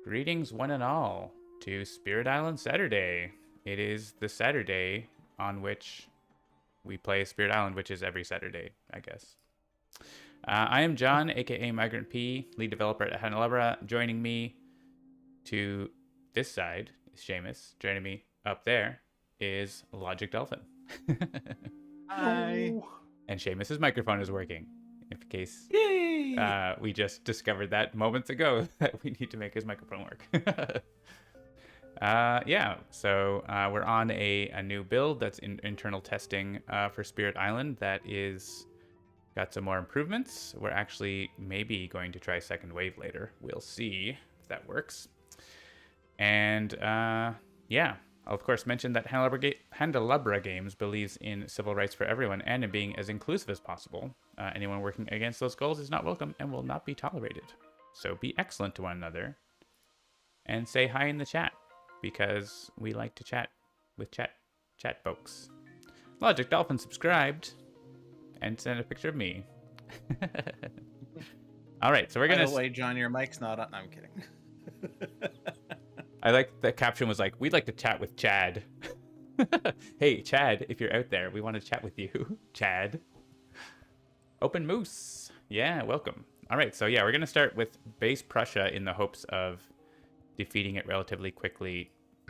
Greetings, one and all, to Spirit Island Saturday. It is the Saturday on which we play Spirit Island, which is every Saturday, I guess. I am John, aka Migrant P, lead developer at Handelabra. Joining me to this side is Seamus. Joining me up there is Logic Dolphin. Hi. And Seamus's microphone is working. In case Yay! we just discovered that moments ago that we need to make his microphone work. So we're on a new build that's in internal testing for Spirit Island that is got some more improvements. We're actually maybe going to try second wave later. We'll see if that works. And I'll of course mention that Handelabra Games believes in civil rights for everyone and in being as inclusive as possible. Anyone working against those goals is not welcome and will not be tolerated. So be excellent to one another and say hi in the chat, because we like to chat with chat folks. Logic Dolphin subscribed and sent a picture of me. All right, so we're gonna. By the way, John, your mic's not on. No, I'm kidding. I like the caption was like, "We'd like to chat with Chad." Hey, Chad, if you're out there, we want to chat with you, Chad. Open Moose, yeah, welcome. All right, so yeah, we're gonna start with base Prussia in the hopes of defeating it relatively quickly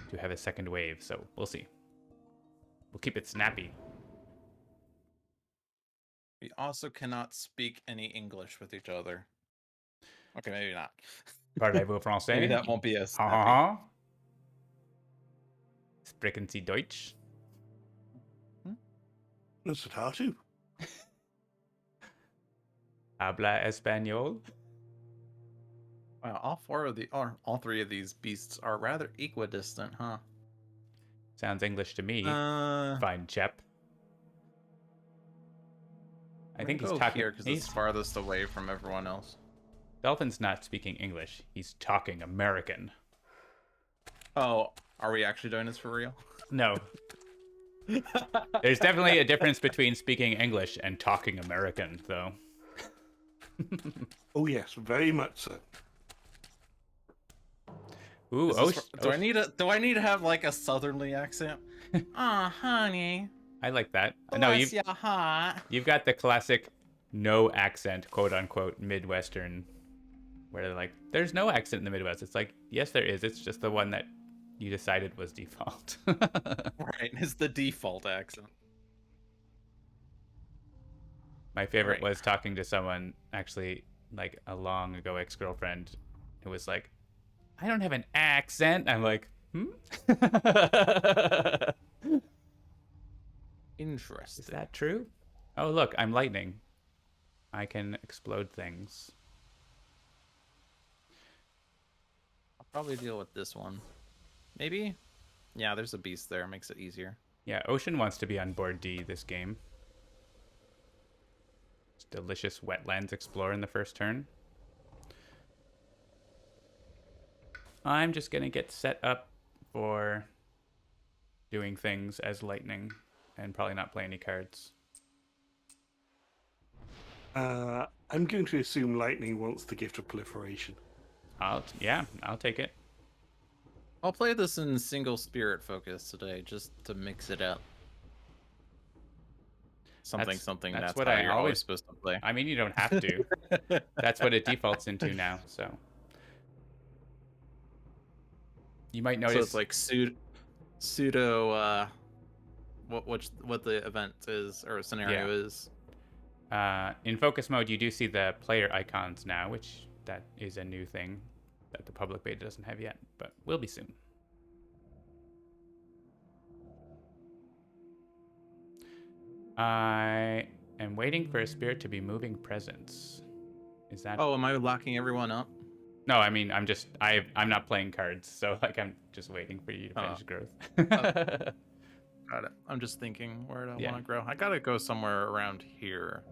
to have a second wave. So we'll see. We'll keep it snappy. We also cannot speak any English with each other. Okay, maybe not. Parlez-vous français? Maybe that won't be as Ha snappy. ha ha. Sprechen Sie Deutsch? That's how to. Habla español? Wow, all three of these beasts are rather equidistant, huh? Sounds English to me. Fine chap. I think he's talking here because it's farthest away from everyone else. Dolphin's not speaking English. He's talking American. Oh, are we actually doing this for real? No. There's definitely a difference between speaking English and talking American, though. Oh yes, very much so. Ooh, do I need to have like a southerly accent? Aw, honey. I like that. No, you've got the classic no accent, quote unquote, Midwestern, where they're like, there's no accent in the Midwest. It's like, yes, there is. It's just the one that you decided was default. Right, it's the default accent. My favorite was talking to someone, actually, like a long ago ex-girlfriend, who was like, I don't have an accent. I'm like, Interesting. Is that true? Oh, look, I'm lightning. I can explode things. I'll probably deal with this one. Maybe? Yeah, there's a beast there. Makes it easier. Yeah, Ocean wants to be on board D this game. It's delicious wetlands explore in the first turn. I'm just going to get set up for doing things as lightning and probably not play any cards. I'm going to assume lightning wants the gift of proliferation. I'll take it. I'll play this in single spirit focus today, just to mix it up. That's what how you're always supposed to play. I mean, you don't have to. That's what it defaults into now, so. You might notice. So it's like pseudo what the event is or scenario is. In focus mode, you do see the player icons now, which that is a new thing that the public beta doesn't have yet, but will be soon. I am waiting for a spirit to be moving presence. Is that? Oh, am I locking everyone up? No, I mean I'm not playing cards, so like I'm just waiting for you to finish growth. Got it. I'm just thinking, where do I want to grow? I gotta go somewhere around here.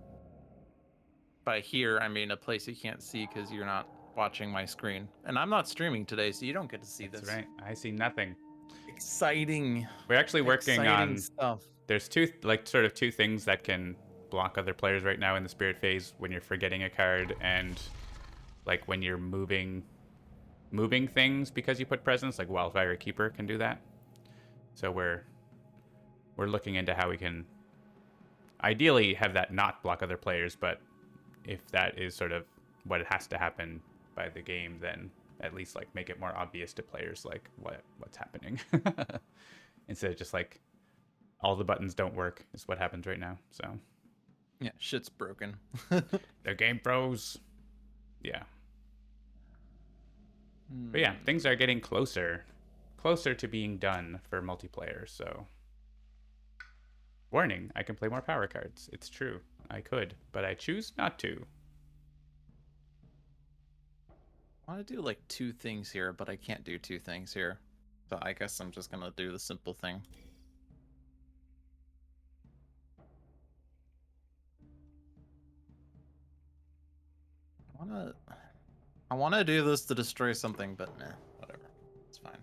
By here, I mean a place you can't see because you're not watching my screen. And I'm not streaming today, so you don't get to see this. That's right. I see nothing. Exciting. We're actually working on stuff. There's two things that can block other players right now in the spirit phase when you're forgetting a card and like when you're moving moving things because you put presence, like Wildfire Keeper can do that. So we're looking into how we can ideally have that not block other players, but if that is sort of what it has to happen by the game, then at least like make it more obvious to players like what's happening. Instead of just like all the buttons don't work is what happens right now. So yeah, shit's broken. the game froze. Yeah. But yeah, things are getting closer to being done for multiplayer. So warning, I can play more power cards. It's true. I could, but I choose not to. I want to do like 2 things here, but I can't do 2 things here. So I guess I'm just gonna do the simple thing. I wanna do this to destroy something, but nah, whatever. It's fine.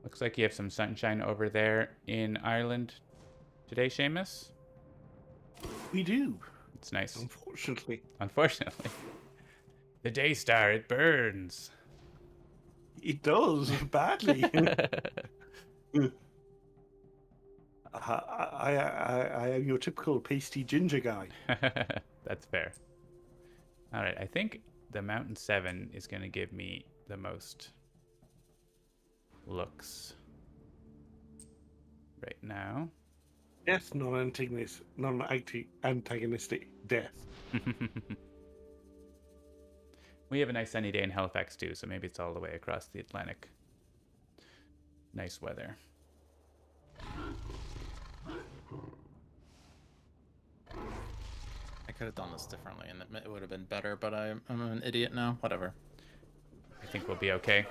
Looks like you have some sunshine over there in Ireland today, Seamus. We do. It's nice. Unfortunately. Unfortunately. The Daystar, it burns. It does, badly. I am your typical pasty ginger guy. That's fair. All right, I think the Mountain 7 is going to give me the most looks right now. Yes, non-antagonistic death. We have a nice sunny day in Halifax too, so maybe it's all the way across the Atlantic. Nice weather. I could have done this differently and it would have been better, but I'm an idiot now. Whatever. I think we'll be okay.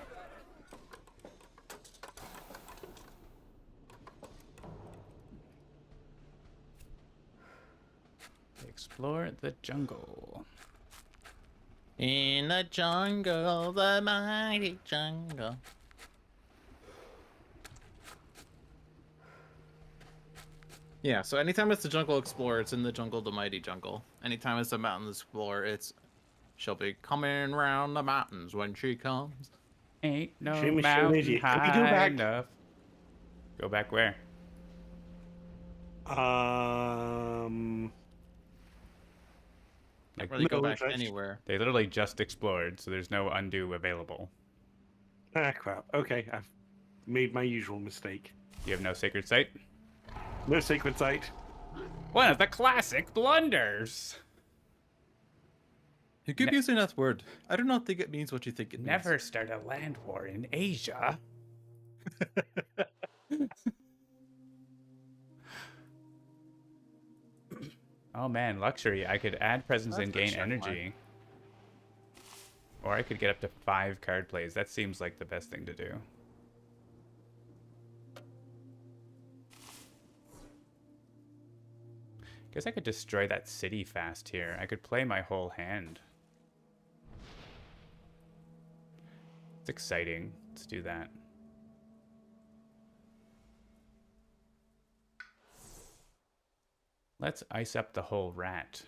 Explore the jungle. In the jungle, the mighty jungle. Yeah, so anytime it's the Jungle Explorer, it's in the jungle, the mighty jungle. Anytime it's the Mountain Explorer, it's she'll be coming round the mountains when she comes. Ain't no Seamus, mountain Can we go high back? enough. Go back where? Can't really go no, back just- anywhere. They literally just explored, so there's no undo available. Ah, crap. Okay, I've made my usual mistake. You have no sacred site? No sacred site. One of the classic blunders. You keep using that word. I do not think it means what you think it means. Never start a land war in Asia. Oh man, luxury. I could add presence That's and a gain check energy. Or I could get up to 5 card plays. That seems like the best thing to do. Guess I could destroy that city fast here. I could play my whole hand. It's exciting. Let's do that. Let's ice up the whole rat.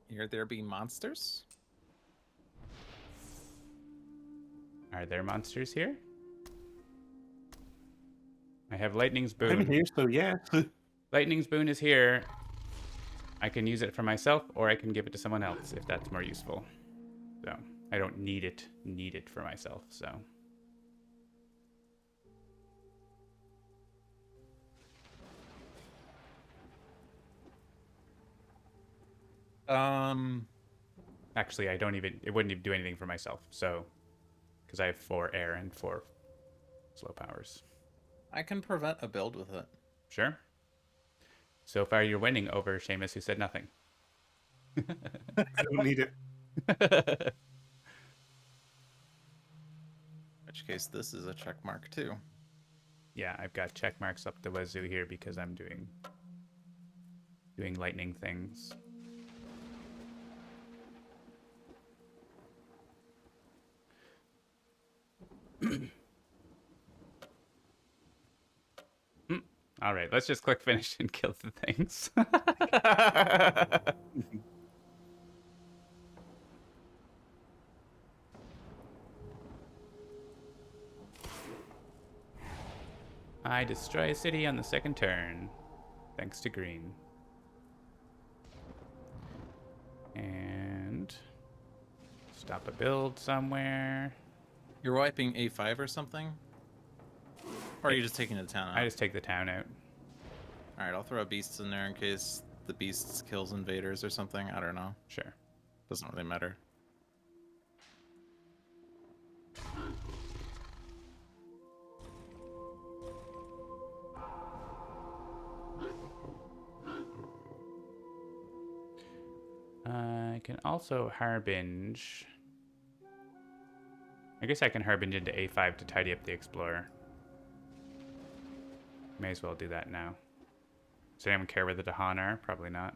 Here there be monsters? Are there monsters here? I have Lightning's Boon. I'm here, so yeah. Lightning's Boon is here. I can use it for myself, or I can give it to someone else if that's more useful. So I don't need it for myself. So actually, I don't even. It wouldn't even do anything for myself. So because I have 4 air and 4 slow powers. I can prevent a build with it. Sure. So far, you're winning over Seamus, who said nothing. I don't need it. In which case, this is a check mark too. Yeah, I've got check marks up the wazoo here because I'm doing lightning things. All right, let's just click finish and kill the things. I destroy a city on the second turn, thanks to green. And stop a build somewhere. You're wiping A5 or something? Or are you just taking the town out? I just take the town out. Alright, I'll throw beasts in there in case the beasts kills invaders or something. I don't know. Sure. Doesn't really matter. I can also harbinge. I guess I can harbinge into A5 to tidy up the Explorer. May as well do that now. Does anyone care where the Dahan are? Probably not.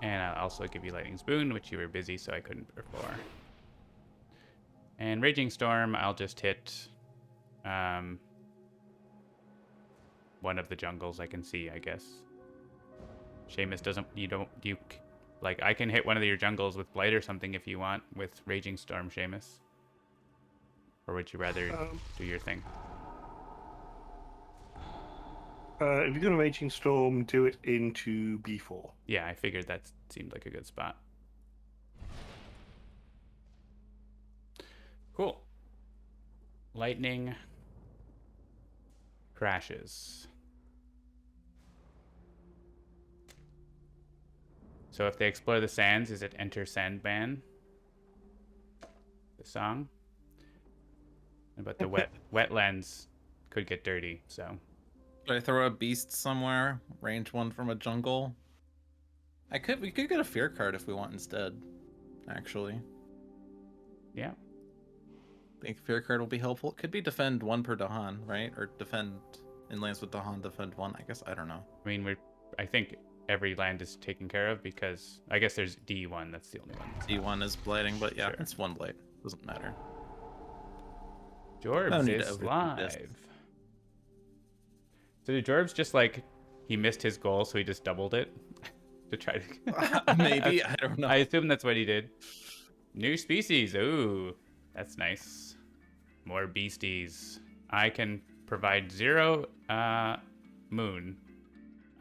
And I'll also give you Lightning's Boon, which you were busy, so I couldn't before. And Raging Storm, I'll just hit one of the jungles I can see, I guess. Seamus doesn't, like, I can hit one of your jungles with Blight or something if you want with Raging Storm, Seamus. Or would you rather do your thing? If you're going to Raging Storm, do it into B4. Yeah, I figured that seemed like a good spot. Cool. Lightning crashes. So if they explore the sands, is it Enter Sandman? The song? But the wetlands could get dirty, so. Should I throw a beast somewhere? Range one from a jungle? We could get a fear card if we want instead, actually. Yeah. Think fear card will be helpful. It could be defend one per Dahan, right? Or defend in lands with Dahan, defend one. I guess I don't know. I mean, I think every land is taken care of because I guess there's D1. That's the only one. D1 is blighting, but yeah, Sure. it's one blight. Doesn't matter. Jorbs is live. So do Jorbs just like he missed his goal, so he just doubled it to try to? Maybe, I don't know. I assume that's what he did. New species. Ooh, that's nice. More beasties. I can provide 0 moon.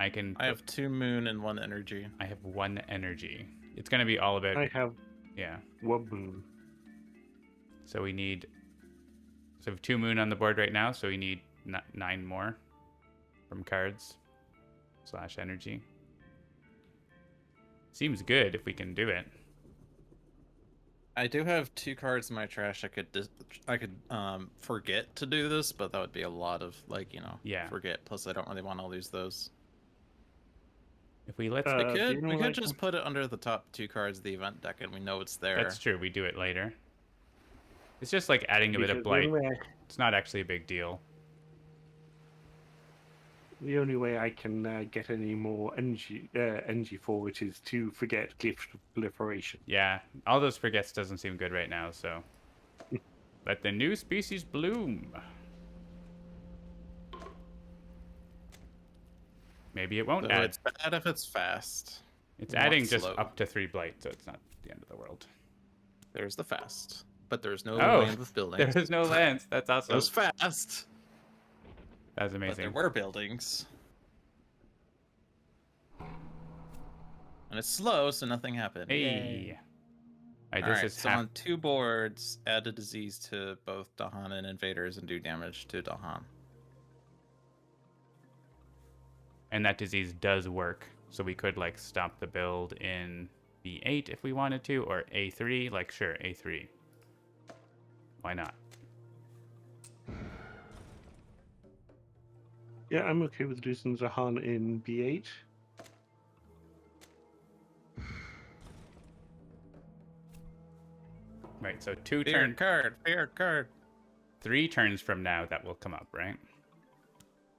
I have 2 moon and 1 energy. I have 1 energy. It's gonna be all about. I have 1 moon. So we need. So we have 2 moon on the board right now. So we need 9 more from cards / energy. Seems good if we can do it. I do have 2 cards in my trash. I could forget to do this, but that would be a lot of forget. Plus, I don't really want to lose those. If we we could just put it under the top 2 cards of the event deck, and we know it's there. That's true. We do it later. It's just like adding a bit of blight. It's not actually a big deal. The only way I can get any more energy for it is to forget Gift Proliferation. Yeah, all those forgets doesn't seem good right now, so. Let the new species bloom. Maybe it won't add. It's bad if it's fast. It's adding just up to 3 blight, so it's not the end of the world. There's the fast, but there's no land with buildings. There's no lands. That's awesome. It was fast. That's amazing. But there were buildings. And it's slow, so nothing happened. Hey. Alright, so on 2 boards, add a disease to both Dahan and invaders and do damage to Dahan. And that disease does work. So we could like stop the build in B8 if we wanted to, or A3. Like, sure, A3. Why not? Yeah, I'm okay with losing Dahan in B8. Right, so 2 turns. Fair card. 3 turns from now that will come up, right?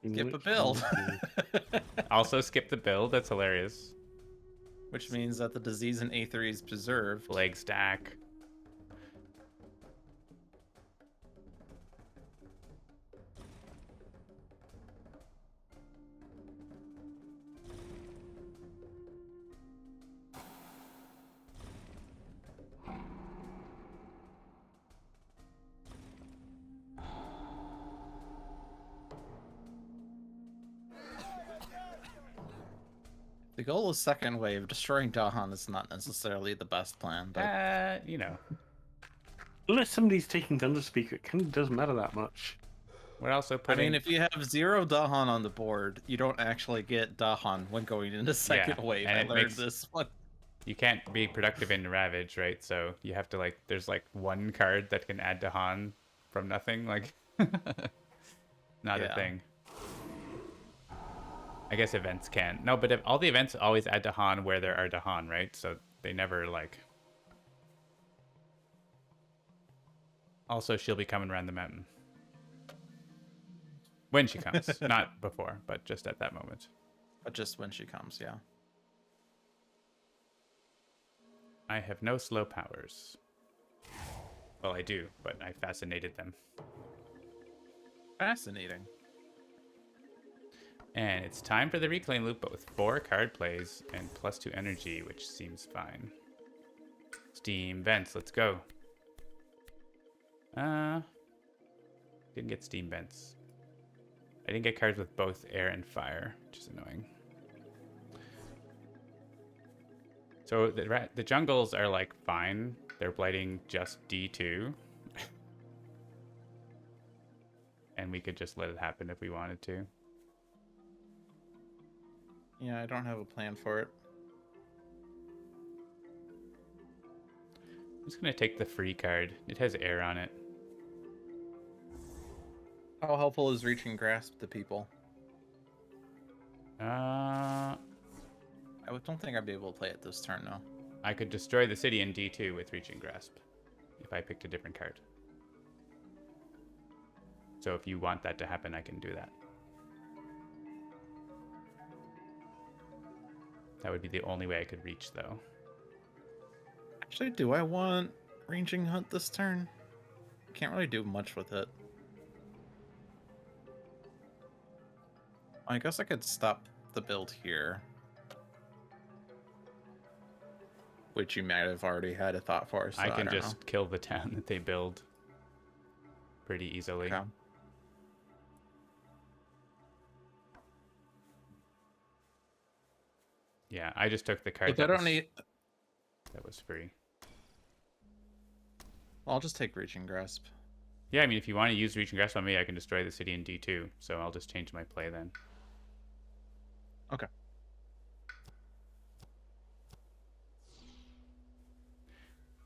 Skip a build. also skip the build. That's hilarious. Which means that the disease in A3 is preserved. Leg stack. The goal of second wave, destroying Dahan is not necessarily the best plan, but You know. Unless somebody's taking Thunderspeaker, it kind of doesn't matter that much. We're also I putting... mean, if you have 0 Dahan on the board, you don't actually get Dahan when going into second wave. and I it learned makes- this one. You can't be productive in Ravage, right? So you have to, like, there's like one card that can add Dahan from nothing. Like, not a Yeah. thing. I guess events can. No, but if, all the events always add Dahan where there are Dahan, right? So they never, like... Also, she'll be coming around the mountain. When she comes. Not before, but just at that moment. But just when she comes, yeah. I have no slow powers. Well, I do, but I fascinated them. Fascinating. And it's time for the reclaim loop, but with 4 card plays and +2 energy, which seems fine. Steam vents, let's go. Didn't get steam vents. I didn't get cards with both air and fire, which is annoying. So the jungles are like fine. They're blighting just D2. And we could just let it happen if we wanted to. Yeah, I don't have a plan for it. I'm just going to take the free card. It has air on it. How helpful is reaching grasp to people? I Don't think I'd be able to play it this turn, though. I could destroy the city in D2 with reaching grasp if I picked a different card. So if you want that to happen, I can do that. That would be the only way I could reach, though. Actually, do I want ranging hunt this turn? Can't really do much with it. I guess I could stop the build here. Which you might have already had a thought for. So I can don't just kill the town that they build pretty easily. Okay. Yeah, I just took the card Look, I don't need... that was free. I'll just take reaching grasp. Yeah, I mean, if you want to use reaching grasp on me, I can destroy the city in D2. So I'll just change my play then. Okay.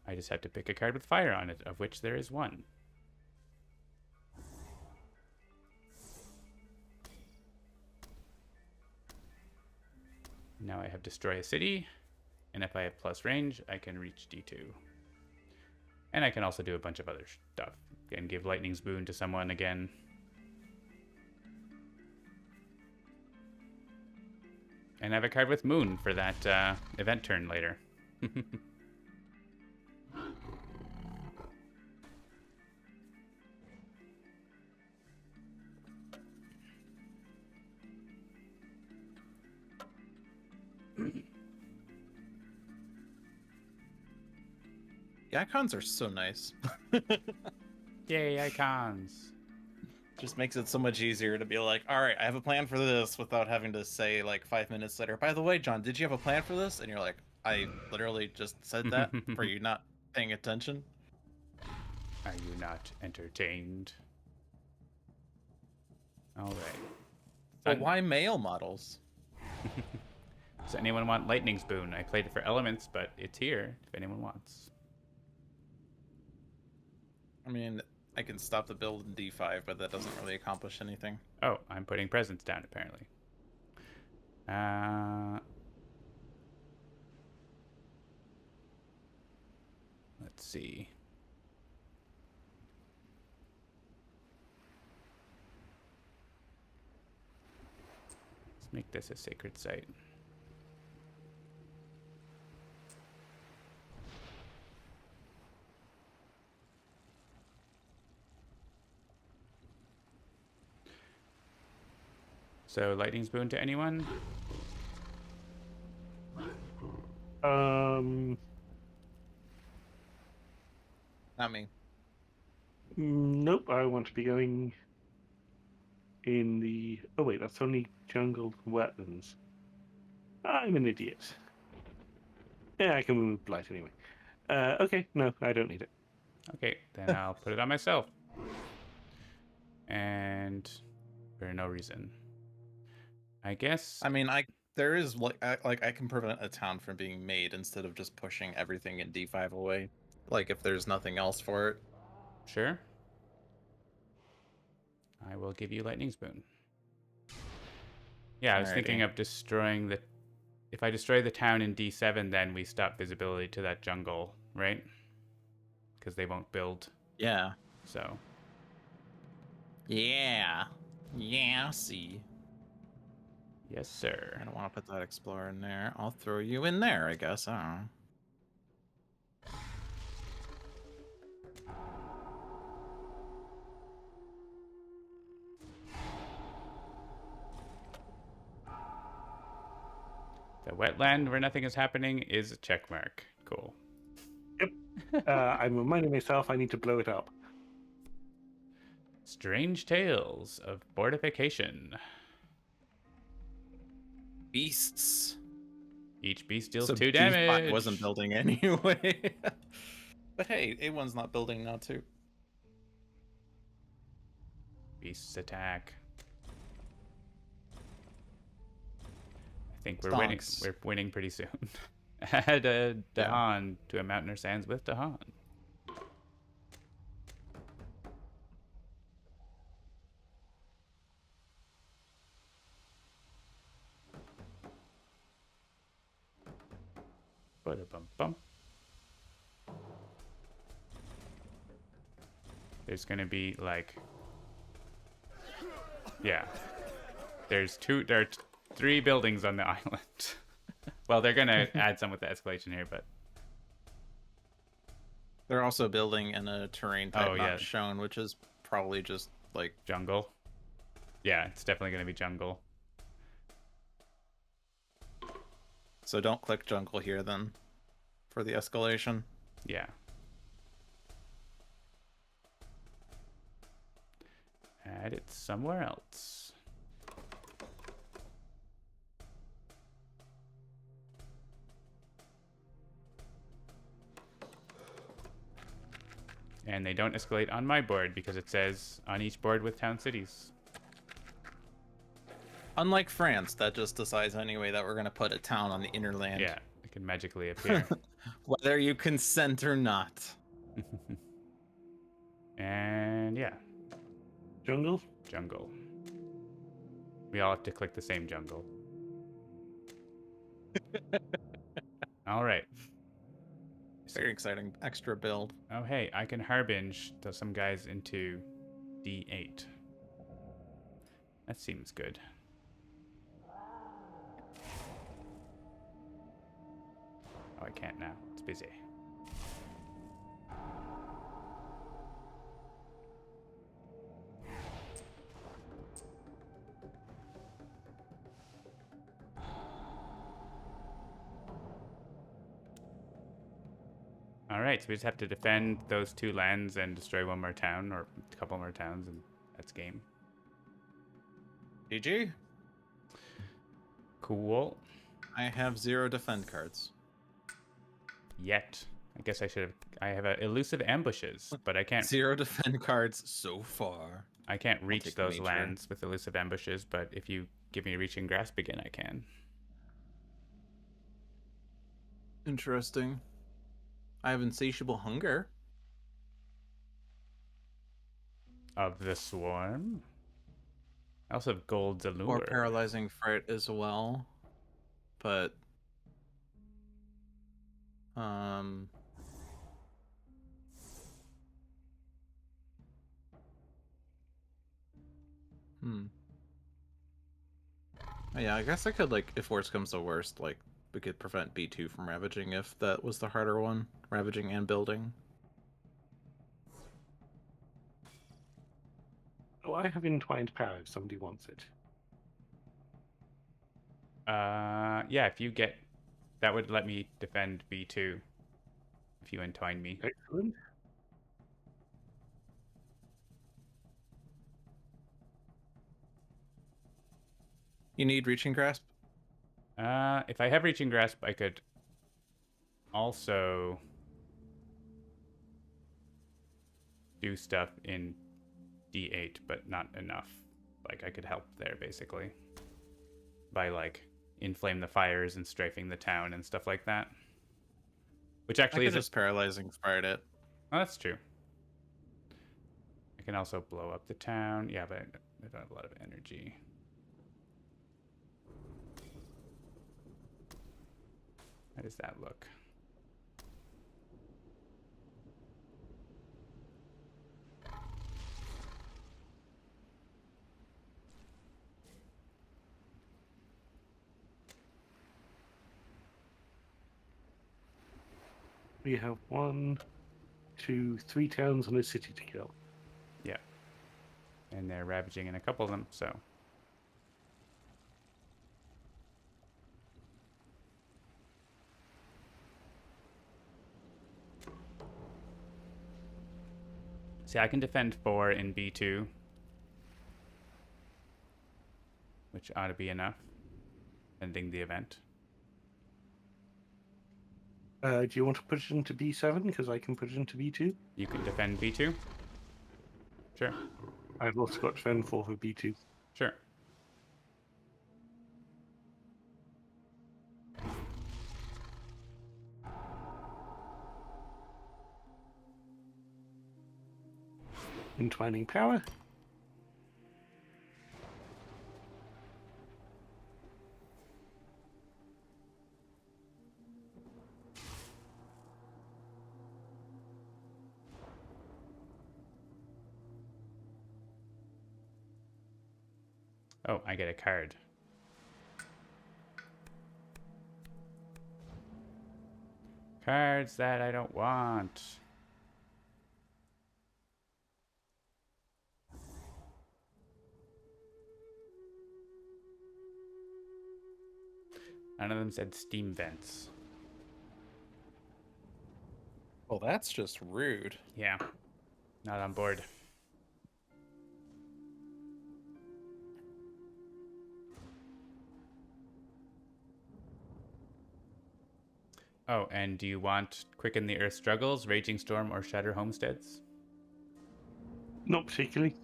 I just have to pick a card with fire on it, of which there is one. Now I have destroy a city, and if I have plus range, I can reach D2. And I can also do a bunch of other stuff, and give Lightning's Boon to someone again. And I have a card with Moon for that event turn later. The icons are so nice. Yay, icons. Just makes it so much easier to be like, all right, I have a plan for this without having to say like 5 minutes later, by the way, John, did you have a plan for this? And you're like, I literally just said that for you not paying attention. Are you not entertained? All right. Well, why male models? Does anyone want Lightning's Boon? I played it for elements, but it's here if anyone wants. I mean, I can stop the build in D5, but that doesn't really accomplish anything. Oh, I'm putting presents down, apparently. Let's see. Let's make this a sacred site. So, lightning's boon to anyone? Not me. Nope. I want to be going in the. Oh wait, that's only jungle wetlands. I'm an idiot. Yeah, I can move blight anyway. Okay, no, I don't need it. Okay, then I'll put it on myself. And for no reason. I guess. I mean, there is I can prevent a town from being made instead of just pushing everything in D5 away. Like if there's nothing else for it. Sure. I will give you lightning spoon. Yeah, I was thinking of destroying the. If I destroy the town in D7, then we stop visibility to that jungle, right? Because they won't build. Yeah. So. Yeah. Yeah, see. Yes, sir. I don't want to put that explorer in there. I'll throw you in there, I guess. I don't know. The wetland where nothing is happening is a check mark. Cool. Yep. I'm reminding myself I need to blow it up. Strange tales of fortification. Beasts. Each beast deals So 2 D5 damage. wasn't building anyway. But hey, A1's not building now too. Beasts attack. I think we're winning. We're winning pretty soon. Add a Dahan to a Mountain or Sands with Dahan. Ba-da-bum-bum. There's gonna be like, yeah. There are 3 buildings on the island. Well, they're gonna add some with the escalation here, but they're also building in a terrain type not shown, which is probably just like jungle. Yeah, it's definitely gonna be jungle. So don't click jungle here then for the escalation. Yeah. Add it somewhere else. And they don't escalate on my board because it says on each board with town cities. Unlike France, that just decides anyway that we're going to put a town on the inner land. Yeah, it can magically appear. Whether you consent or not. And yeah. Jungle? Jungle. We all have to click the same jungle. All right. Very exciting extra build. Oh, hey, I can harbinge some guys into D8. That seems good. Oh, I can't now. It's busy. All right, so we just have to defend those 2 lands and destroy 1 more town or a couple more towns, and that's game. GG. Cool. I have 0 defend cards. Yet. I guess I should have. I have elusive ambushes, but I can't. 0 defend cards so far. I can't reach those lands with elusive ambushes, but if you give me reaching grasp again, I can. Interesting. I have insatiable hunger. Of the swarm. I also have gold's allure. Or paralyzing fright as well. But Yeah, I guess I could, like, if worst comes to worst, like, we could prevent B2 from ravaging if that was the harder one. Ravaging and building. Oh, I have entwined power if somebody wants it. Yeah, if you get... That would let me defend B2 if you entwine me. Excellent. You need reaching grasp? If I have reaching grasp, I could also do stuff in D8, but not enough. Like, I could help there, basically. By, like, inflame the fires and strafing the town and stuff like that. Which actually I is... could just paralyzing fired it. Oh, that's true. I can also blow up the town. Yeah, but I don't have a lot of energy. How does that look? We have 1, 2, 3 towns and a city to kill. Yeah. And they're ravaging in a couple of them, so... See, I can defend 4 in B2. Which ought to be enough. Ending the event. Do you want to put it into B7? Because I can put it into B2. You can defend B2? Sure. I've also got defend 4 for B2. Sure. Entwining power. Oh, I get a card. Cards that I don't want. None of them said steam vents. Well, that's just rude. Yeah. Not on board. Oh, and do you want Quicken the Earth Struggles, Raging Storm, or Shatter Homesteads? Not particularly.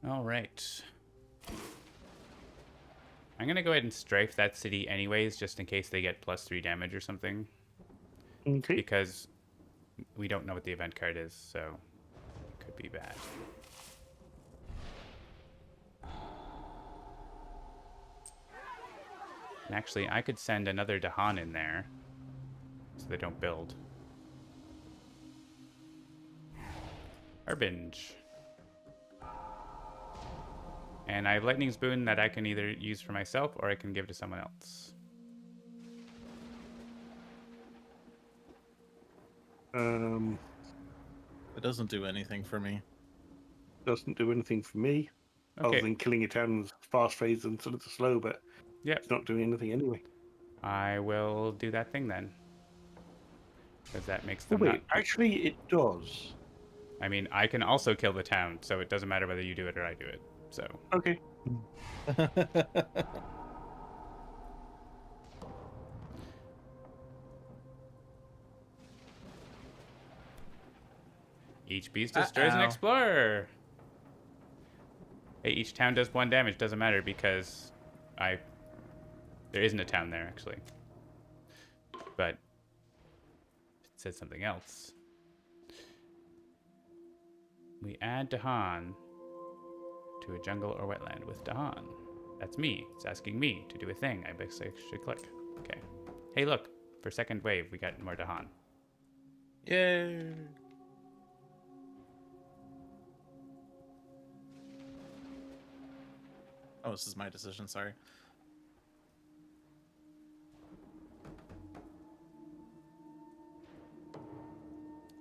All right. I'm going to go ahead and strafe that city anyways, just in case they get +3 damage or something. Okay. Because we don't know what the event card is, so it could be bad. And actually, I could send another Dahan in there so they don't build. Harbinge. And I have Lightning's Boon that I can either use for myself or I can give to someone else. It doesn't do anything for me. Doesn't do anything for me. Okay. Other than killing a town with fast phase and sort of slow, but Yep. it's not doing anything anyway. I will do that thing then. Because that makes Oh, them wait, not... actually it does. I mean, I can also kill the town, so it doesn't matter whether you do it or I do it. So... Okay. Each beast destroys an Uh-oh. explorer. Hey, each town does 1 damage. Doesn't matter because there isn't a town there, actually. But it says something else. We add Dahan to a jungle or wetland with Dahan. That's me. It's asking me to do a thing. I basically should click. Okay. Hey, look. For second wave, we got more Dahan. Yay! Oh, this is my decision. Sorry.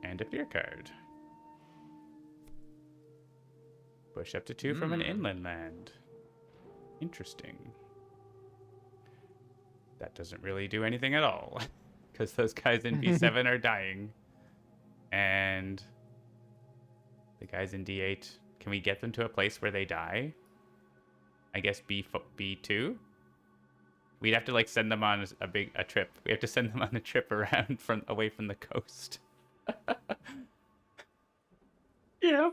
And a beer card. Push up to 2 from an inland land. Interesting. That doesn't really do anything at all. Because those guys in B7 are dying. And the guys in D8, can we get them to a place where they die? I guess B2? We'd have to like send them on a trip. We have to send them on a trip around away from the coast. Yeah.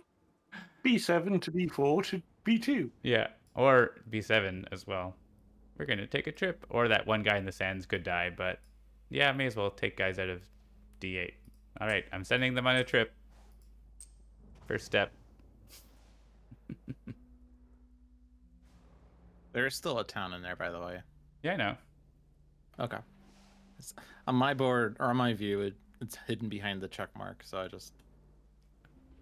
B7 to B4 to B2. Yeah, or B7 as well. We're going to take a trip. Or that one guy in the sands could die, but yeah, may as well take guys out of D8. All right, I'm sending them on a trip. First step. There is still a town in there, by the way. Yeah, I know. Okay. On my board, or on my view, it's hidden behind the check mark, so I just...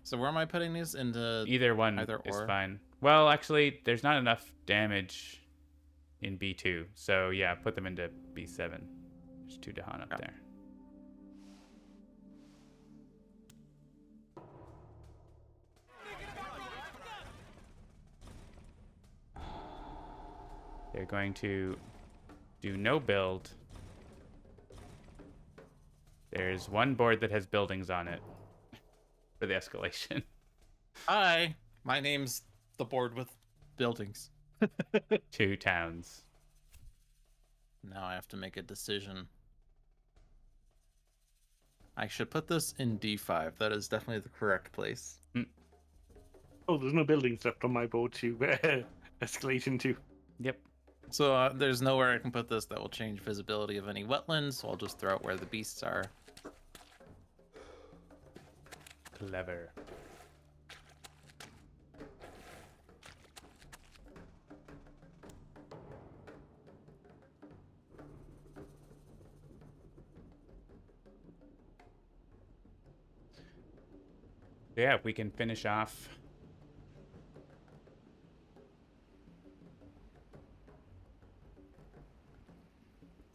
So where am I putting these? Into either one is fine. Well, actually, there's not enough damage in B2, so yeah, put them into B7. There's 2 Dahan up there. They're going to do no build. There's one board that has buildings on it for the escalation. Hi, my name's the board with buildings. 2 towns. Now I have to make a decision. I should put this in D5. That is definitely the correct place. Oh, there's no buildings left on my board to escalate into. Yep. So there's nowhere I can put this that will change visibility of any wetlands, so I'll just throw it where the beasts are. Clever. Yeah, we can finish off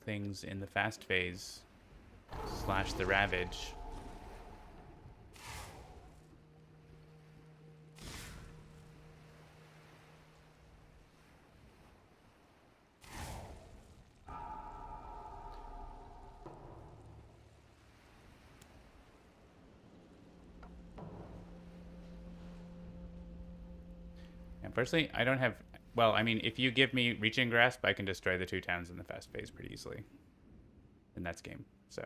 things in the fast phase / the ravage. Personally, I don't have... Well, I mean, if you give me Reaching Grasp, I can destroy the 2 towns in the fast phase pretty easily. And that's game, so...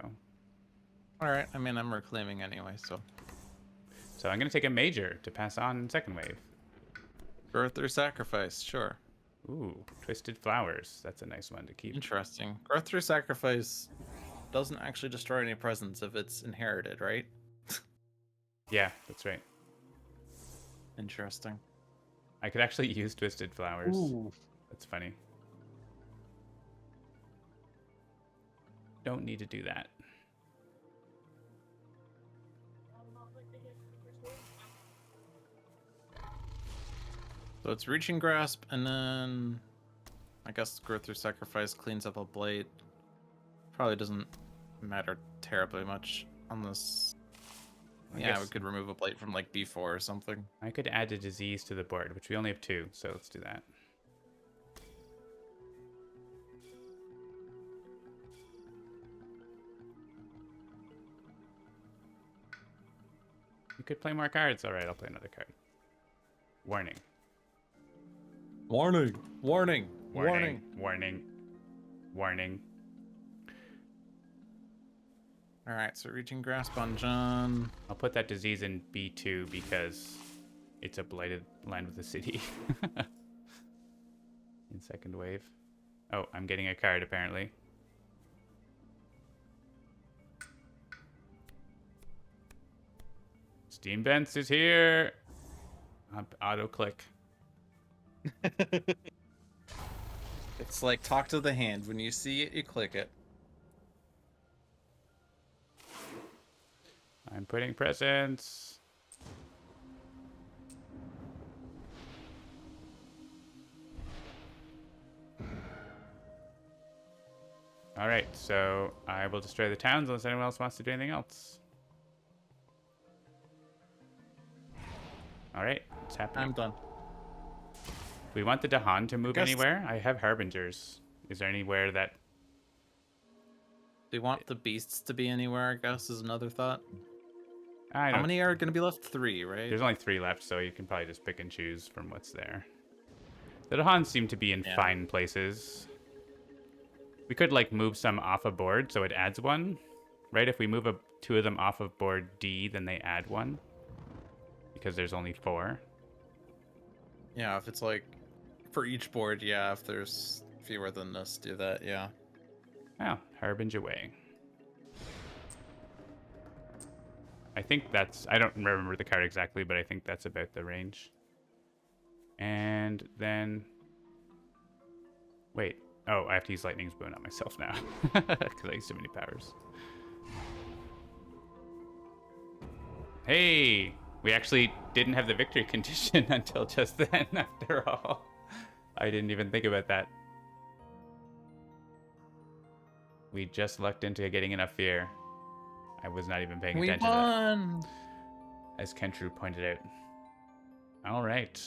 Alright, I mean, I'm reclaiming anyway, so... So I'm going to take a major to pass on second wave. Growth or Sacrifice, sure. Ooh, Twisted Flowers. That's a nice one to keep. Interesting. Growth through Sacrifice doesn't actually destroy any presence if it's inherited, right? Yeah, that's right. Interesting. I could actually use Twisted Flowers. Ooh. That's funny. Don't need to do that. So it's Reaching Grasp, and then I guess Growth through Sacrifice cleans up a blight. Probably doesn't matter terribly much on this. Yeah, we could remove a blight from like B4 or something. I could add a disease to the board, which we only have 2, so let's do that. You could play more cards. All right, I'll play another card. Warning. Warning! Warning! Warning! Warning! Warning! Alright, so Reaching Grasp on John. I'll put that disease in B2 because it's a blighted land with a city. In second wave. Oh, I'm getting a card apparently. Steam Vents is here! Auto click. It's like talk to the hand. When you see it, you click it. I'm putting presents. All right, so I will destroy the towns unless anyone else wants to do anything else. All right, it's happening. I'm done. Do we want the Dahan to move anywhere? I have Harbingers. Is there anywhere that... Do you want the beasts to be anywhere, I guess, is another thought. I don't... How many are going to be left? 3, right? There's only 3 left, so you can probably just pick and choose from what's there. The Dahan seem to be in fine places. We could, like, move some off a board, so it adds 1. Right? If we move 2 of them off of board D, then they add 1. Because there's only 4. Yeah, if it's like... For each board, yeah, if there's fewer than this, do that, yeah. Oh, Harbinge away. I think that's... I don't remember the card exactly, but I think that's about the range. And then... Wait. Oh, I have to use Lightning's Boon on myself now. Because I used too many powers. Hey! We actually didn't have the victory condition until just then, after all. I didn't even think about that. We just lucked into getting enough fear. I was not even paying attention to that. As Kentru pointed out. All right.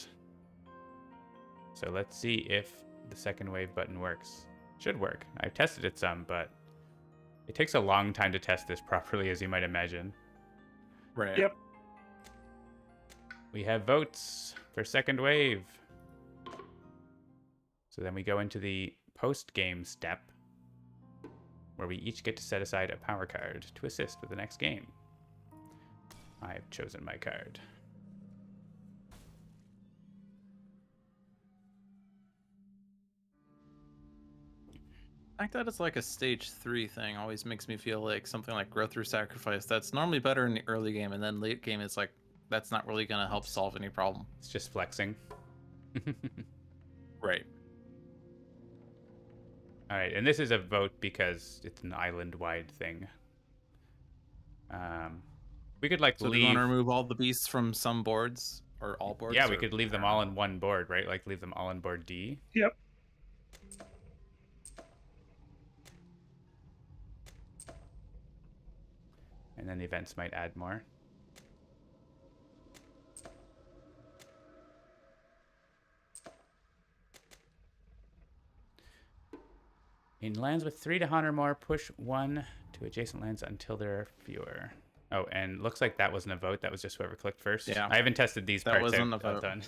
So let's see if the second wave button works. Should work. I've tested it some, but it takes a long time to test this properly, as you might imagine. Right. Yep. We have votes for second wave. So then we go into the post-game step, where we each get to set aside a power card to assist with the next game. I've chosen my card. The fact that it's like a stage 3 thing always makes me feel like something like growth through sacrifice. That's normally better in the early game, and then late game it's like, that's not really going to help solve any problem. It's just flexing. Right. All right, and this is a vote because it's an island-wide thing. We could like So leave. do you want to remove all the beasts from some boards or all boards? Yeah, we could leave them all in one board, right? Like leave them all on board D. Yep. And then the events might add more. In lands with 3 Dahan or more, push 1 to adjacent lands until there are fewer. Oh, and looks like that wasn't a vote. That was just whoever clicked first. Yeah. I haven't tested these That parts wasn't out. a vote. Done.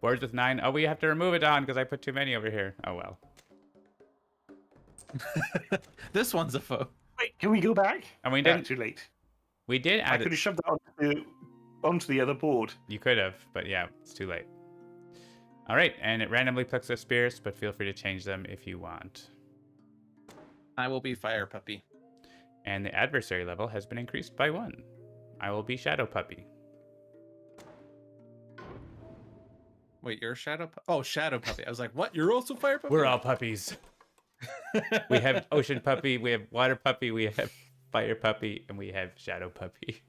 Boards with 9. Oh, we have to remove a Dahan because I put too many over here. Oh, well. This one's a vote. Wait, can we go back? And we didn't. Too late. We did I add could it. have shoved that onto the other board. You could have, but yeah, it's too late. All right, and it randomly picks the spirits, but feel free to change them if you want. I will be Fire Puppy. And the adversary level has been increased by 1. I will be Shadow Puppy. Wait, you're Shadow Puppy? Oh, Shadow Puppy. I was like, what? You're also Fire Puppy? We're all puppies. We have Ocean Puppy, we have Water Puppy, we have Fire Puppy, and we have Shadow Puppy.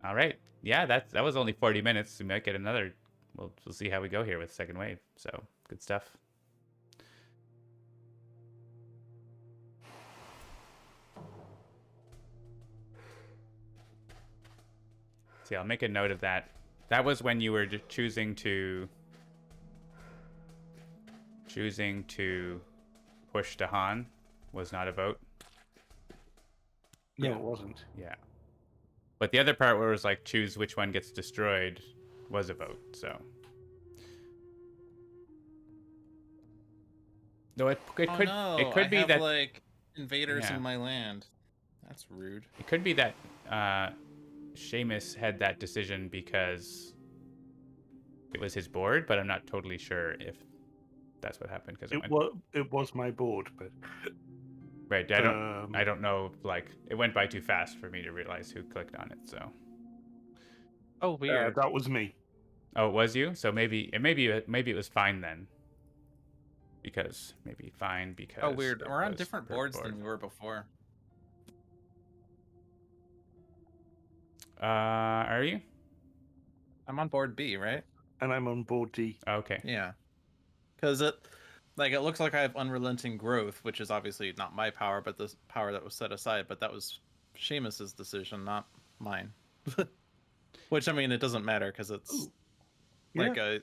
All right. Yeah, that was only 40 minutes. We might get another. We'll see how we go here with second wave. So, good stuff. See, I'll make a note of that. That was when you were choosing to push Dahan was not a vote. No, it wasn't. Yeah. But the other part where it was like choose which one gets destroyed was a vote, so. No, it could I be have, that like invaders Yeah. in my land. That's rude. it could be that Seamus had that decision because it was his board, but I'm not totally sure if that's what happened because It was my board, but right. I don't know. Like it went by too fast for me to realize who clicked on it. So Oh, weird. that was me. oh, it was you. So maybe it was fine then. Because maybe fine because Oh, weird. it We're on was different per boards board. than we were before. Are you? I'm on board B, right? And I'm on board D. Okay. Yeah. Because Like, it looks like I have unrelenting growth, which is obviously not my power, but the power that was set aside. But that was Seamus's decision, not mine. Which, I mean, it doesn't matter because it's like a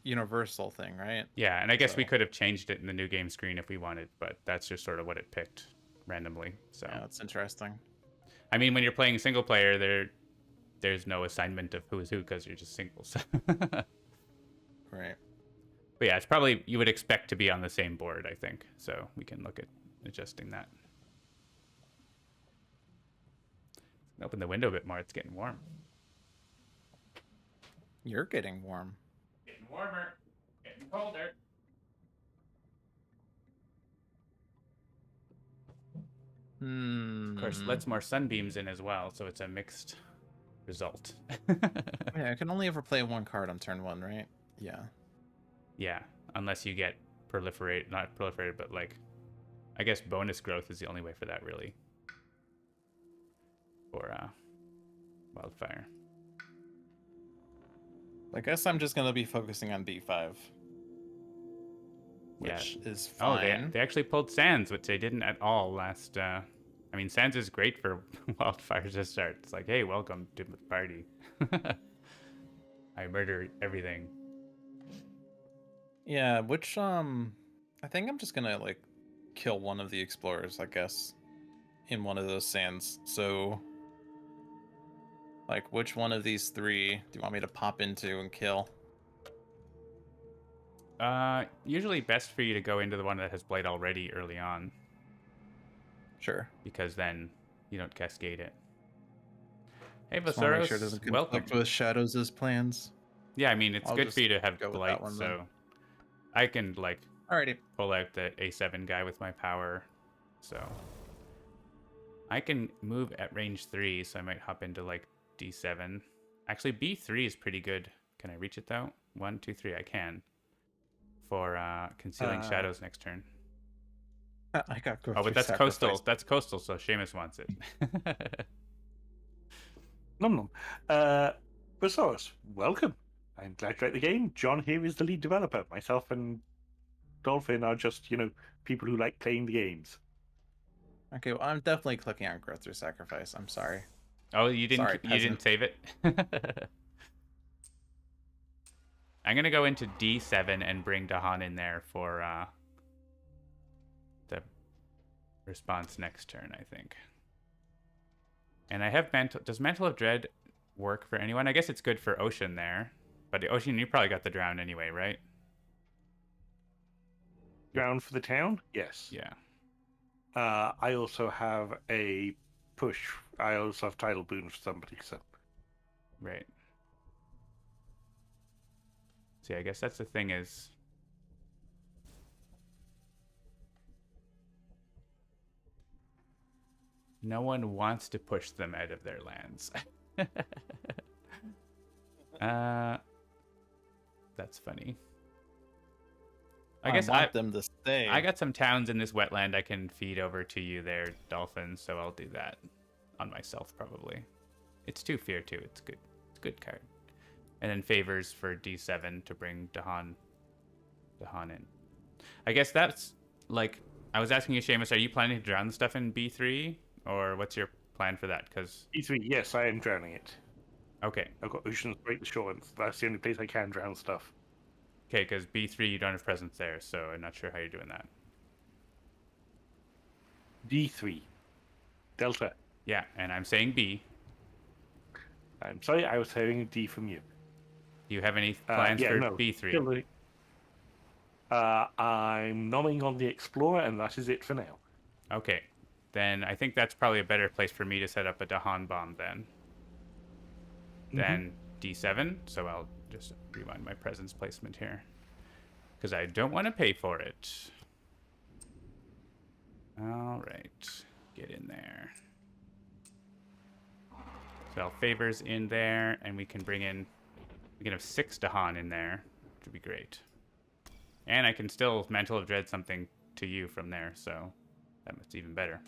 universal thing, right? Yeah, and I guess we could have changed it in the new game screen if we wanted, but that's just sort of what it picked randomly. So yeah, that's interesting. I mean, when you're playing single player, there's no assignment of who is who because you're just singles. Right. But yeah, it's probably you would expect to be on the same board, I think. So we can look at adjusting that. Open the window a bit more. It's getting warm. You're getting warm. Getting warmer. Getting colder. Of course, lets more sunbeams in as well, so it's a mixed result. Yeah, I can only ever play one card on turn 1, right? Yeah. Yeah, unless you get not proliferated, but like, I guess bonus growth is the only way for that, really. For wildfire. I guess I'm just gonna be focusing on B5. Which is fine. Oh, they actually pulled Sands, which they didn't at all last. I mean, Sands is great for wildfires to start. It's like, hey, welcome to the party. I murder everything. Yeah, which I think I'm just gonna like kill one of the explorers, I guess, in one of those sands. So, like, which one of these 3 do you want me to pop into and kill? Usually best for you to go into the one that has blight already early on. Sure. Because then you don't cascade it. Hey, Just wanna make sure it Vasaros, doesn't welcome. conflict with Shadows' plans. Yeah, I mean, it's good for you to have blight, one, so I can, like, alrighty, pull out the A7 guy with my power, so I can move at range 3, so I might hop into, like, D7. Actually, B3 is pretty good. Can I reach it, though? 1, 2, 3, I can. For concealing shadows next turn. I got oh, but that's sacrifice. coastal. That's coastal, so Seamus wants it. Nom nom. Vasaros, welcome. I'm glad you like the game. John here is the lead developer. Myself and Dolphin are just, people who like playing the games. Okay, well, I'm definitely clicking on growth through sacrifice. I'm sorry. Oh, you didn't. Sorry, you didn't save it. I'm gonna go into D7 and bring Dahan in there for the response next turn, I think. And I have Mantle. Does Mantle of Dread work for anyone? I guess it's good for Ocean there. But the Ocean, you probably got the drown anyway, right? Drown for the town? Yes. Yeah. I also have a push. I also have Tidal Boon for somebody, so. Right. See, I guess that's the thing is... no one wants to push them out of their lands. That's funny. I guess want them to stay. I got some towns in this wetland I can feed over to you there, Dolphin, so I'll do that on myself probably. It's 2 fear too. It's good. It's a good card. And then favors for D7 to bring Dahan in. I guess that's like I was asking you, Seamus, are you planning to drown the stuff in B3 or what's your plan for that? Because B3, yes, I am drowning it. Okay. I've got Ocean's Break the Shore, and that's the only place I can drown stuff. Okay, because B3 you don't have presence there, so I'm not sure how you're doing that. D3. Delta. Yeah, and I'm saying B. I'm sorry, I was hearing a D from you. Do you have any plans for B3? I'm nomming on the Explorer, and that is it for now. Okay. Then I think that's probably a better place for me to set up a Dahan bomb then. Then D7, so I'll just rewind my presence placement here. Because I don't want to pay for it. Alright. Get in there. So favors in there, and we can bring in... we can have 6 Dahan in there, which would be great. And I can still Mantle of Dread something to you from there, so that's even better.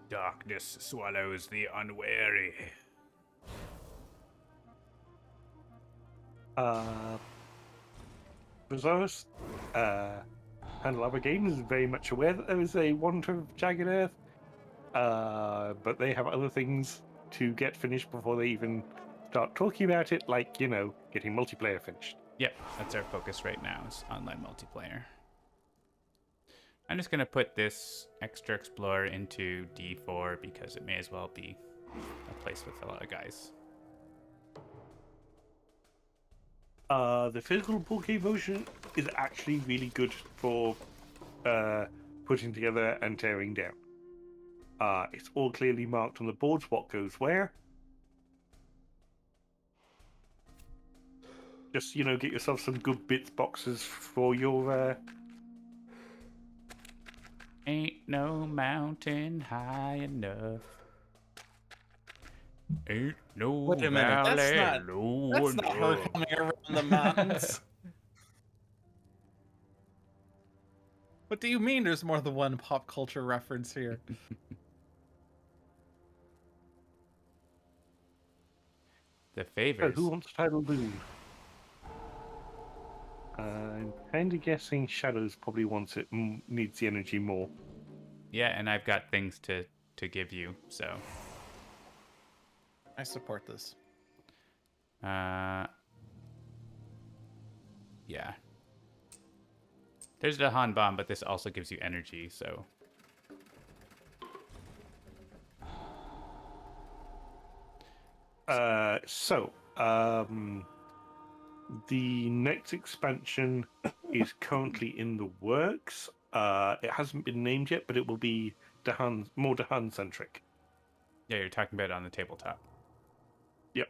Darkness swallows the unwary. Resource, Handelabra Games is very much aware that there is a want of Jagged Earth, but they have other things to get finished before they even start talking about it, like, getting multiplayer finished. Yep, that's our focus right now, is online multiplayer. I'm just going to put this extra explorer into D4 because it may as well be a place with a lot of guys. The physical bulky version is actually really good for putting together and tearing down. It's all clearly marked on the boards what goes where. Just, get yourself some good bits boxes for your... Ain't no mountain high enough. Ain't no Wait a minute, valley low low that's not her enough. coming around the mountains. What do you mean there's more than one pop culture reference here? The favors. who wants title Boon? I'm kind of guessing Shadows probably wants it, needs the energy more. Yeah, and I've got things to give you, so. I support this. Yeah. There's the Han bomb, but this also gives you energy, so. The next expansion is currently in the works. It hasn't been named yet, but it will be more Dahan centric. Yeah, you're talking about it on the tabletop. Yep.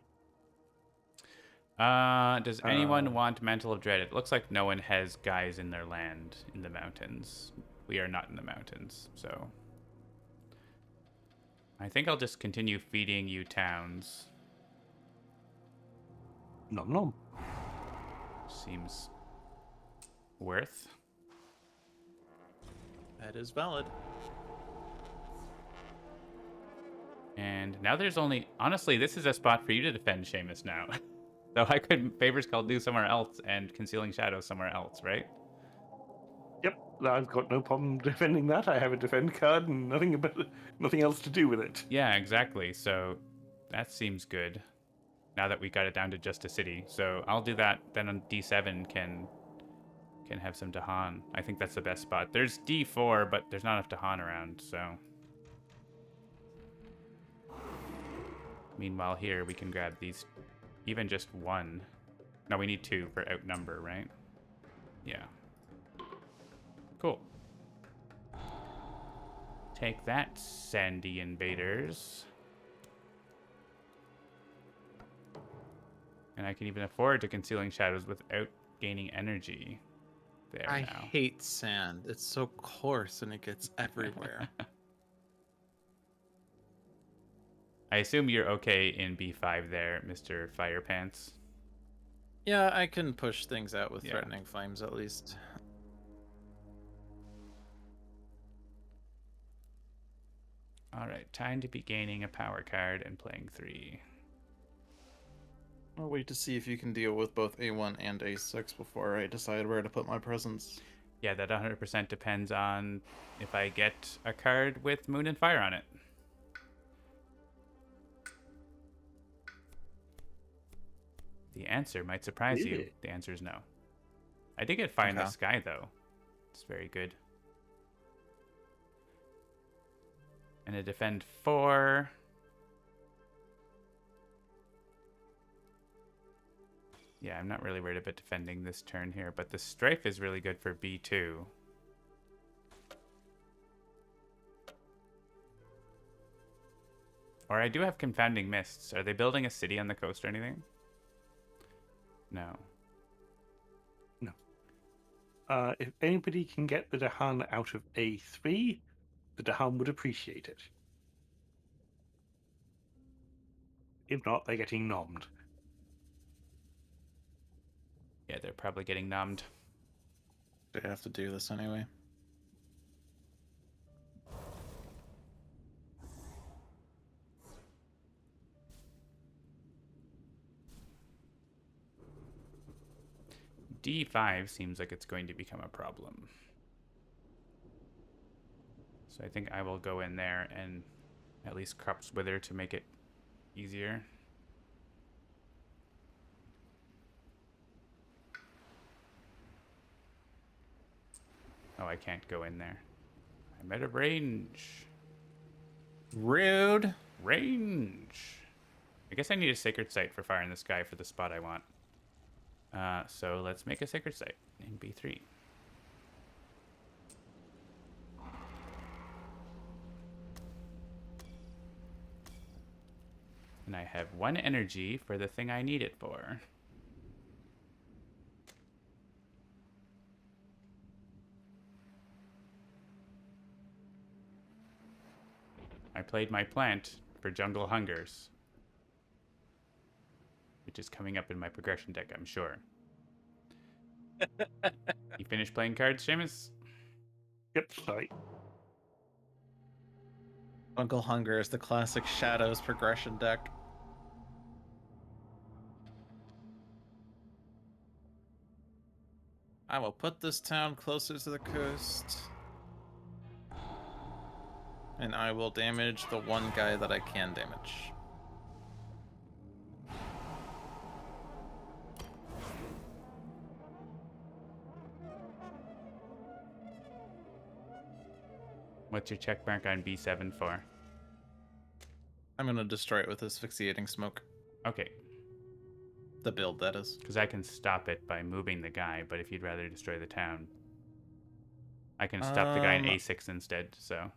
Does anyone want Mantle of Dread? It looks like no one has guys in their land in the mountains. We are not in the mountains, so. I think I'll just continue feeding you towns. Nom nom. Seems worth. That is valid. And now there's only... Honestly, this is a spot for you to defend Seamus now. So I could Favors Call do somewhere else and Concealing Shadows somewhere else, right? Yep, I've got no problem defending that. I have a defend card and nothing else to do with it. Yeah, exactly. So that seems good. Now that we got it down to just a city. So I'll do that. Then on D7 can have some Dahan. I think that's the best spot. There's D4, but there's not enough Dahan around, so. Meanwhile here, we can grab these, even just one. No, we need two for outnumber, right? Yeah. Cool. Take that, Sandy Invaders. And I can even afford to Concealing Shadows without gaining energy. There I now. hate sand. It's so coarse and it gets everywhere. I assume you're okay in B5 there, Mr. Firepants. Yeah, I can push things out with Yeah. threatening flames at least. Alright, time to be gaining a power card and playing 3. I'll wait to see if you can deal with both A1 and A6 before I decide where to put my presence. Yeah, that 100% depends on if I get a card with Moon and Fire on it. The answer might surprise you. Really? The answer is no. I did get Fire in the Okay. Sky, though. It's very good. And a defend 4. Yeah, I'm not really worried about defending this turn here, but the Strife is really good for B2. Or I do have Confounding Mists. Are they building a city on the coast or anything? No. If anybody can get the Dahan out of A3, the Dahan would appreciate it. If not, they're getting nommed. Yeah, they're probably getting numbed. They have to do this anyway. D5 seems like it's going to become a problem. So I think I will go in there and at least Corrupts Wither to make it easier. Oh, I can't go in there. I'm out of range. Rude. Range. I guess I need a sacred site for Fire in the Sky for the spot I want. So let's make a sacred site in B3. And I have 1 energy for the thing I need it for. I played my plant for Jungle Hungers, which is coming up in my progression deck, I'm sure. You finished playing cards, Seamus? Yep, sorry. Jungle Hunger is the classic Shadows progression deck. I will put this town closer to the coast. And I will damage the one guy that I can damage. What's your check mark on B7 for? I'm going to destroy it with asphyxiating smoke. Okay. The build, that is. Because I can stop it by moving the guy, but if you'd rather destroy the town, I can stop the guy in A6 instead, so.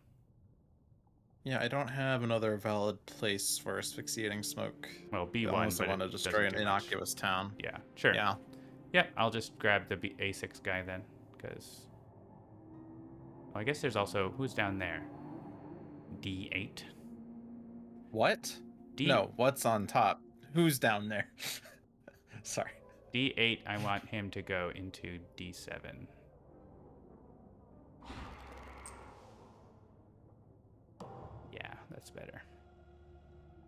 Yeah, I don't have another valid place for asphyxiating smoke. Well, B1, I also but want to destroy an innocuous town. Yeah, sure. Yeah. Yeah, I'll just grab the A6 guy then, because... Well, I guess there's also... Who's down there? D8? What? No, what's on top? Who's down there? Sorry. D8, I want him to go into D7. Yeah, that's better.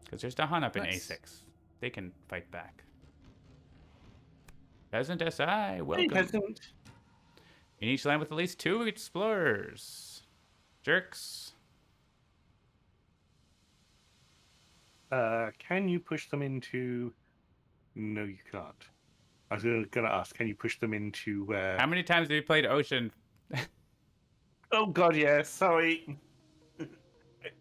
Because there's the Hun up in A6. They can fight back. Peasant SI, welcome. Hey, Peasant. In each land with at least 2 explorers. Jerks. Can you push them into... No, you can't. I was going to ask, can you push them into... How many times have you played Ocean? Oh, God, yeah, sorry.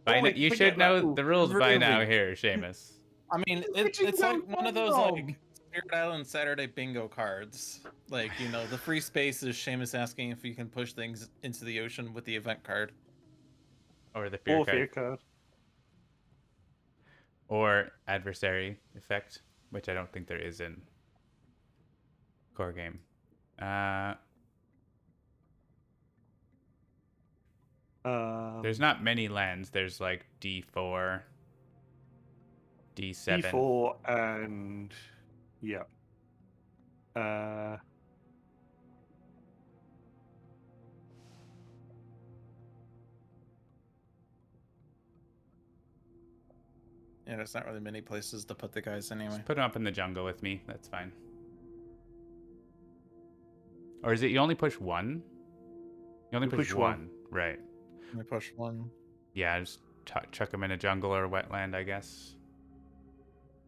You should know the rules by now here, Seamus. I mean, it's like one of those, like, Spirit Island Saturday bingo cards. Like, you know, the free space is Seamus asking if you can push things into the ocean with the event card. Or the fear card. Or adversary effect, which I don't think there is in core game. There's not many lands. There's like D4, D7. D4 and... Yeah. Yeah, there's not really many places to put the guys anyway. Just put them up in the jungle with me. That's fine. Or is it you only push 1? You only push 1. Right. I push 1. Yeah, just chuck them in a jungle or a wetland, I guess.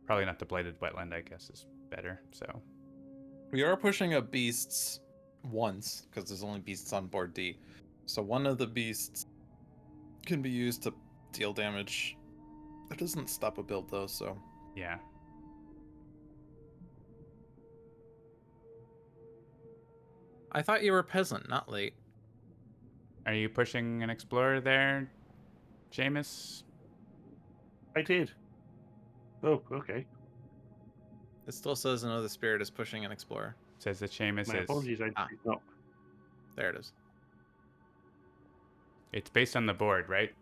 Probably not the blighted wetland, I guess, is better, so. We are pushing up beasts once, because there's only beasts on board D. So one of the beasts can be used to deal damage. It doesn't stop a build, though, so. Yeah. I thought you were peasant, not late. Are you pushing an explorer there, Seamus? I did. Oh, okay. It still says another spirit is pushing an explorer. Says that Seamus My is... apologies, I did not. There it is. It's based on the board, right?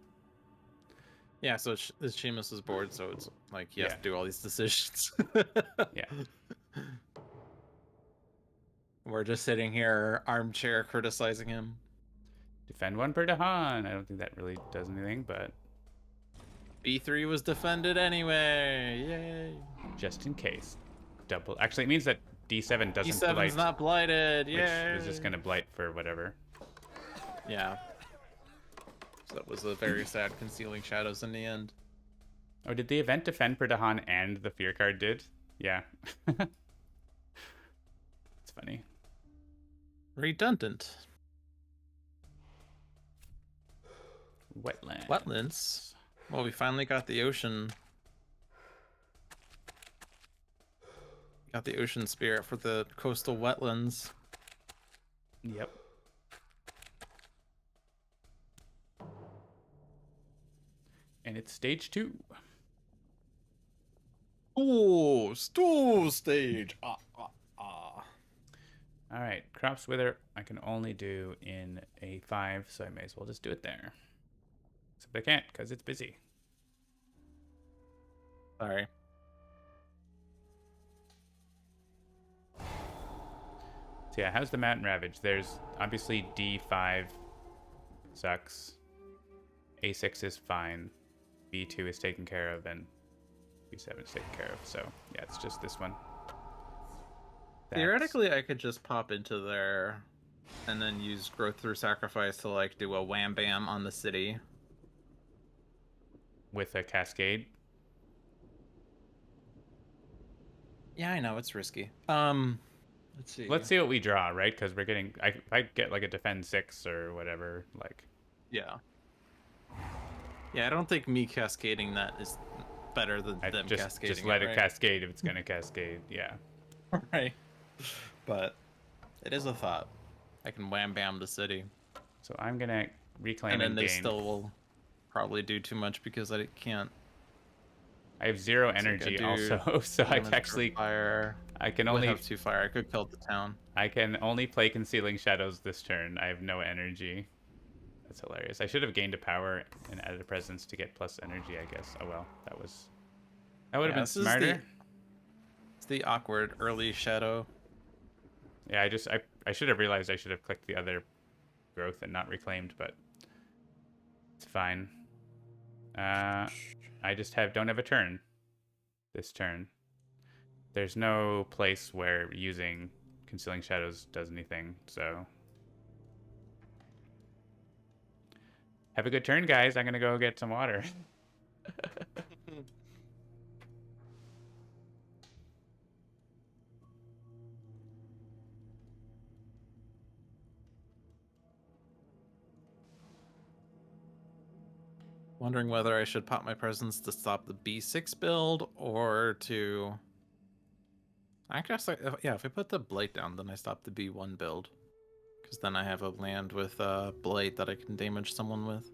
Yeah, so it's Seamus's board, so it's like he has to do all these decisions. Yeah. We're just sitting here, armchair, criticizing him. Defend 1 per Dahan. I don't think that really does anything, but... B3 was defended anyway. Yay. Just in case. Double... Actually, it means that D7 doesn't D7's blight, not blighted. which Yeah. was just gonna blight for whatever. Yeah. So that was a very sad Concealing Shadows in the end. Oh, did the event defend for Dahan and the fear card did? Yeah. It's funny. Redundant. Wetland. Wetlands. Well, we finally got the ocean. Got the ocean spirit for the coastal wetlands. Yep. And it's stage 2. Oh, stool stage. All right, crops wither I can only do in A5, so I may as well just do it there. Except I can't because it's busy. Sorry. So yeah, how's the mountain ravage? There's obviously D5 sucks. A6 is fine. B2 is taken care of, and B7 is taken care of. So yeah, it's just this one. Theoretically, I could just pop into there and then use growth through sacrifice to like do a wham bam on the city. With a cascade. Yeah, I know it's risky. Let's see. Let's see what we draw, right? Because we're getting. If I get like a defend 6 or whatever, like. Yeah. Yeah, I don't think me cascading that is better than them cascading. Just let it right? cascade if it's gonna cascade. Yeah. Right. But it is a thought. I can wham bam the city. So I'm gonna reclaim And then they gain. still will probably do too much because I can't. I have 0 energy also, so I actually fire. I can Only only have 2 fire. I could kill the town. I can only play Concealing Shadows this turn. I have no energy. That's hilarious. I should have gained a power and added a presence to get plus energy, I guess. Oh well, that would have been smarter. It's the awkward early shadow. Yeah, I should have realized I should have clicked the other growth and not reclaimed, but it's fine. I just don't have a turn this turn. There's no place where using Concealing Shadows does anything, so have a good turn, guys. I'm gonna go get some water. Wondering whether I should pop my presence to stop the B6 build or to. I guess, yeah, if I put the Blight down, then I stop the B1 build. Because then I have a land with Blight that I can damage someone with.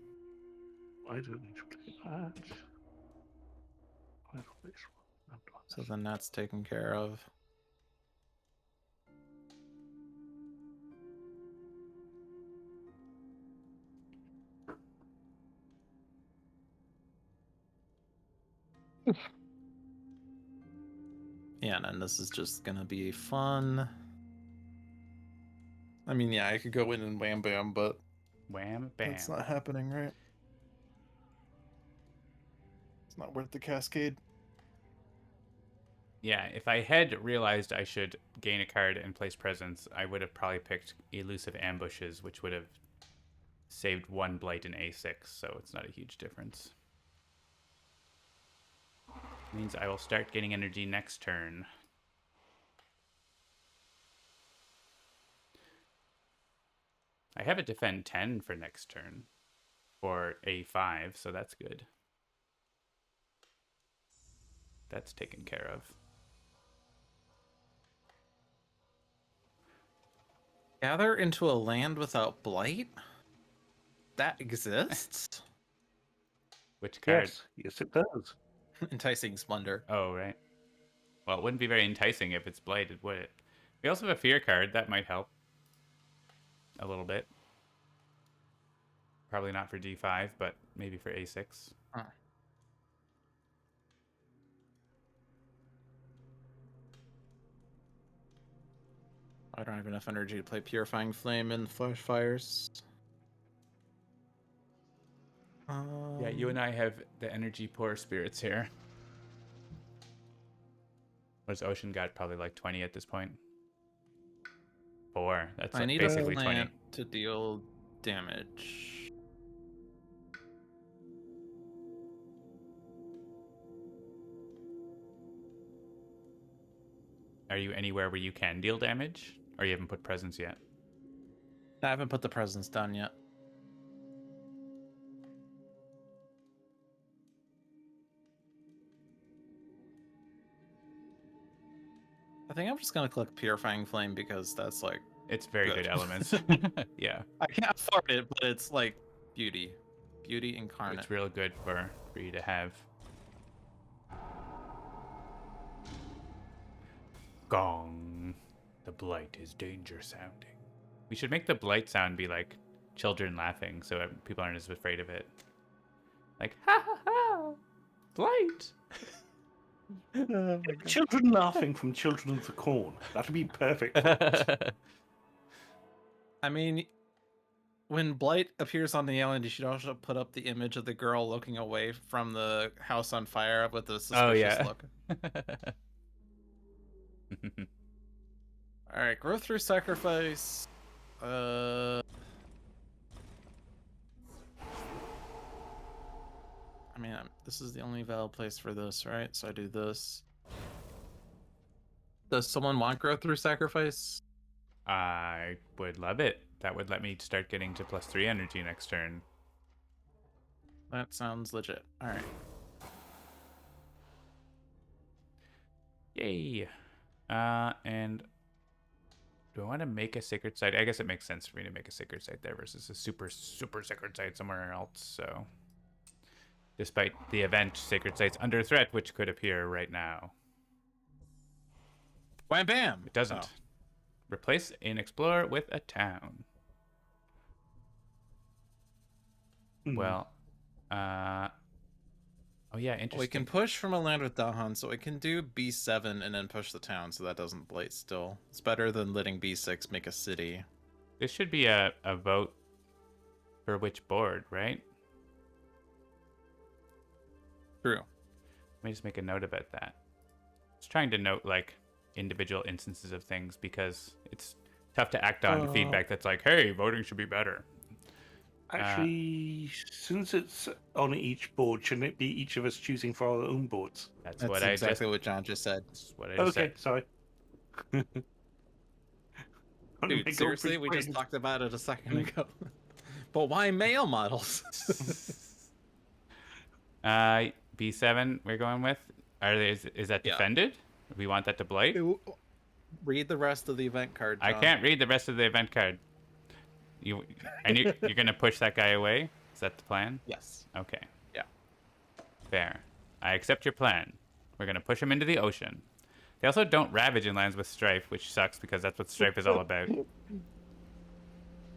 I don't need to play that. I have this one. So then that's taken care of. Yeah, and then this is just gonna be fun. I mean, yeah, I could go in and wham bam, but Wham bam. that's not happening, right? It's not worth the cascade. Yeah, if I had realized I should gain a card and place presence, I would have probably picked Elusive Ambushes, which would have saved 1 blight in A6, so it's not a huge difference. Means I will start getting energy next turn. I have a defend 10 for next turn for A5, so that's good. That's taken care of. Gather into a land without blight? That exists? Which card? Yes, it does. Enticing Splendor. Oh, right. Well, it wouldn't be very enticing if it's blighted, would it? We also have a fear card. That might help. A little bit. Probably not for D5, but maybe for A6. Huh. I don't have enough energy to play Purifying Flame and Flash Fires. Yeah, you and I have the energy poor spirits here. What's Ocean got? Probably like 20 at this point. 4. That's I like need basically a 20. plant to deal damage. Are you anywhere where you can deal damage? Or you haven't put presence yet? I haven't put the presence down yet. I think I'm just gonna click Purifying Flame because that's like It's very good elements. Yeah. I can't afford it, but it's like beauty. Beauty incarnate. It's real good for you to have. Gong. The blight is danger sounding. We should make the blight sound be like children laughing so people aren't as afraid of it. Like, ha ha ha! Blight! Children laughing from Children of the Corn. That'd be perfect. I mean, when Blight appears on the island, you should also put up the image of the girl looking away from the house on fire with the suspicious look. All right, growth through sacrifice. I mean, this is the only valid place for this, right? So I do this. Does someone want growth through sacrifice? I would love it. That would let me start getting to +3 energy next turn. That sounds legit. All right. Yay. And do I want to make a sacred site? I guess it makes sense for me to make a sacred site there versus a super sacred site somewhere else. So, despite the event, sacred site's under threat, which could appear right now. Wham bam! It doesn't. Oh. Replace an explorer with a town. Well, oh yeah, interesting. We can push from a land with Dahan, so we can do B7 and then push the town, so that doesn't blight still. It's better than letting B6 make a city. This should be a vote for which board, right? True. Let me just make a note about that. Just trying to note like individual instances of things because it's tough to act on feedback that's like, hey, voting should be better. Actually, since it's on each board, shouldn't it be each of us choosing for our own boards? That's what I exactly what John just said. That's what I just said. Sorry. Dude, seriously, we just talked about it a second ago. But why male models? B7 we're going with. Is that defended? We want that to blight? Read the rest of the event card, John. I can't read the rest of the event card. You're gonna push that guy away? Is that the plan? Yes. Okay. Yeah. Fair. I accept your plan. We're gonna push him into the ocean. They also don't ravage in lands with strife, which sucks because that's what strife is all about.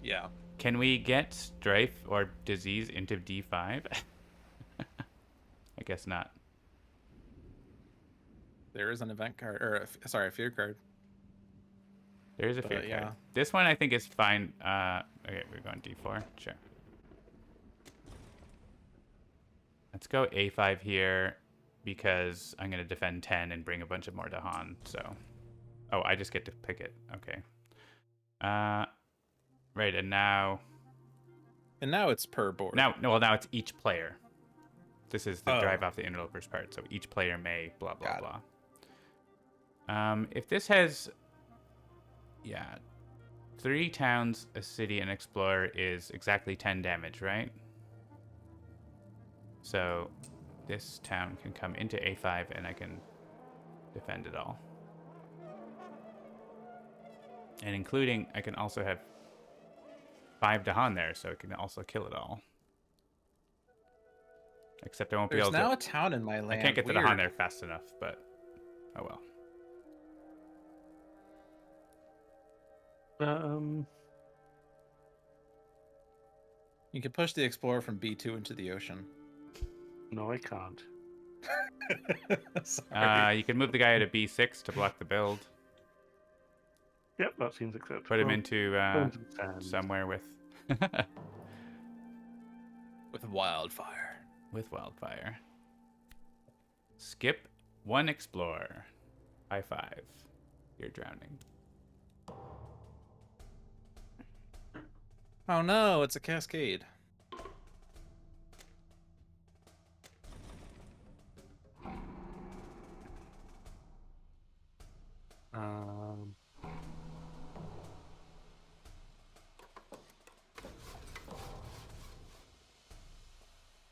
Yeah. Can we get strife or disease into D5? I guess not. There is an event card, or a fear card. There is a fear card. This one I think is fine. Okay, we're going D4. Sure. Let's go A5 here because I'm going to defend 10 and bring a bunch of more Dahan. So, oh, I just get to pick it. Okay. Right, and now it's per board. Now it's each player. This is the drive off the interlopers part. So each player may blah blah blah. If this has 3 towns, a city, and explorer is exactly 10 damage, right? So this town can come into A5 and I can defend it all. And including, I can also have 5 Dahan there, so it can also kill it all. Except I won't be able to... There's now a town in my land. I can't get the Dahan there fast enough, but oh well. You can push the explorer from B2 into the ocean. No, I can't. You can move the guy to B6 to block the build. Yep, that seems acceptable. Put him into somewhere with with wildfire. With wildfire. Skip 1 explorer. High five. You're drowning. Oh no, it's a cascade. Um,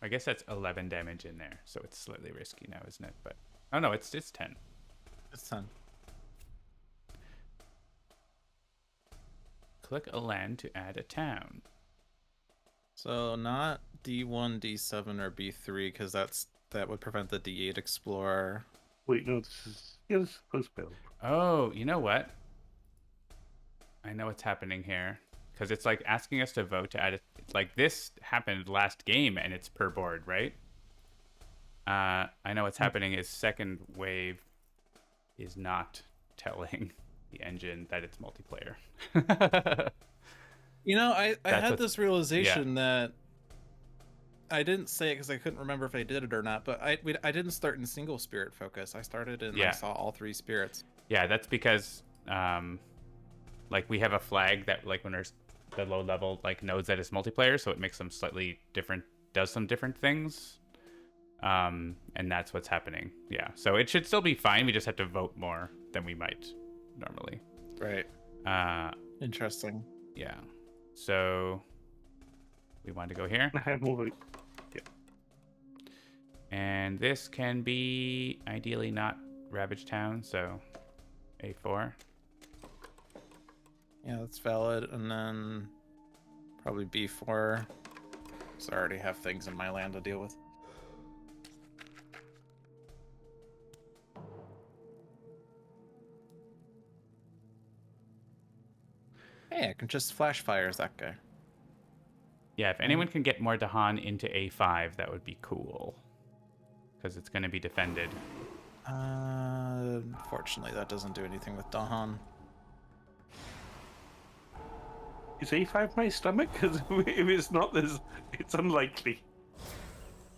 I guess that's 11 damage in there, so it's slightly risky now, isn't it? But oh no, it's 10. It's 10. Click a land to add a town. So not D1, D7, or B3 because that would prevent the D8 Explorer. wait, no, this is post build. Oh, you know what? I know what's happening here. Because it's like asking us to vote to add it. Like this happened last game and it's per board, right? I know what's happening is second wave is not telling the engine that it's multiplayer. You know, I had this realization that I didn't say it because I couldn't remember if I did it or not, but I didn't start in single spirit focus. I started and I saw all 3 spirits. Yeah, that's because like we have a flag that like when there's the low level like knows that it's multiplayer, so it makes them slightly different, does some different things. And that's what's happening. Yeah, so it should still be fine. We just have to vote more than we might normally. Right. Interesting. Yeah. So we want to go here. Yeah. And this can be ideally not Ravage Town, so A4. Yeah, that's valid. And then probably B4. So I already have things in my land to deal with. Hey, I can just flash fires that guy. Yeah, if anyone can get more Dahan into A5, that would be cool. Because it's going to be defended. Unfortunately, that doesn't do anything with Dahan. Is A5 my stomach? Because if it's not, it's unlikely.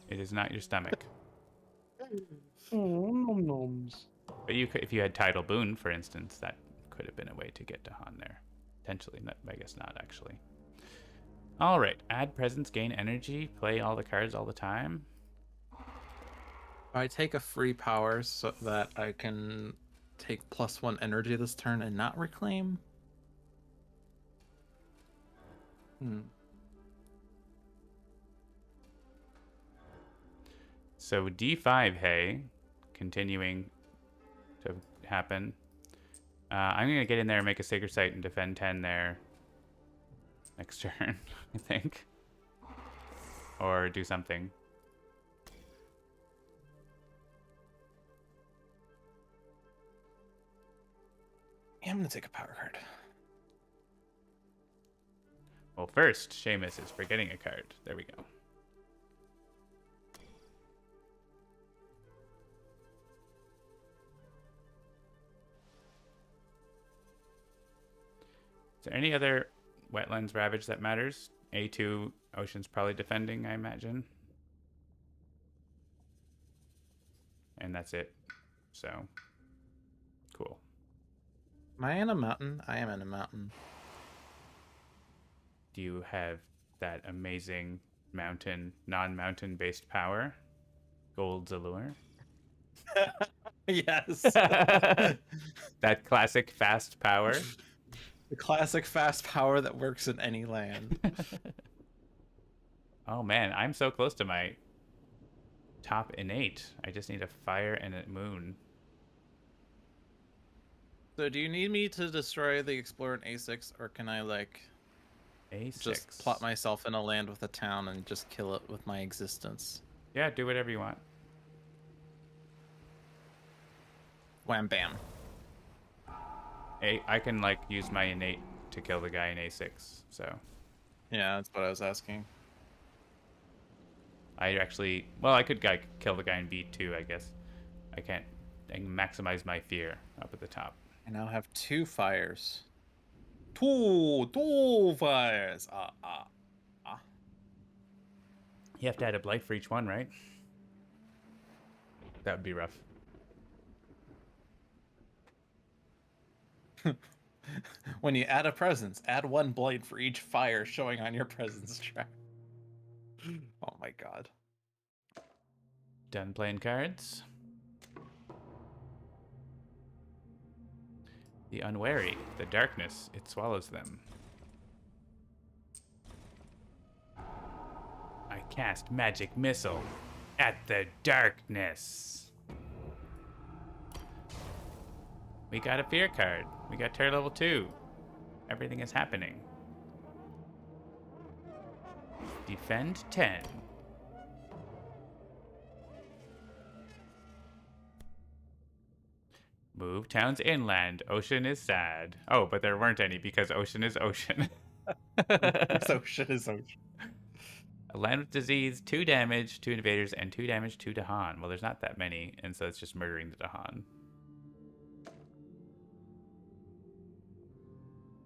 It is not your stomach. Oh, nom noms. But you could, if you had Tidal Boon, for instance, that could have been a way to get Dahan there. Potentially, not, I guess not, actually. All right, add presence, gain energy, play all the cards all the time. I take a free power so that I can take +1 energy this turn and not reclaim. So D5, hey, continuing to happen. I'm going to get in there and make a Sacred Site and defend 10 there next turn, I think. Or do something. Yeah, I'm going to take a power card. Well, first, Seamus is forgetting a card. There we go. Is there any other wetlands ravage that matters? A2, Ocean's probably defending, I imagine. And that's it. So, cool. Am I in a mountain? I am in a mountain. Do you have that amazing mountain, non-mountain based power? Gold's Allure? Yes. That classic fast power? The classic fast power that works in any land. Oh man, I'm so close to my top innate. I just need a fire and a moon. So do you need me to destroy the Explorer in A6, or can I, like, A6. just plot myself in a land with a town and just kill it with my existence? Yeah, do whatever you want. Wham bam. I can, like, use my innate to kill the guy in A6, so... Yeah, that's what I was asking. I actually... Well, I could kill the guy in B2, I guess. I can't... I can maximize my fear up at the top. I now have 2 fires. Two fires! You have to add a blight for each one, right? That would be rough. When you add a presence, add 1 blade for each fire showing on your presence track. Oh my god. Done playing cards. The unwary, the darkness, it swallows them. I cast magic missile at the darkness. We got a fear card. We got terror level 2. Everything is happening. Defend 10. Move towns inland. Ocean is sad. Oh, but there weren't any because ocean is ocean. Ocean is ocean. A land with disease, 2 damage, 2 invaders, and 2 damage to Dahan. Well, there's not that many, and so it's just murdering the Dahan.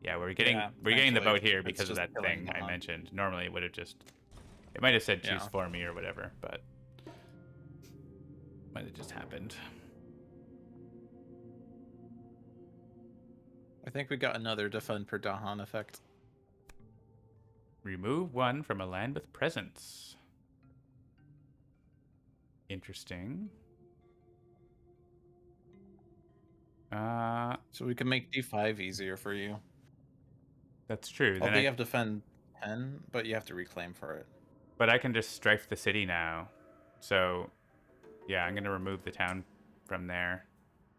Yeah, we're getting the boat here because of that thing I mentioned. Normally it would have just, it might have said choose for me or whatever, but might have just happened. I think we got another defend per Dahan effect. Remove 1 from a land with presence. Interesting. So we can make D5 easier for you. That's true. Although you have to defend 10, but you have to reclaim for it. But I can just strafe the city now. So, yeah, I'm going to remove the town from there.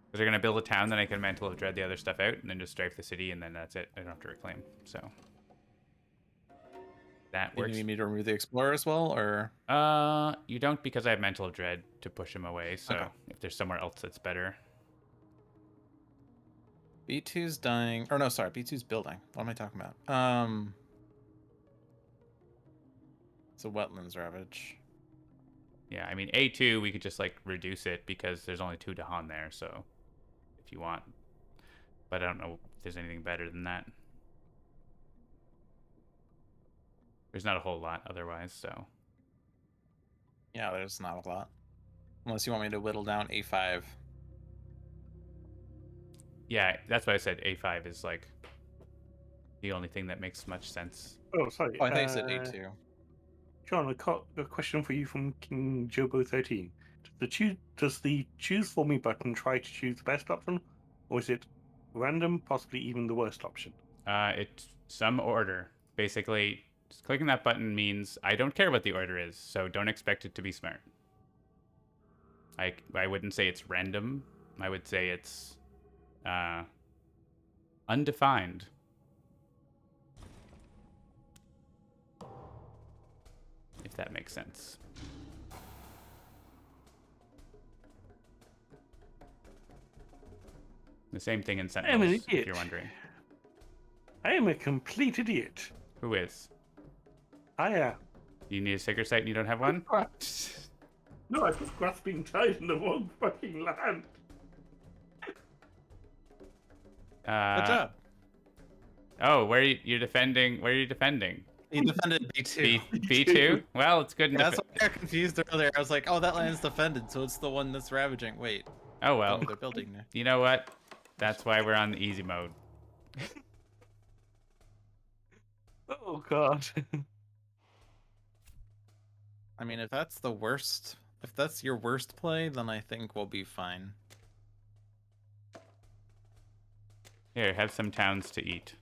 Because they're going to build a town, then I can Mantle of Dread the other stuff out, and then just strafe the city, and then that's it. I don't have to reclaim. So, that works. Do you need me to remove the Explorer as well, or? You don't, because I have Mantle of Dread to push him away, so if there's somewhere else that's better. B2's dying. Or no, sorry, B2's building. What am I talking about? It's a wetlands ravage. Yeah, I mean, A2, we could just, like, reduce it because there's only 2 Dahan there, so if you want. But I don't know if there's anything better than that. There's not a whole lot otherwise, so. Yeah, there's not a lot. Unless you want me to whittle down A5. Yeah, that's why I said A5 is, like, the only thing that makes much sense. Oh, sorry. Oh, I think you said A2. John, a question for you from King Jobo 13. Does the choose for me button try to choose the best option, or is it random, possibly even the worst option? It's some order. Basically, just clicking that button means I don't care what the order is, so don't expect it to be smart. I wouldn't say it's random. I would say it's undefined. If that makes sense. The same thing in Sentinels, if you're wondering. I am a complete idiot. Who is? I am. You need a sticker site and you don't have one? No, I was grasping tied in the wrong fucking land. Good job. Oh, where are you defending? Where are you defending? He defended B2. B2? Well, it's good. That's why I got confused earlier. I was like, oh, that land's defended, so it's the one that's ravaging. Wait. Oh, well. Oh, they're building there. You know what? That's why we're on the easy mode. Oh, God. I mean, if that's the worst, if that's your worst play, then I think we'll be fine. Here, have some towns to eat.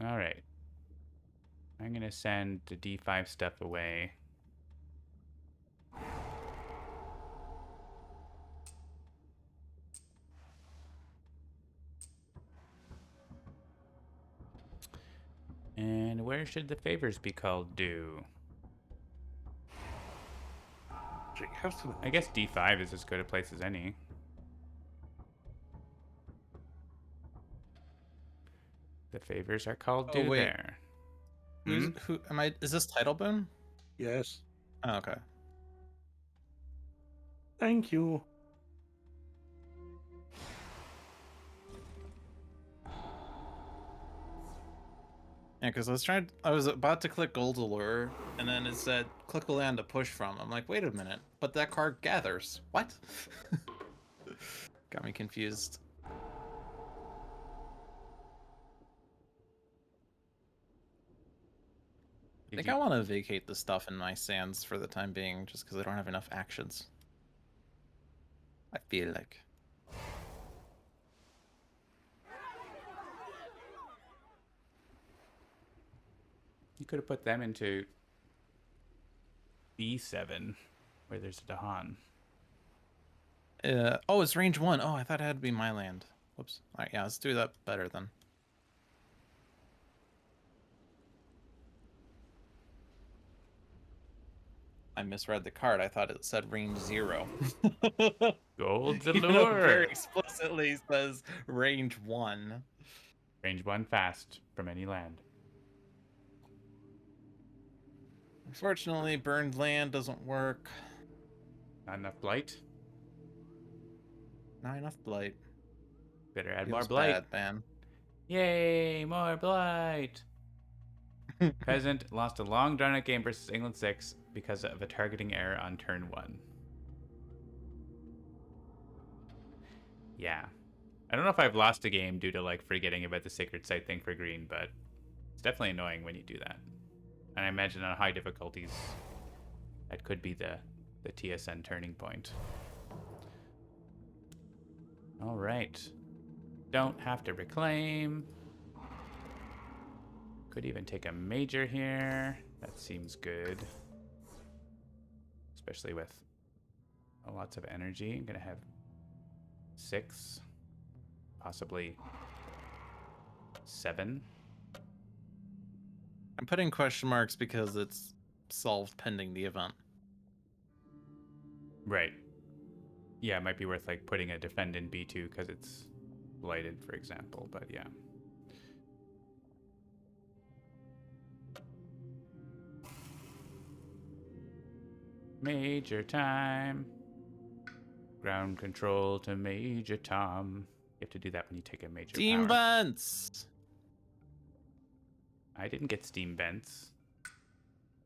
All right. I'm going to send the D5 stuff away. And where should the favors be called due? I guess D5 is as good a place as any. The favors are called due there. Who am I? Is this title Boon? Yes. Oh, okay. Thank you. Yeah, because I was about to click Gold Allure, and then it said click a land to push from. I'm like, wait a minute, but that card gathers. What? Got me confused. I think I want to vacate the stuff in my sands for the time being, just because I don't have enough actions. I feel like. You could have put them into B7, where there's a Dahan. Oh, it's range 1. Oh, I thought it had to be my land. Whoops. All right, yeah, let's do that better then. I misread the card. I thought it said range 0. Gold's Even though it Allure. very explicitly says range 1. Range 1 fast from any land. Unfortunately, burned land doesn't work. Not enough blight. Not enough blight. Better add Feels more blight. bad, man. Yay, more blight. Peasant lost a long drawn out game versus England 6 because of a targeting error on turn 1. Yeah. I don't know if I've lost a game due to like forgetting about the sacred site thing for green, but it's definitely annoying when you do that. And I imagine on high difficulties, that could be the TSN turning point. All right. Don't have to reclaim. Could even take a major here. That seems good. Especially with lots of energy. I'm going to have 6. Possibly 7. I'm putting question marks because it's solved pending the event. Right. Yeah, it might be worth like putting a defend in B2 because it's blighted, for example, but yeah. Major time. Ground control to Major Tom. You have to do that when you take a major Steam power. vents! I didn't get steam vents.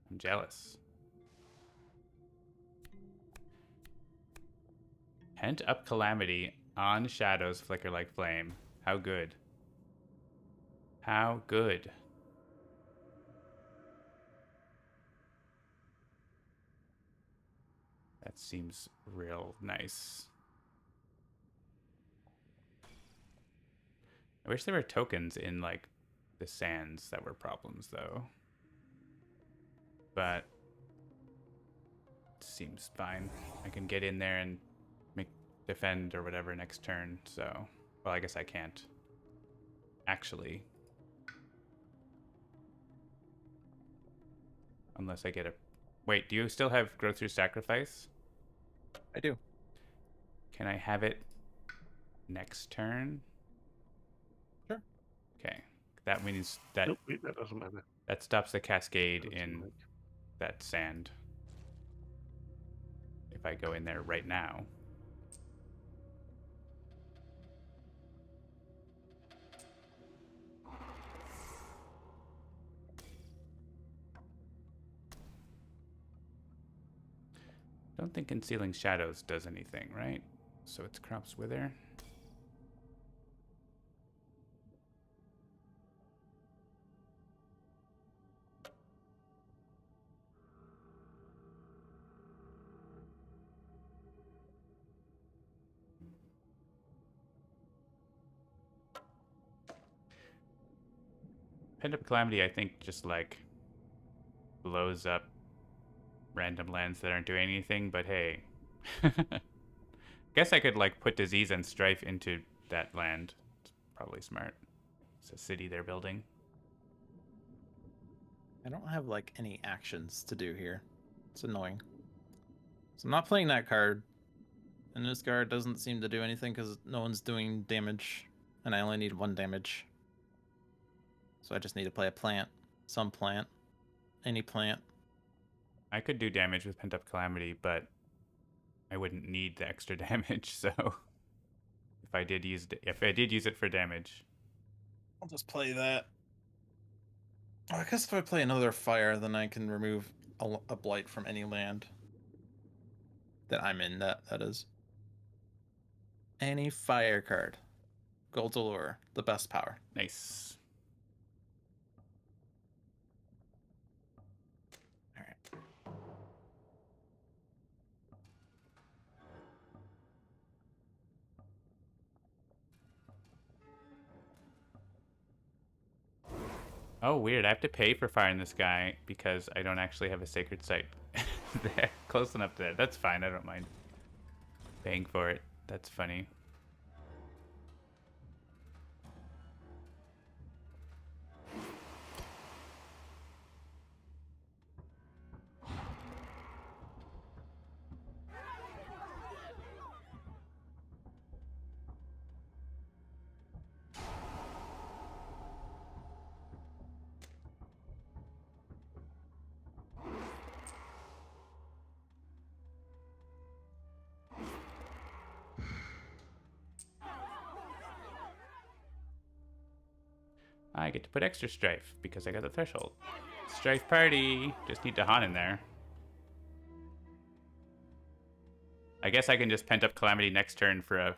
I'm jealous. Pent up calamity on shadows flicker like flame. How good. How good. That seems real nice. I wish there were tokens in like the sands that were problems though. But it seems fine. I can get in there and make defend or whatever next turn, so well I guess I can't. Actually. Unless I get a wait, do you still have growth through sacrifice? I do. Can I have it next turn? Sure. Okay. That means that Nope, wait, that doesn't matter. that stops the cascade Doesn't in matter. that sand. If I go in there right now. Don't think Concealing Shadows does anything, right? So it's Crops Wither. Pent Up Calamity, I think, just like blows up random lands that aren't doing anything, but hey. Guess I could like put Disease and Strife into that land. It's probably smart. It's a city they're building. I don't have like any actions to do here. It's annoying. So I'm not playing that card. And this card doesn't seem to do anything because no one's doing damage. And I only need 1 damage. So I just need to play a plant. some plant. Any plant. I could do damage with Pent Up Calamity, but I wouldn't need the extra damage, so if I did use it for damage. I'll just play that. I guess if I play another fire, then I can remove a blight from any land that I'm in, that is. Any fire card. Gold Allure, the best power. Nice. Alright. Oh, weird. I have to pay for firing this guy because I don't actually have a sacred site there. Close enough to there. That's fine. I don't mind paying for it. That's funny. I get to put extra strife because I got the threshold. Strife party! Just need Dahan in there. I guess I can just Pent Up Calamity next turn for a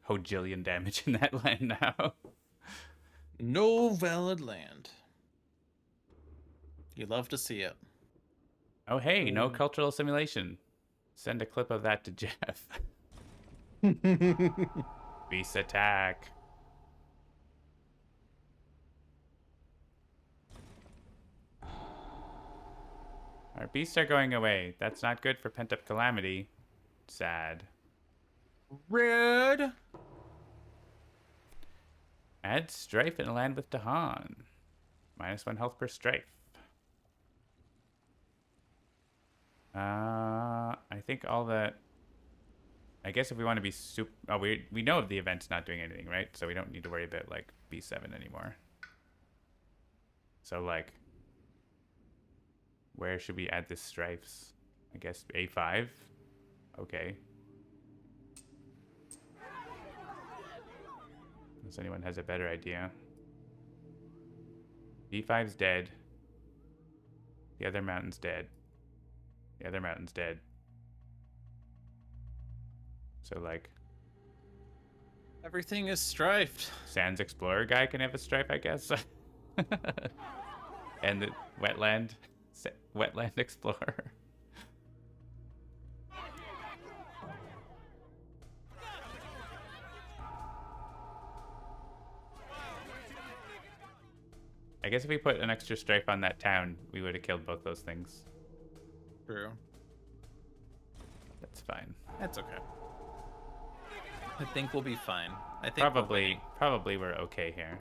hojillion damage in that land now. No valid land. You love to see it. Oh hey, no cultural assimilation. Send a clip of that to Jeff. Beast attack. Our beasts are going away. That's not good for Pent Up Calamity. Sad. Red. Add strife and land with Dahan. -1 health per strife. I think all that. I guess if we want to be super. Oh, we know of the event's not doing anything, right? So we don't need to worry about like B7 anymore. So like, where should we add this strifes? I guess A5. Okay. Unless anyone has a better idea. B5's dead. The other mountain's dead. The other mountain's dead. So like, Everything is strifed. Sands Explorer guy can have a stripe, I guess. And the wetland explorer. I guess if we put an extra stripe on that town, we would have killed both those things. True. That's fine. That's okay. I think we'll be fine. I think probably we're okay here.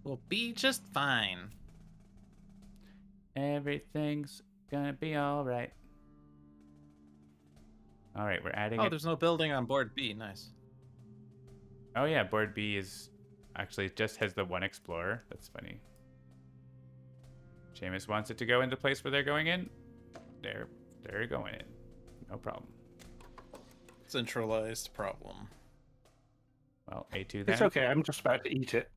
We'll be just fine. Everything's gonna be all right. All right, we're adding. Oh, there's no building on board B. Nice. Oh yeah, board B is actually just has the one explorer. That's funny. Seamus wants it to go into the place where they're going in. They're going in. No problem. Centralized problem. Well, A2 then. It's okay. I'm just about to eat it.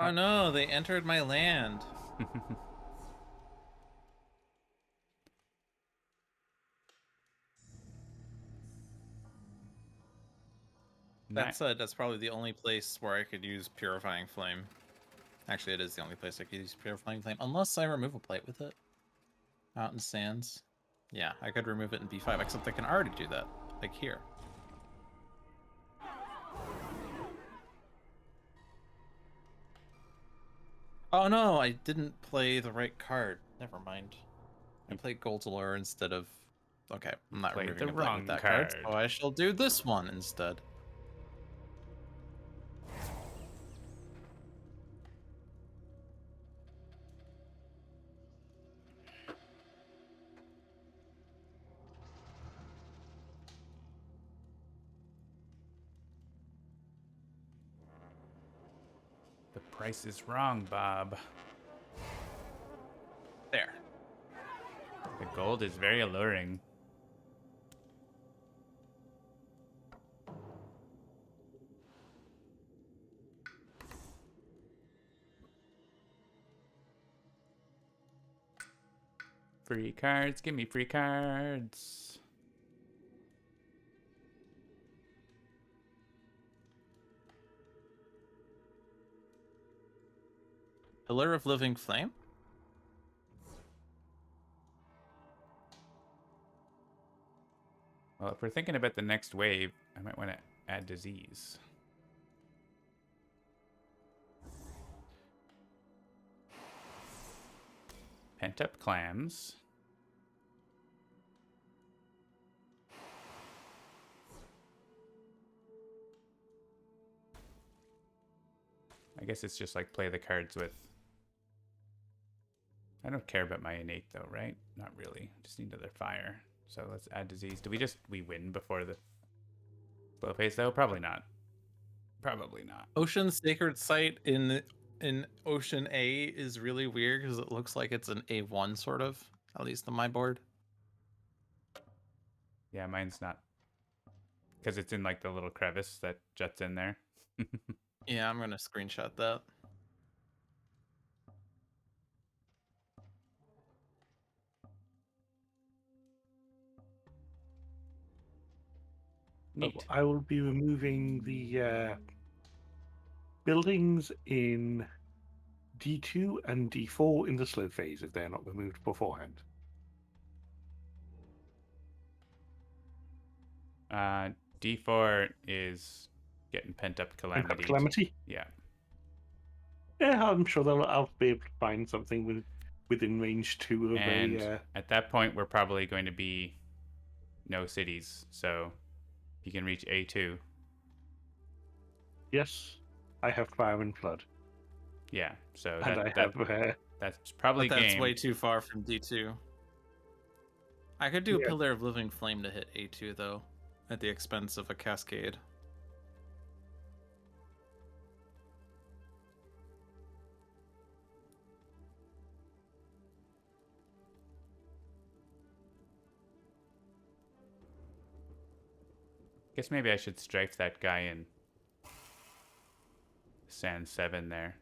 Oh no, they entered my land. That's probably the only place where I could use Purifying Flame. Actually, it is the only place I could use Purifying Flame, unless I remove a plate with it. Mountain Sands. Yeah, I could remove it in B5, except I can already do that, like here. Oh no, I didn't play the right card. Never mind. I played Goldalore instead of... Okay, I'm not Played removing the a blight with wrong that card, card. so I shall do this one instead. The price is wrong, Bob. There. The gold is very alluring. Free cards, give me free cards. Pillar of Living Flame? Well, if we're thinking about the next wave, I might want to add disease. Pent up clams. I guess it's just like play the cards with. I don't care about my innate though, right? Not really. Just need another fire. So let's add disease. Do we win before the blow phase though? Probably not. Probably not. Ocean Sacred Site in Ocean A is really weird because it looks like it's an A1 sort of, at least on my board. Yeah, mine's not. Because it's in like the little crevice that juts in there. Yeah, I'm going to screenshot that. Neat. I will be removing the buildings in D2 and D4 in the slow phase if they're not removed beforehand. D4 is getting pent up calamity. Calamity? Yeah. Yeah, I'm sure I'll be able to find something within range 2 of And at that point, we're probably going to be no cities. So if you can reach A2. Yes, I have Fire and Flood. Yeah, so And that's probably But that's game. way too far from D2. I could do a Pillar of Living Flame to hit A2, though, at the expense of a Cascade. Guess maybe I should strafe that guy in Sand 7 there.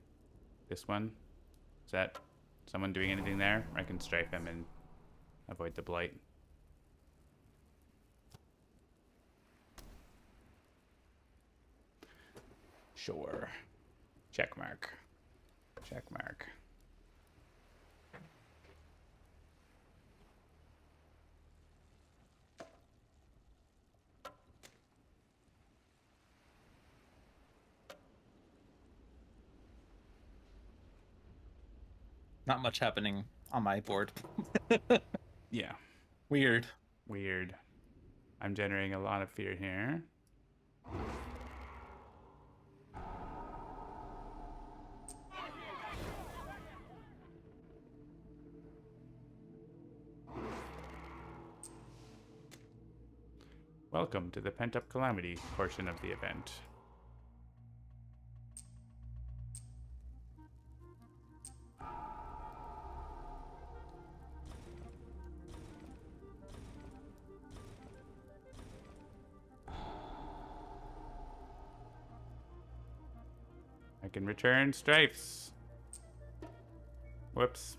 This one? Is that someone doing anything there? I can strafe him and avoid the blight. Sure. Check mark. Check mark. Not much happening on my board. Yeah. Weird. Weird. I'm generating a lot of fear here. Welcome to the Pent-Up Calamity portion of the event. I can return strifes. Whoops.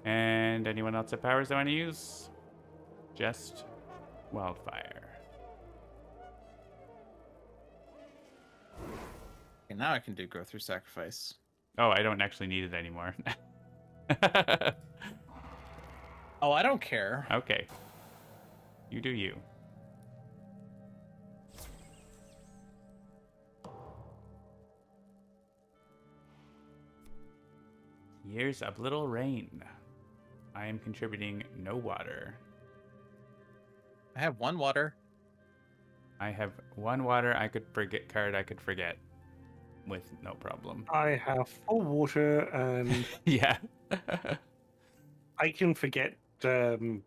And anyone else have powers I want to use? Just wildfire. Okay, now I can do Go Through Sacrifice. Oh, I don't actually need it anymore. Oh, I don't care. Okay. You do you. Years of little rain. I am contributing no water. I have 1 water. I have 1 water I could forget with no problem. I have 4 water, and Yeah. I can forget Tidal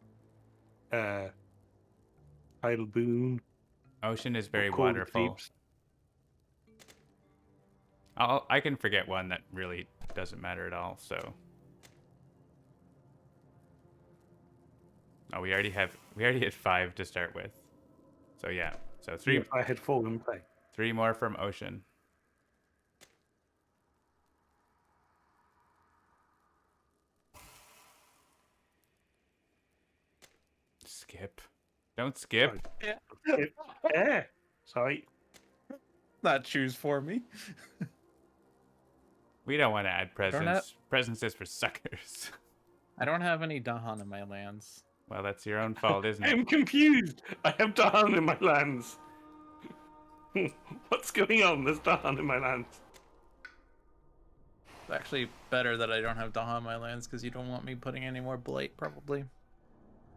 Boon. Ocean is very Call the waterful. Deeps. I can forget one that really doesn't matter at all, so. Oh, we already had 5 to start with. So yeah. So 3 Yes, I had 4 in play. 3 more from Ocean. Skip. Don't skip. Yeah. Sorry. Not choose for me. We don't want to add presents. have- Presents is for suckers. I don't have any Dahan in my lands. Well, that's your own fault, isn't it? I'm confused. I have Dahan in my lands. What's going on? There's Dahan in my lands. It's actually better that I don't have Dahan in my lands because you don't want me putting any more Blight, probably.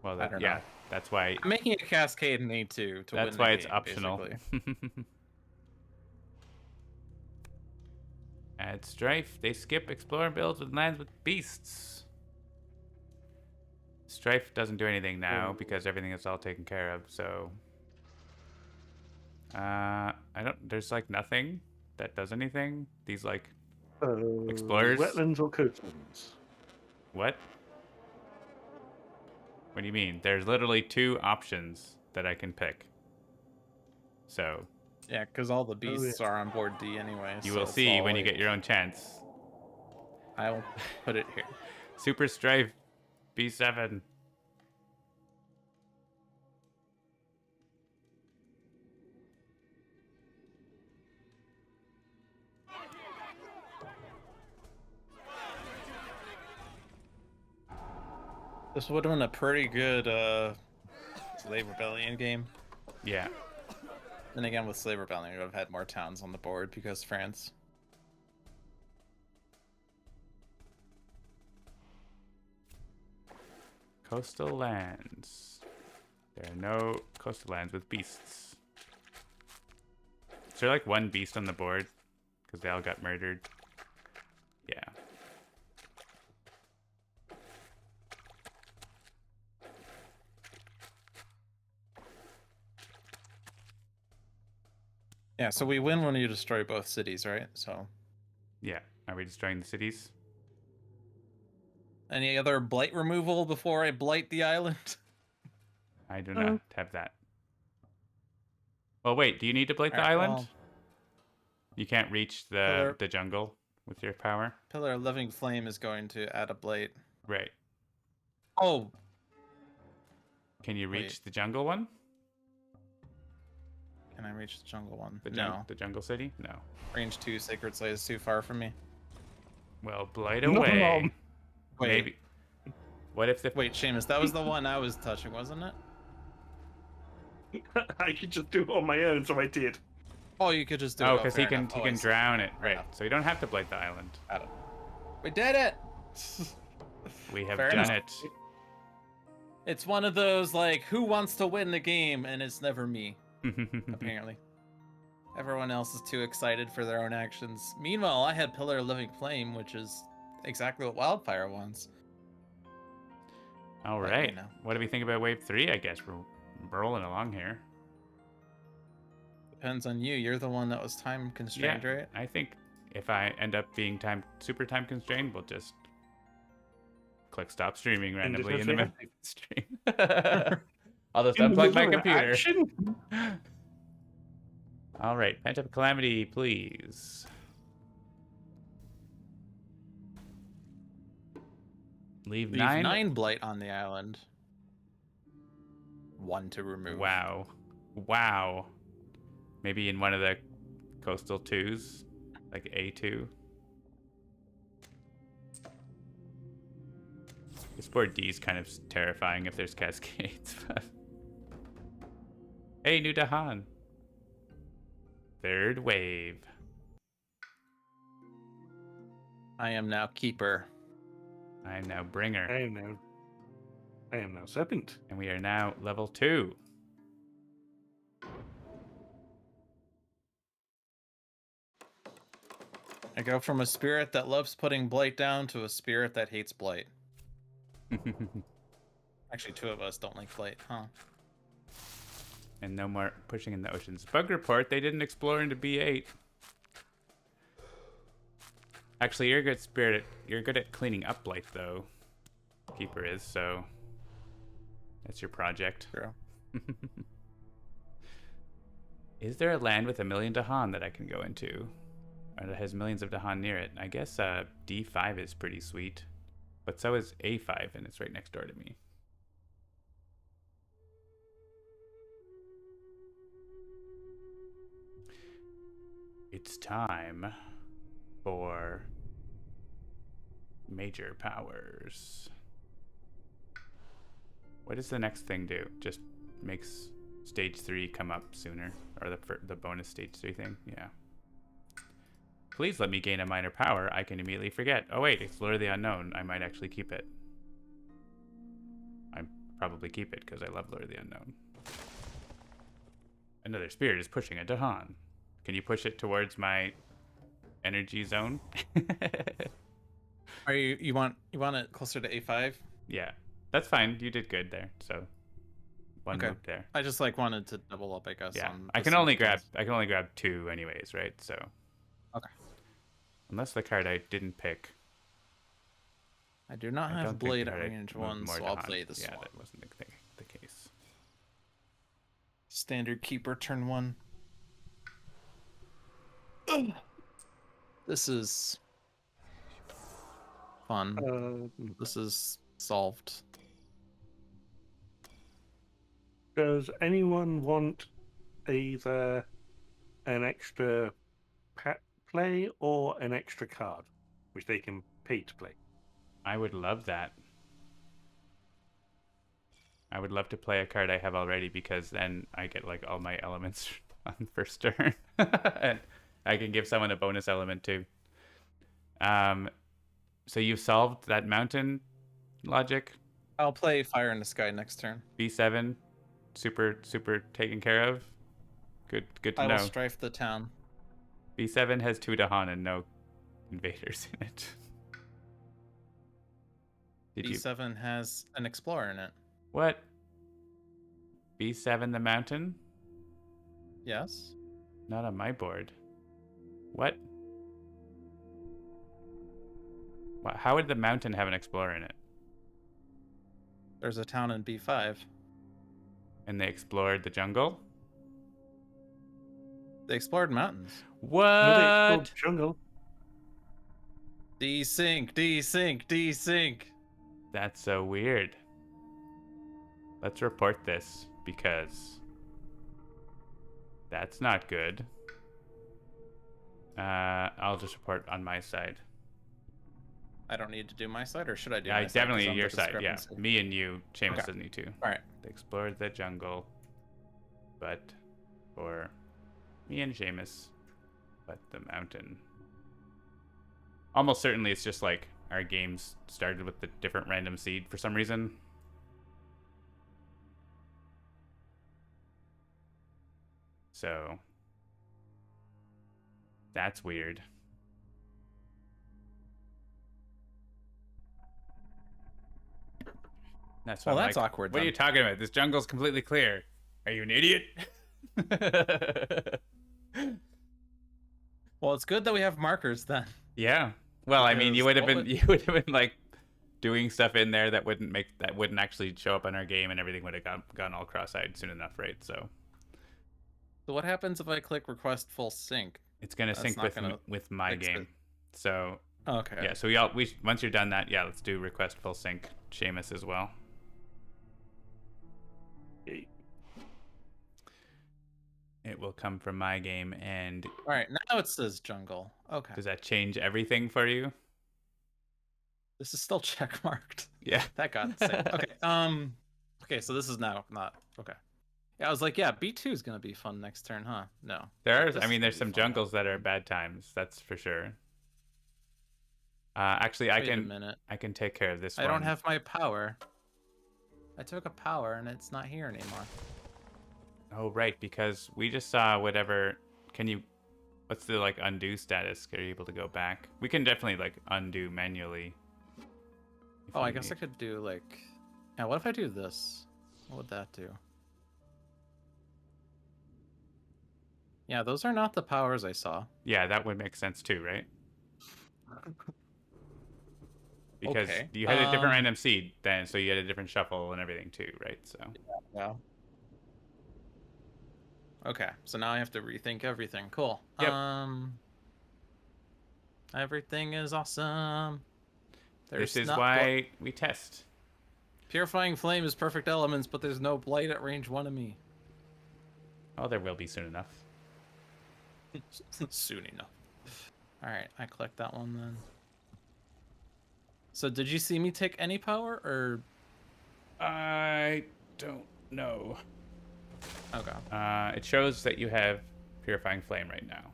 Well, I don't yeah, know. that's why. I'm making a Cascade in A2 to win That's the why it's game, optional. basically. Add Strife. They skip explore builds with lands with beasts. Strife doesn't do anything now because everything is all taken care of. So, I don't. There's like nothing that does anything. These like Explorers? Wetlands or coastlands? what? What do you mean? There's literally 2 options that I can pick. So Yeah, because all the beasts are on board D anyway. you so will it's see all when you like- get your own chance. I will put it here. Super Strife, B7. This would have been a pretty good Slave Rebellion game. Yeah. And again, with Slave Rebellion, we would have had more towns on the board because France. Coastal lands. There are no coastal lands with beasts. Is there like 1 beast on the board? Because they all got murdered. Yeah. Yeah, so we win when you destroy both cities, right? So Yeah. Are we destroying the cities? any other blight removal before I blight the island? I do not have that. Well, wait. Do you need to blight the Alright, island? well- You can't reach Pillar- the jungle with your power? Pillar of Living Flame is going to add a blight. Right. Oh, Can you reach Wait. the jungle one? can I reach the jungle one? The the jungle city? No. Range 2 Sacred Slay is too far from me. Well, blight No. away. Wait, Maybe. What if the wait, Seamus, that was the one I was touching, wasn't it? I could just do it on my own, so I did. Oh, you could just do it. Oh, because fair he can enough. Oh, I see. drown it. Fair Right. enough. So you don't have to blight the island. Got it. We did it! We have Fair done enough. it. It's one of those, like, who wants to win the game, and it's never me, apparently. Everyone else is too excited for their own actions. Meanwhile, I had Pillar of Living Flame, which is exactly what Wildfire wants. All But, right. you know. What do we think about wave 3? I guess we're rolling along here. Depends on you. You're the one that was time constrained, right? I think if I end up being super time constrained, we'll just click stop streaming randomly in the middle of the stream. I'll just In the unplug my middle of computer. action? All right, Pent Up Calamity, please. Leave Leave 9 blight on the island. 1 to remove. Wow. Wow. Maybe in one of the coastal 2s, like A2. This board D is kind of terrifying if there's cascades. But... Hey, new Dahan. 3rd wave. I am now keeper. I am now Bringer. I am now Serpent. And we are now level 2. I go from a spirit that loves putting blight down to a spirit that hates blight. Actually, 2 of us don't like blight, huh? And no more pushing in the oceans. Bug report, they didn't explore into B8. Actually, you're a good spirit. You're good at cleaning up blight, though. Keeper is, so that's your project. True. Is there a land with 1 million Dahan that I can go into? Or that has millions of Dahan near it? I guess D5 is pretty sweet. But so is A5, and it's right next door to me. It's time for major powers. What does the next thing do? Just makes stage 3 come up sooner, or the bonus stage 3 thing. Yeah. Please let me gain a minor power. I can immediately forget. Oh wait, explore the unknown. I might actually keep it. I probably keep it because I love Lure the Unknown. Another spirit is pushing a Dahan. Can you push it towards my energy zone? Are you want it closer to A5? Yeah, that's fine. You did good there. So one Okay. move there. I just wanted to double up, I guess. Yeah, on I can only grab 2 anyways, right? So Okay. unless the card I didn't pick. I do not I have don't think blade the at card I range moved 1, more so I'll Dahan. play the Yeah, swamp. that wasn't the case. Standard keeper turn 1. This is fun. This is solved. Does anyone want either an extra play or an extra card, which they can pay to play? I would love that. I would love to play a card I have already because then I get like all my elements on the first turn. And I can give someone a bonus element too. So you've solved that mountain logic? I'll play Fire in the Sky next turn. B7, super taken care of. Good to I know. will strife the town. B7 has 2 Dahan and no invaders in it. B7 has an explorer in it. What? B7 the mountain? Yes. Not on my board. What? How would the mountain have an explorer in it? There's a town in B5. And they explored the jungle? They explored mountains. What? No, they explored jungle. Desync, desync, desync. That's so weird. Let's report this because that's not good. I'll just report on my side. I don't need to do my side, or should I do Yeah, my side? definitely 'Cause I'm your the side. Yeah, discrepancy. me and you. Seamus Okay. doesn't need to. All right. They explored the jungle, but for me and Seamus, but the mountain. Almost certainly, it's just like our games started with the different random seed for some reason. So that's weird. That's Well, what I'm that's like, awkward. What are you talking about? This jungle's completely clear. Are you an idiot? Well, it's good that we have markers then. Yeah. Well, I mean, you would have Because been like doing stuff in there that wouldn't actually show up on our game, and everything would have gone all cross-eyed soon enough, right? So what happens if I click request full sync? it's gonna sync with my game. So Okay. yeah. So we once you're done that, yeah, let's do request full sync Seamus as well. Okay. It will come from my game, and All right. Now it says jungle. Okay. does that change everything for you? This is still check marked. Yeah. That got saved. Okay. Okay. So this is now not okay. Yeah, I was like, yeah, B2 is gonna be fun next turn, huh? No. I mean, This is there's gonna some be fun. jungles that are bad times, that's for sure. Actually, Wait a minute. I can take care of this I one. don't have my power. I took a power and it's not here anymore. Oh, right, because we just saw whatever. Can you? What's the like undo status? Are you able to go back? We can definitely like undo manually. Oh, I guess I could do like. Yeah, what if I do this? What would that do? Yeah, those are not the powers I saw. Yeah, that would make sense too, right? Because Okay. you had a different random seed then, so you had a different shuffle and everything too, right? So. Yeah. Okay, so now I have to rethink everything. Cool. Yep. Everything is awesome. This is why we test. Purifying flame is perfect elements, but there's no blight at range 1 of me. Oh, there will be soon enough. Soon enough. Alright, I collect that one then. So did you see me take any power, or? I don't know. Okay. It shows that you have Purifying Flame right now.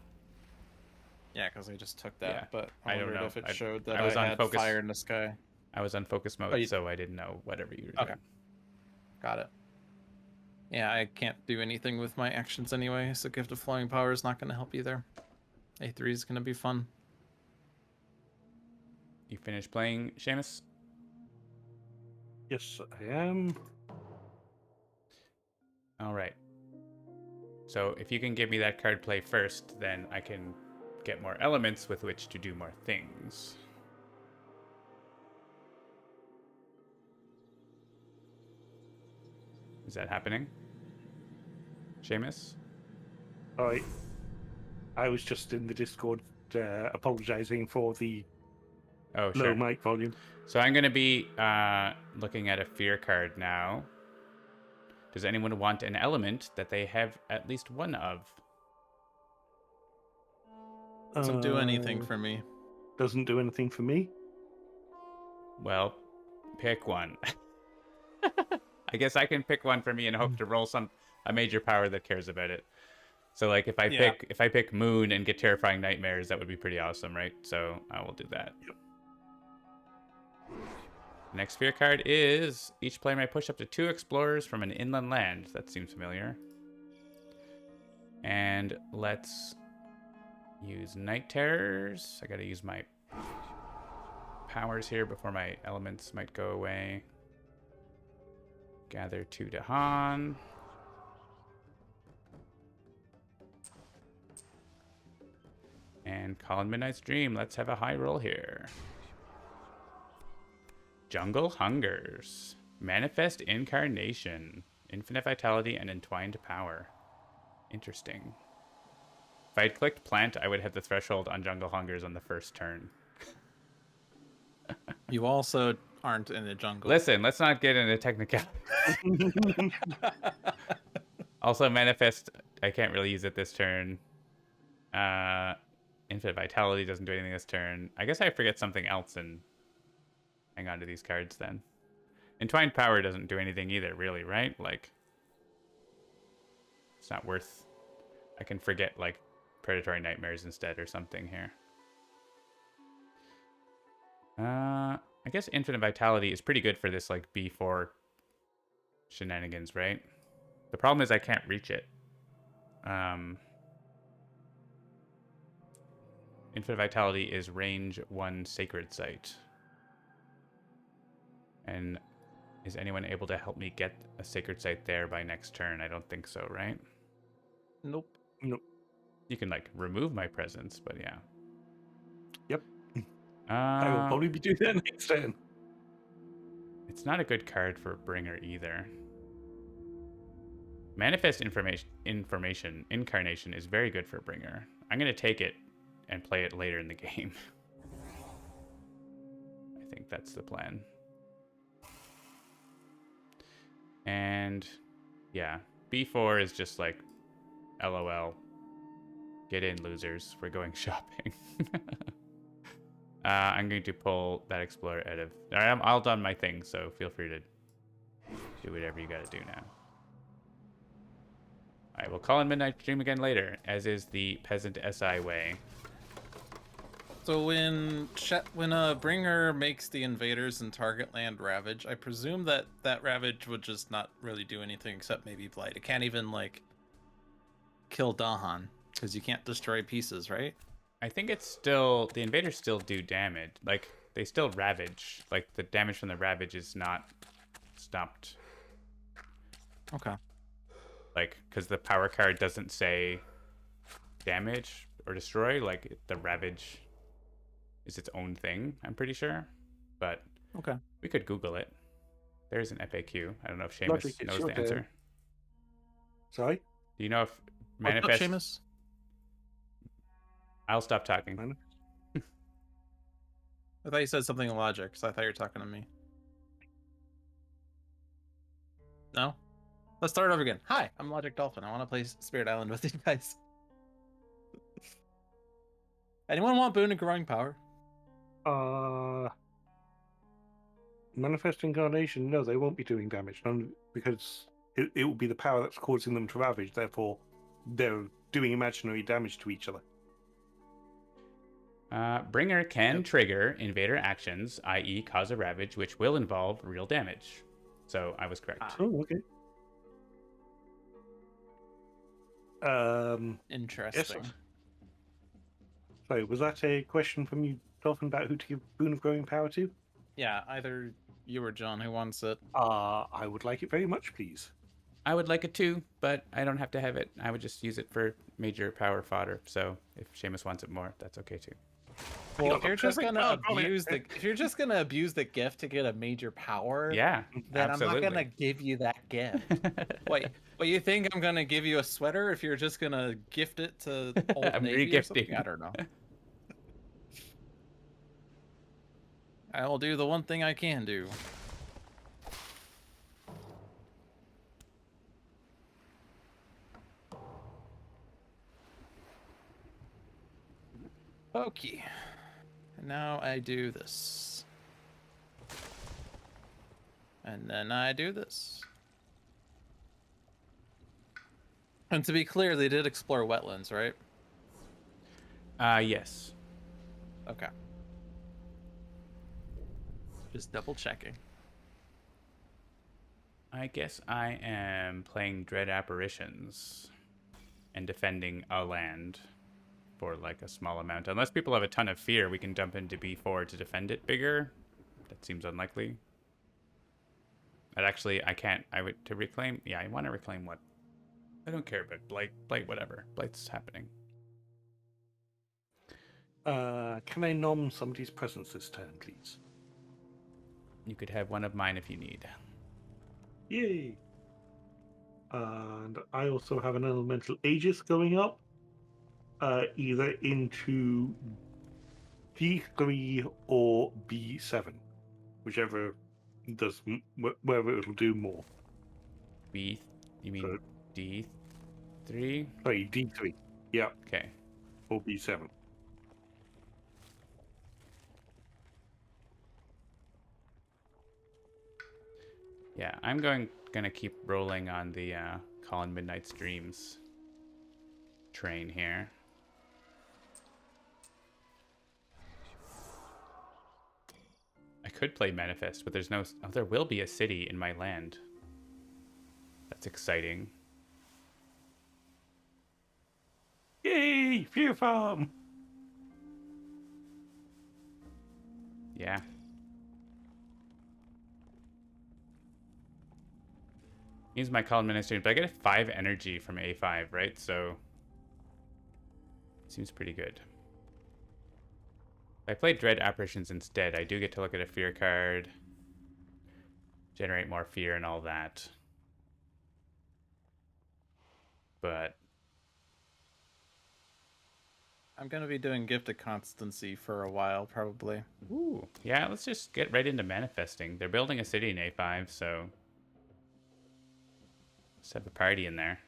Yeah, because I just took that, Yeah, but I don't wondered know. if it showed that I was on had focus. fire in the sky. I was on focus mode, so I didn't know whatever you were doing. Okay. Got it. Yeah, I can't do anything with my actions anyway, so Gift of Flowing Power is not going to help either. A3 is going to be fun. You finished playing, Seamus? Yes, I am. All right. So if you can give me that card play first, then I can get more elements with which to do more things. Is that happening? Seamus? I was just in the Discord apologizing for the Sure. low mic volume. So I'm going to be looking at a fear card now. Does anyone want an element that they have at least one of? Doesn't do anything for me. Doesn't do anything for me? Well, pick one. I guess I can pick one for me and hope to roll a major power that cares about it. So like if I pick Moon and get Terrifying Nightmares, that would be pretty awesome, right? So I will do that. Yep. Next fear card is each player may push up to 2 explorers from an inland land. That seems familiar. And let's use Night Terrors. I gotta use my powers here before my elements might go away. Gather 2 Dahan. And call in Midnight's Dream. Let's have a high roll here. Jungle Hungers. Manifest Incarnation. Infinite Vitality and Entwined Power. Interesting. If I'd clicked Plant, I would hit the threshold on Jungle Hungers on the first turn. You also aren't in the jungle. Listen, let's not get into technicality. Also, Manifest, I can't really use it this turn. Infinite Vitality doesn't do anything this turn. I guess I forget something else and hang on to these cards then. Entwined Power doesn't do anything either, really, right? Like, it's not worth... I can forget, like, Predatory Nightmares instead or something here. I guess Infinite Vitality is pretty good for this, like, B4 shenanigans, right? The problem is I can't reach it. Infinite Vitality is range 1 Sacred Site. And is anyone able to help me get a Sacred Site there by next turn? I don't think so, right? Nope. Nope. You can, like, remove my presence, but yeah. Yep. I will probably be doing that next turn. It's not a good card for Bringer either. Manifest Incarnation is very good for Bringer. I'm going to take it and play it later in the game. I think that's the plan. And yeah, B4 is just like, LOL. Get in, losers. We're going shopping. I'm going to pull that Explorer out of... Alright, I'm all done my thing, so feel free to do whatever you gotta do now. I will call in Midnight Dream again later, as is the Peasant SI way. So when a bringer makes the invaders in target land ravage, I presume that ravage would just not really do anything except maybe blight. It can't even like kill Dahan because you can't destroy pieces, right? I think it's still the invaders still do damage. Like they still ravage. Like the damage from the ravage is not stopped. Okay. Like because the power card doesn't say damage or destroy. Like the ravage is its own thing. I'm pretty sure, but okay, we could Google it. There's an FAQ. I don't know if Logic, Seamus it's knows your the turn. answer. Sorry? Do you know if What's up, manifest? Seamus? I'll stop talking. I thought you said something in logic, so I thought you were talking to me. No? Let's start over again. Hi, I'm Logic Dolphin. I want to play Spirit Island with you guys. Anyone want Boon and Growing Power? Manifest Incarnation, no, they won't be doing damage, because it will be the power that's causing them to ravage, therefore they're doing imaginary damage to each other. Bringer can trigger invader actions, i.e. cause a ravage, which will involve real damage. So I was correct. Oh, okay. Interesting. Yes. Sorry, was that a question from you, Dolphin, about who to give Boon of Growing Power to? Yeah, either you or John who wants it. I would like it very much, please. I would like it too, but I don't have to have it. I would just use it for major power fodder. So if Seamus wants it more, that's okay too. Well, if you're just gonna abuse the gift to get a major power, Yeah, then absolutely. I'm not gonna give you that gift. Wait, you think I'm gonna give you a sweater if you're just gonna gift it to Old I'm Navy or something? regifting. I don't know. I will do the one thing I can do. Okay. And now I do this. And then I do this. And to be clear, they did explore wetlands, right? Yes. Okay. Just double checking. I guess I am playing Dread Apparitions and defending a land for like a small amount. Unless people have a ton of fear, we can dump into B4 to defend it bigger. That seems unlikely. But actually, I can't. I would to reclaim. Yeah, I want to reclaim what? I don't care about blight. Blight, whatever. Blight's happening. Can I nom somebody's presence this turn, please? You could have one of mine if you need. Yay! And I also have an elemental Aegis going up, either into D3 or B7, whichever does wherever it'll do more. B, you mean So, D3? sorry, D3. Yeah. Okay. Or B7. Yeah, I'm gonna keep rolling on the Colin Midnight's Dreams train here. I could play Manifest, but there's no. Oh, there will be a city in my land. That's exciting. Yay! Fear Farm! Yeah. Use my Colin Ministry, but I get 5 energy from A5, right? So seems pretty good. If I play Dread Apparitions instead, I do get to look at a fear card, generate more fear and all that. But I'm gonna be doing Gift of Constancy for a while, probably. ooh, yeah, let's just get right into manifesting. They're building a city in A5, so let's have a party in there.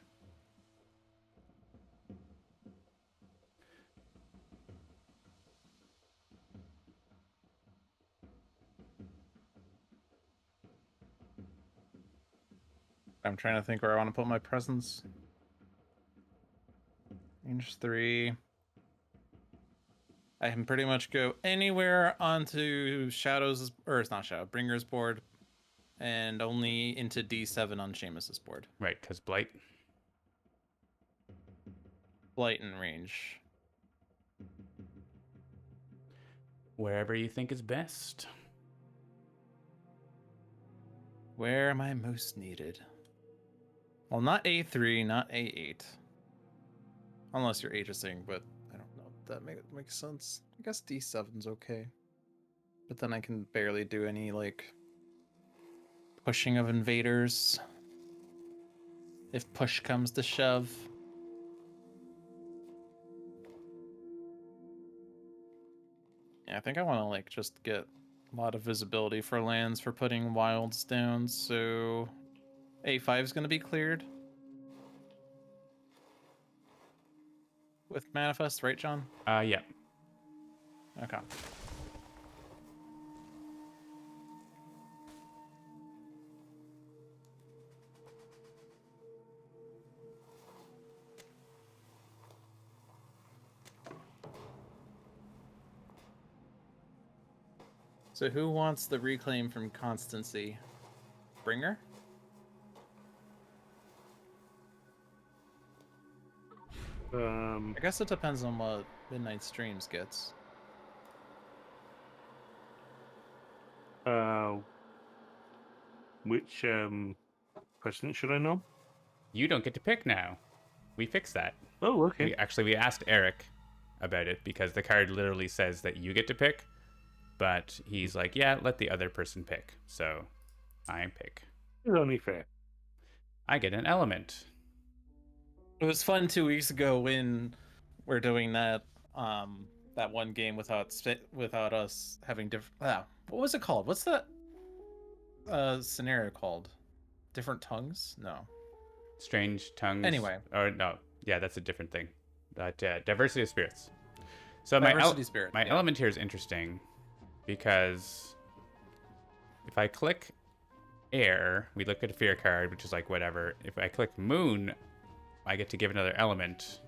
I'm trying to think where I want to put my presence. Range 3. I can pretty much go anywhere onto Shadows, or it's not Shadow, Bringer's board, and only into D7 on Seamus's board. Right, because Blight. Blight in range. Wherever you think is best. Where am I most needed? Well, not A3, not A8. Unless you're agenting, but I don't know if that makes sense. I guess D7's okay. But then I can barely do any, like, pushing of invaders. If push comes to shove. Yeah, I think I want to, like, just get a lot of visibility for lands for putting wilds down, so A5 is going to be cleared. With Manifest, right, John? Yeah. Okay. So who wants the reclaim from constancy? Bringer? I guess it depends on what Midnight Streams gets. Which president should I know? You don't get to pick now. We fixed that. Oh, okay. We asked Eric about it because the card literally says that you get to pick, but he's like, yeah, let the other person pick. So I pick. It's only fair. I get an element. It was fun 2 weeks ago when we're doing that that one game without us having different. What was it called? What's that scenario called? Different tongues? No. Strange tongues. Anyway. Or no. Yeah, that's a different thing. But diversity of spirits. So Spirit. My element here is interesting because if I click air, we look at a fear card, which is like whatever. If I click moon, I get to give another element.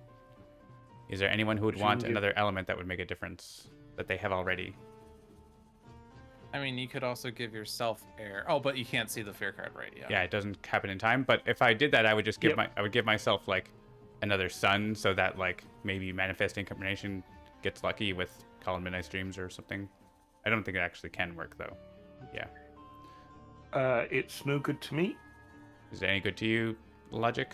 Is there anyone who would want another element that would make a difference that they have already? I mean, you could also give yourself air. Oh, but you can't see the fear card, right? Yeah. Yeah, it doesn't happen in time. But if I did that, I would just give I would give myself like another sun, so that like maybe manifest incarnation gets lucky with Call in Midnight Streams or something. I don't think it actually can work though. Yeah. It's no good to me. Is it any good to you, Logic?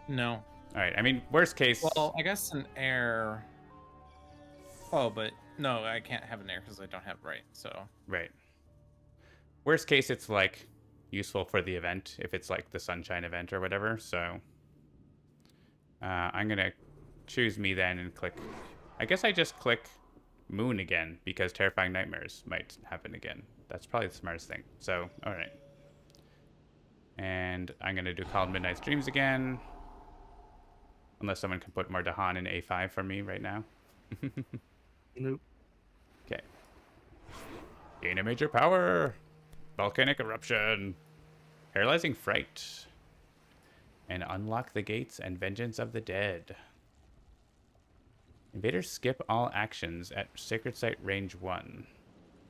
No. All right. I mean, worst case. Well, I guess an air. Oh, but no, I can't have an air because I don't have right. So. Right. Worst case, it's like useful for the event if it's like the sunshine event or whatever. So I'm gonna choose me then and click. I guess I just click moon again because terrifying nightmares might happen again. That's probably the smartest thing. So all right. And I'm gonna do Call in Midnight Streams again. Unless someone can put more Dahan in A5 for me right now. Nope. Okay. Gain a major power. Volcanic eruption. Paralyzing fright. And unlock the gates and vengeance of the dead. Invaders skip all actions at Sacred Site range 1.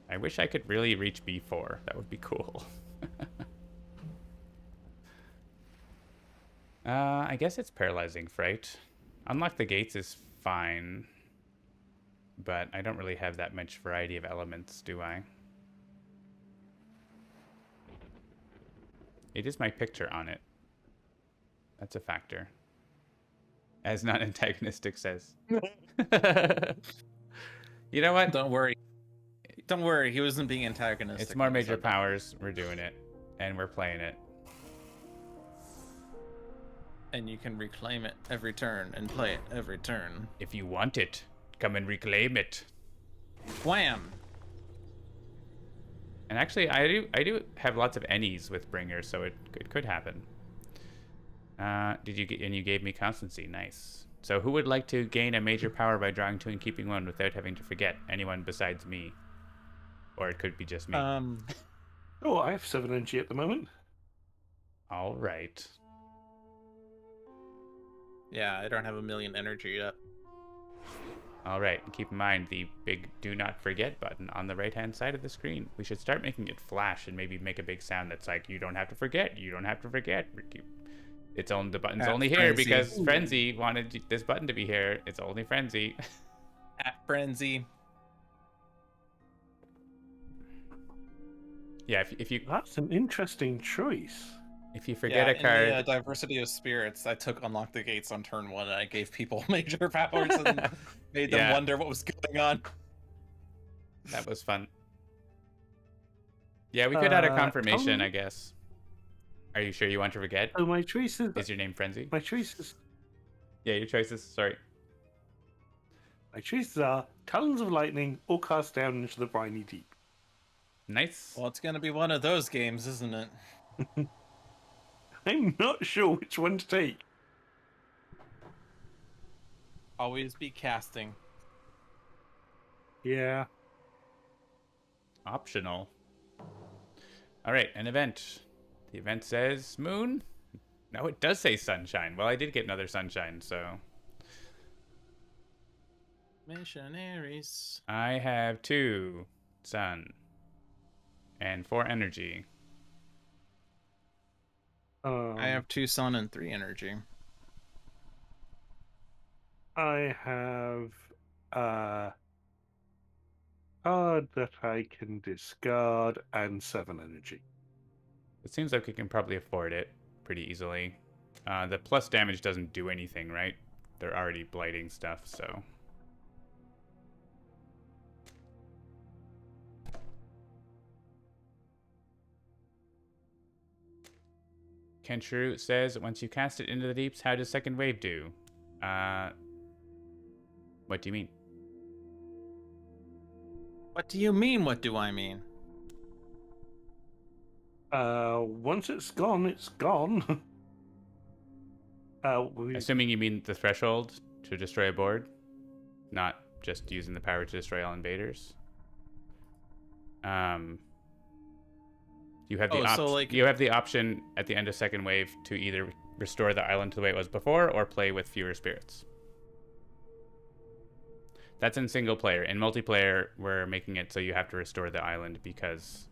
I wish I could really reach B4. That would be cool. I guess it's Paralyzing Fright. Unlock the gates is fine. But I don't really have that much variety of elements, do I? It is my picture on it. That's a factor. As non-antagonistic says. You know what? Don't worry. Don't worry. He wasn't being antagonistic. It's more major powers. We're doing it. And we're playing it. And you can reclaim it every turn and play it every turn. If you want it, come and reclaim it. Wham! And actually, I do have lots of any's with Bringer, so it could happen. Did you get? And you gave me constancy. Nice. So who would like to gain a major power by drawing 2 and keeping 1 without having to forget anyone besides me? Or it could be just me. Oh, I have 7 energy at the moment. All right. Yeah, I don't have a million energy yet. All right, and keep in mind the big do not forget button on the right-hand side of the screen. We should start making it flash and maybe make a big sound that's like, you don't have to forget, you don't have to forget. It's only, the button's only here Frenzy. because Frenzy wanted this button to be here. It's only Frenzy. At Frenzy. Yeah, if you That's an interesting choice. if you forget a card, in the diversity of spirits, I took unlock the gates on turn 1, and I gave people major powers and made them Yeah. wonder what was going on. that was fun. Yeah, we could add a confirmation, Tom? I guess. Are you sure you want to forget? Oh, my choices. Is your name Frenzy? My choices. Yeah, your choices. Sorry. My choices are Talons of Lightning or Cast Down into the Briny Deep. Nice. Well, it's gonna be one of those games, isn't it? I'm not sure which one to take. Always be casting. Yeah. Optional. All right, an event. The event says moon. No, it does say sunshine. Well, I did get another sunshine, so Missionaries. I have 2 sun and 4 energy. I have 2 sun and 3 energy. I have a card that I can discard and 7 energy. It seems like we can probably afford it pretty easily. The plus damage doesn't do anything, right? They're already blighting stuff, so. Kenshiro says, once you cast it into the deeps, how does second wave do? What do you mean? What do you mean, what do I mean? Once it's gone, it's gone. Assuming you mean the threshold to destroy a board, not just using the power to destroy all invaders. You have the you have the option at the end of second wave to either restore the island to the way it was before or play with fewer spirits. That's in single player. In multiplayer, we're making it so you have to restore the island because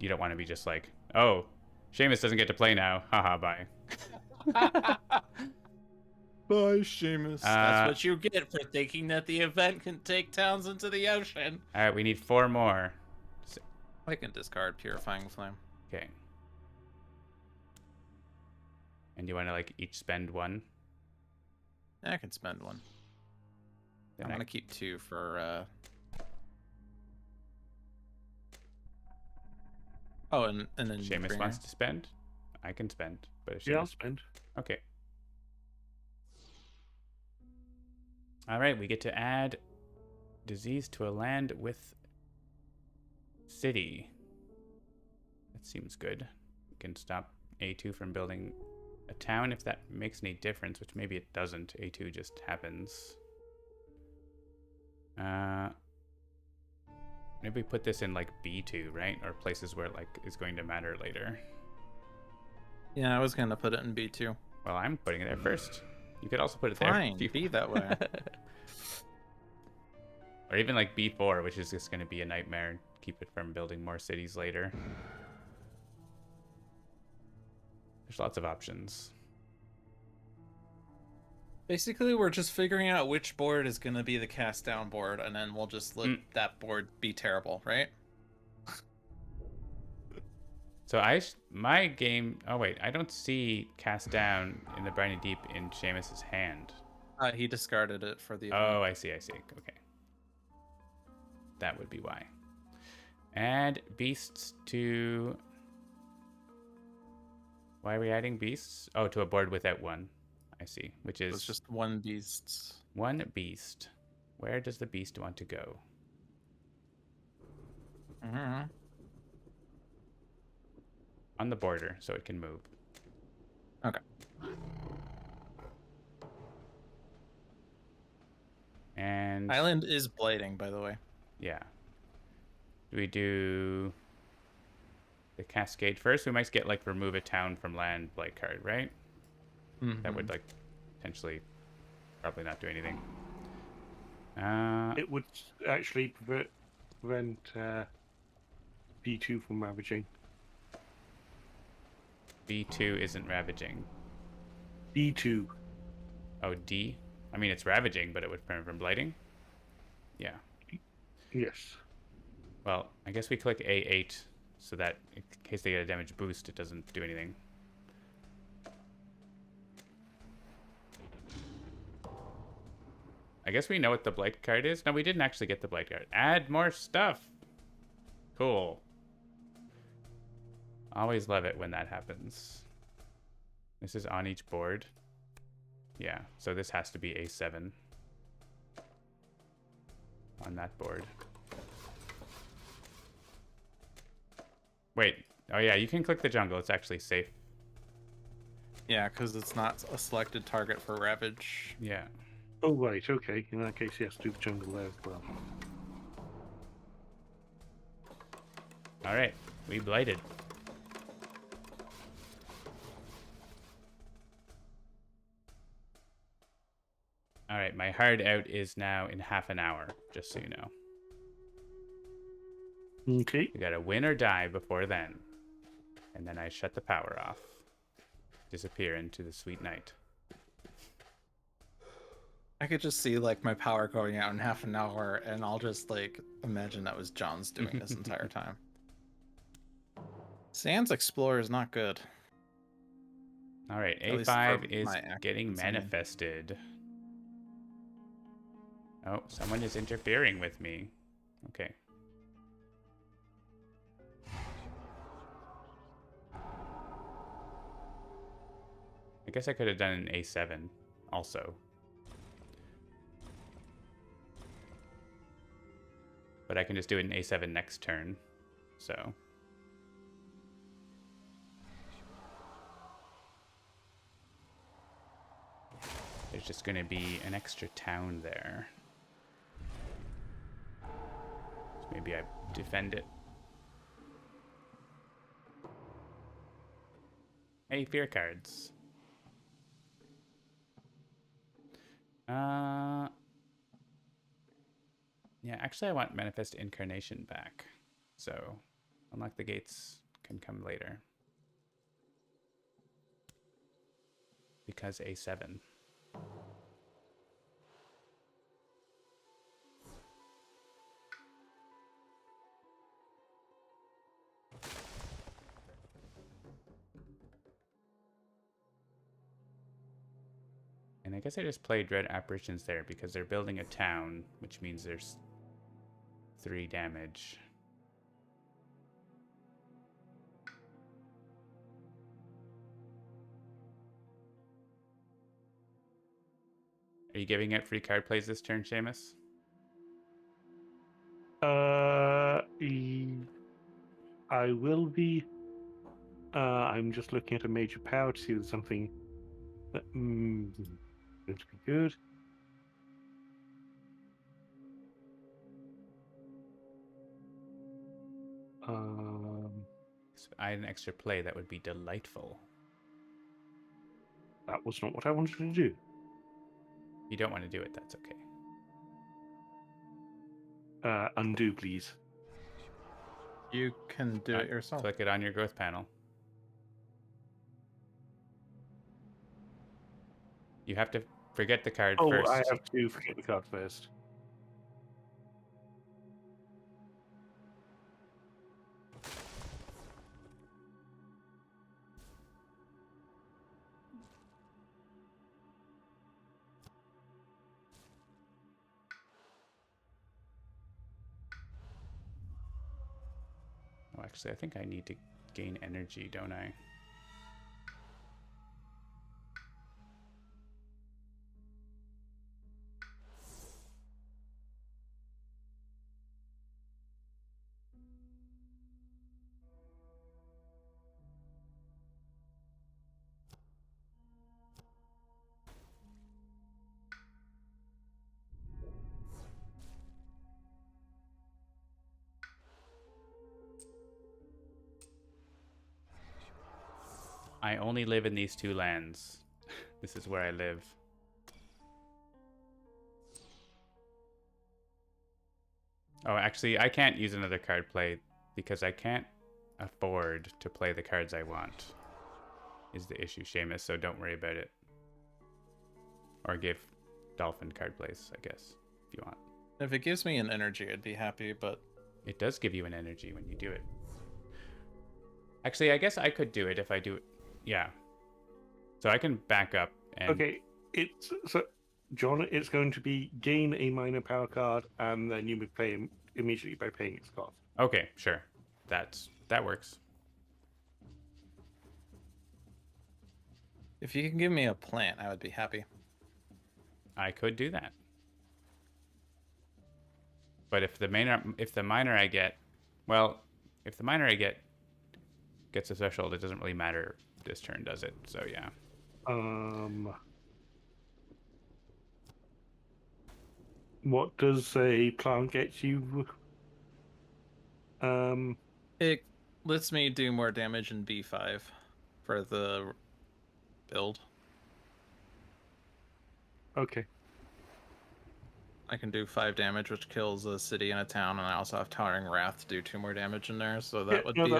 you don't want to be just like, oh, Seamus doesn't get to play now. Haha, bye. Bye, Seamus. That's what you get for thinking that the event can take towns into the ocean. All right, we need 4 more. I can discard Purifying Flame. Okay. And you want to like each spend 1? I can spend 1. Then I'm gonna keep 2 for. Oh, and then Seamus wants to spend. I can spend, but if yeah, I'll Seamus... spend. Okay. All right, we get to add disease to a land with city. That seems good. We can stop A2 from building a town if that makes any difference, which maybe it doesn't. A2 just happens. Maybe we put this in like B2, right? Or places where like is going to matter later. Yeah, I was gonna put it in B2. Well, I'm putting it there first. You could also put it there. Fine, be that way. Or even like B4, which is just going to be a nightmare. Keep it from building more cities later. There's lots of options. Basically, we're just figuring out which board is going to be the cast down board, and then we'll just let that board be terrible, right? So my game... Oh, wait. I don't see cast down in the Briny Deep in Seamus's hand. He discarded it for the event. Oh, I see. Okay. That would be why. Add beasts to... Why are we adding beasts? Oh, to a board without 1. I see. Which is... It's just 1 beast. 1 beast. Where does the beast want to go? Mm-hmm. On the border, so it can move. Okay. And... Island is blighting, by the way. Yeah. Do we do the Cascade first? We might get like remove a town from land blight card, right? Mm-hmm. That would like potentially probably not do anything. It would actually prevent B2 from ravaging. B2 isn't ravaging. B2. Oh, D? I mean, it's ravaging, but it would prevent from blighting? Yeah. Yes. Well, I guess we click A8 so that in case they get a damage boost, it doesn't do anything. I guess we know what the blight card is. No, we didn't actually get the blight card. Add more stuff. Cool. Always love it when that happens. This is on each board. Yeah, so this has to be A7 on that board. Wait. Oh, yeah, you can click the jungle. It's actually safe. Yeah, because it's not a selected target for Ravage. Yeah. Oh, right, okay. In that case, he has to do the jungle there as well. All right, we blighted. All right, my hard out is now in half an hour, just so you know. Okay. We gotta win or die before then. And then I shut the power off. Disappear into the sweet night. I could just see like my power going out in half an hour, and I'll just like imagine that was John's doing this entire time. Sans Explorer is not good. All right, At least A5 for is my actions, getting I mean. manifested. Oh, someone is interfering with me. Okay. I guess I could have done an A7 also. But I can just do an A7 next turn. So. There's just going to be an extra town there. So maybe I defend it. Hey, fear cards. Yeah, actually I want Manifest Incarnation back. So, Unlock the Gates can come later. Because A7. And I guess I just played Dread Apparitions there because they're building a town, which means there's 3 damage. Are you giving out free card plays this turn, Seamus? I will be. I'm just looking at a major power to see if there's something that going to be good. If I had an extra play, that would be delightful. That was not what I wanted to do. If you don't want to do it, that's okay. Undo, please. You can do it yourself. Click it on your growth panel. You have to forget the card first. Oh, I have to forget the card first. Oh, actually, I think I need to gain energy, don't I? I only live in these 2 lands. This is where I live. Oh, actually, I can't use another card play because I can't afford to play the cards I want. Is the issue, Seamus? So don't worry about it. Or give Dolphin card plays, I guess, if you want. If it gives me an energy, I'd be happy, but... It does give you an energy when you do it. Actually, I guess I could do it if I do it. Yeah. So I can back up and... Okay, so John, it's going to be gain a minor power card, and then you may pay him immediately by paying its cost. Okay, sure. That works. If you can give me a plant, I would be happy. I could do that. But if the miner I get gets a threshold, it doesn't really matter this turn, does it? So yeah. What does a plant get you? It lets me do more damage in B5 for the build. Okay. I can do 5 damage, which kills a city and a town, and I also have Towering Wrath to do 2 more damage in there, so that would be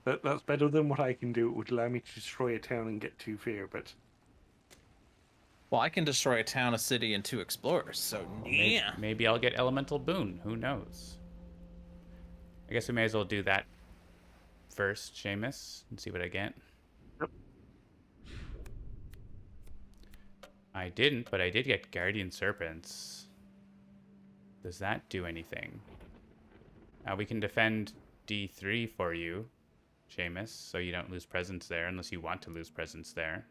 that's better than what I can do. It would allow me to destroy a town and get 2 fear, but... Well, I can destroy a town, a city, and 2 explorers, so yeah. Maybe I'll get Elemental Boon. Who knows? I guess we may as well do that first, Seamus, and see what I get. Yep. I didn't, but I did get Guardian Serpents. Does that do anything? We can defend D3 for you, Seamus, so you don't lose presence there, unless you want to lose presence there.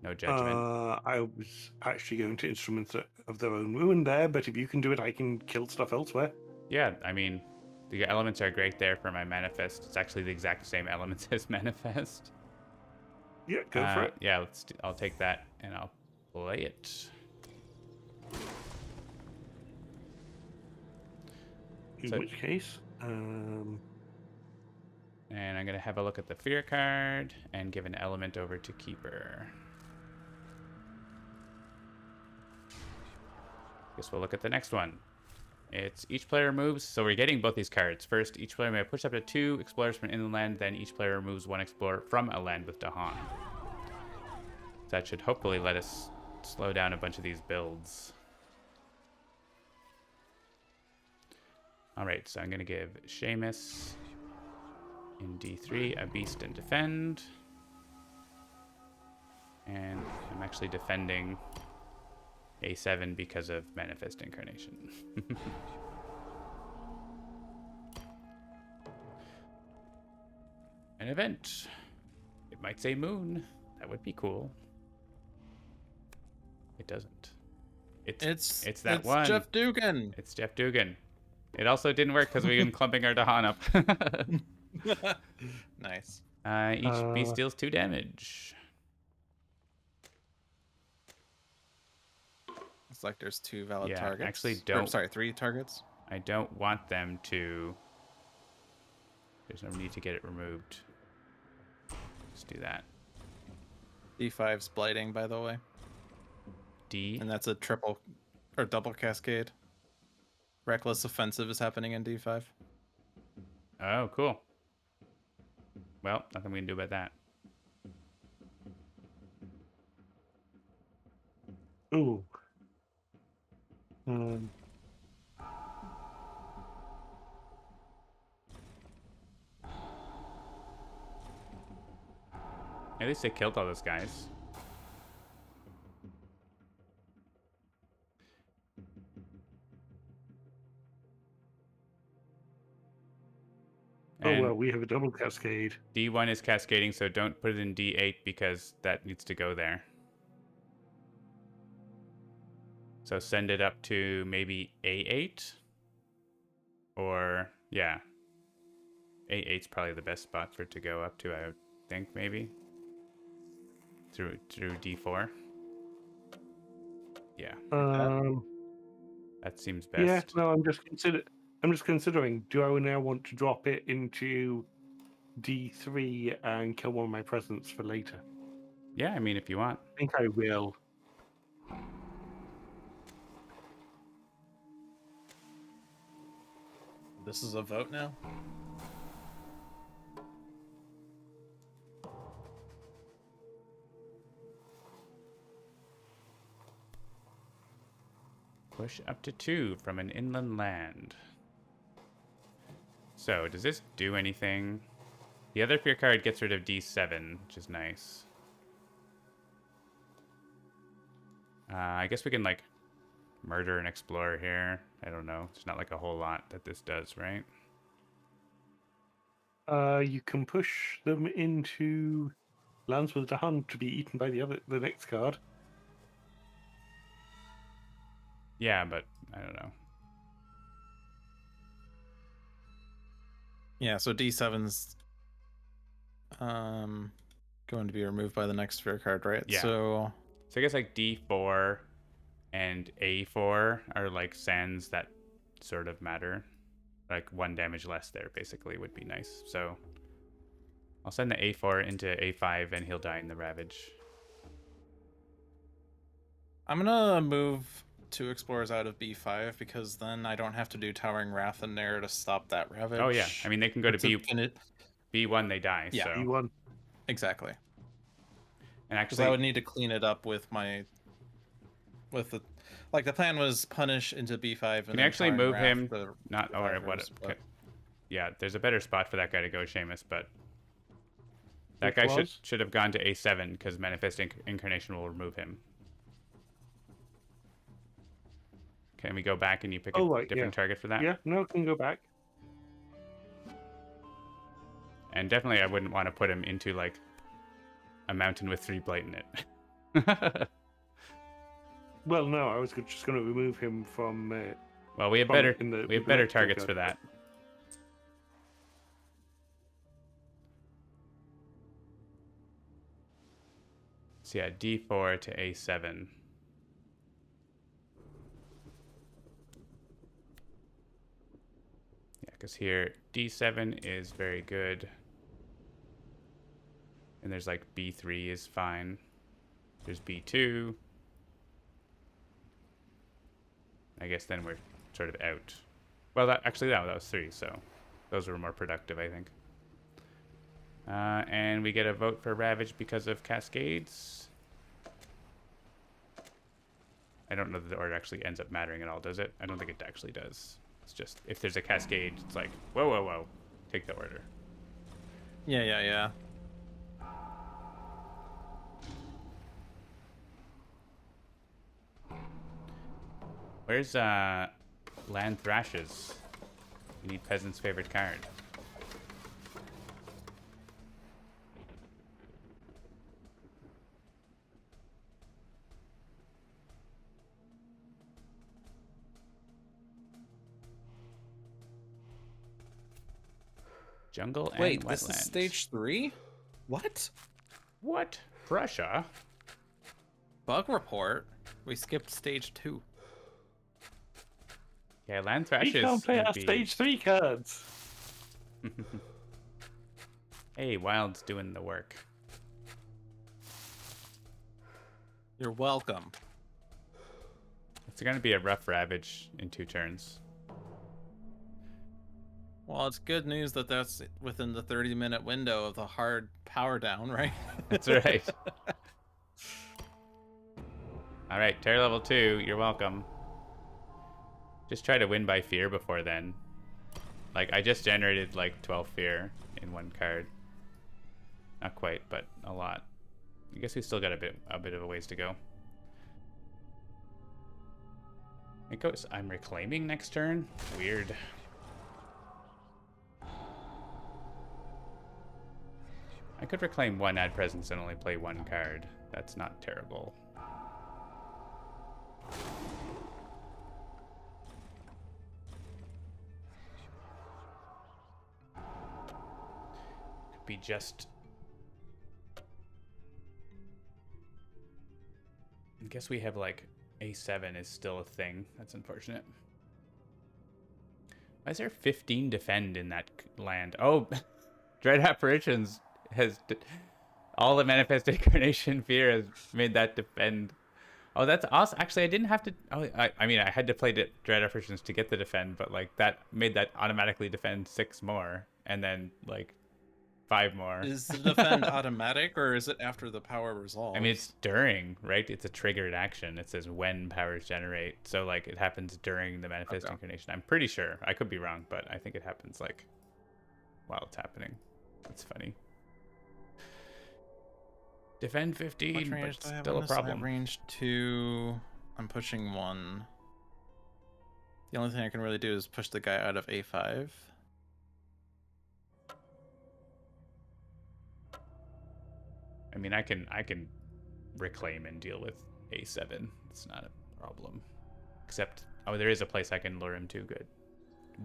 No judgment. I was actually going to Instruments of Their Own Ruin there, but if you can do it, I can kill stuff elsewhere. Yeah, I mean, the elements are great there for my Manifest. It's actually the exact same elements as Manifest. Yeah, go for it. Yeah, I'll take that, and I'll play it. In which case... And I'm going to have a look at the Fear card and give an element over to Keeper. Guess we'll look at the next one. It's each player moves, so we're getting both these cards. First, each player may push up to 2 explorers from inland land, then each player removes 1 explorer from a land with Dahan. That should hopefully let us slow down a bunch of these builds. Alright, so I'm going to give Seamus in D3 a Beast and Defend. And I'm actually defending A7 because of Manifest Incarnation. An event. It might say Moon. That would be cool. It doesn't. It's that one. Jeff Dugan. It's Jeff Dugan. It also didn't work because we've been clumping our Dahan up. Nice. Each beast deals 2 damage. It's like there's 2 valid Yeah, targets. actually Or, sorry, 3 targets. I don't want them to... There's no need to get it removed. Let's do that. D5's blighting, by the way. D. And that's a triple or double cascade. Reckless offensive is happening in D5. Oh, cool. Well, nothing we can do about that. Ooh. At least they killed all those guys. Oh, well, we have a double cascade. D1 is cascading, so don't put it in D8 because that needs to go there. So send it up to maybe A8. Or, yeah. A8's probably the best spot for it to go up to, I would think, maybe. Through D4. Yeah. That seems best. Yeah, no, I'm just considering, do I now want to drop it into D3 and kill one of my presents for later? Yeah, I mean, if you want. I think I will. this is a vote now? Push up to 2 from an inland land. So, does this do anything? The other fear card gets rid of D7, which is nice. I guess we can, like, murder an explorer here. I don't know. It's not like a whole lot that this does, right? You can push them into lands with the hunt to be eaten by the next card. Yeah, but I don't know. Yeah, so D7's going to be removed by the next fear card, right? Yeah. So I guess like D4 and A4 are like sands that sort of matter. Like 1 damage less there basically would be nice. So I'll send the A4 into A5 and he'll die in the Ravage. I'm gonna move 2 explorers out of B5 because then I don't have to do Towering Wrath in there to stop that Ravage. Oh yeah, I mean they can go to B1, they die. Yeah, so. B1. Exactly. And Because actually, I would need to clean it up with the like the plan was punish into B5 and can you then actually Towering move Wrath him? the Not or survivors, what? Yeah, there's a better spot for that guy to go, Seamus, but that Which guy was? should have gone to A7 because Manifest Incarnation will remove him. Can we go back and you pick a different target for that? Yeah, no, can go back. And definitely I wouldn't want to put him into like a mountain with 3 blight in it. Well, no, I was just going to remove him from. Well, we have better targets for that. So yeah, D4 to A7. Yeah, because here D7 is very good. And there's like B3 is fine. There's B2. I guess then we're sort of out. Well, that was 3, so those were more productive, I think. And we get a vote for Ravage because of Cascades. I don't know that the order actually ends up mattering at all, does it? I don't think it actually does. It's just, if there's a Cascade, it's like, whoa, whoa, whoa. Take the order. Yeah. Where's Land Thrashes? You need Peasant's favorite card. Jungle and Wait, wetland. this is stage 3? What? What? Prussia? Bug report? We skipped stage 2. Yeah, Land Thrashes. We can't play our stage 3 cards. Hey, Wild's doing the work. You're welcome. It's going to be a rough Ravage in 2 turns. Well, it's good news that that's within the 30-minute window of the hard power down, right? That's right. All right, Terror level 2, you're welcome. Just try to win by fear before then. Like, I just generated like 12 fear in 1 card. Not quite, but a lot. I guess we still got a bit of a ways to go. It goes, I'm reclaiming next turn? Weird. I could reclaim 1 add presence and only play 1 card. That's not terrible. Could be just... I guess we have like A7 is still a thing. That's unfortunate. Why is there 15 defend in that land? Oh, Dread Apparitions has all the Manifest Incarnation fear has made that defend Oh, that's awesome. Actually, I didn't have to. Oh, I mean, I had to play Dread Effertions to get the defend, but like that made that automatically defend 6 more, and then like 5 more. Is the defend automatic, or is it after the power I mean, it's resolves? during, right? It's a triggered action. It says when powers generate, so like it happens during the manifest Okay. incarnation. I'm pretty sure. I could be wrong, but I think it happens like while it's happening. That's funny. Defend How much 15, range but do I have still on a this? I have problem. range 2. I'm pushing 1. The only thing I can really do is push the guy out of A5. I mean, I can reclaim and deal with A7. It's not a problem. Except, oh, there is a place I can lure him to. Good.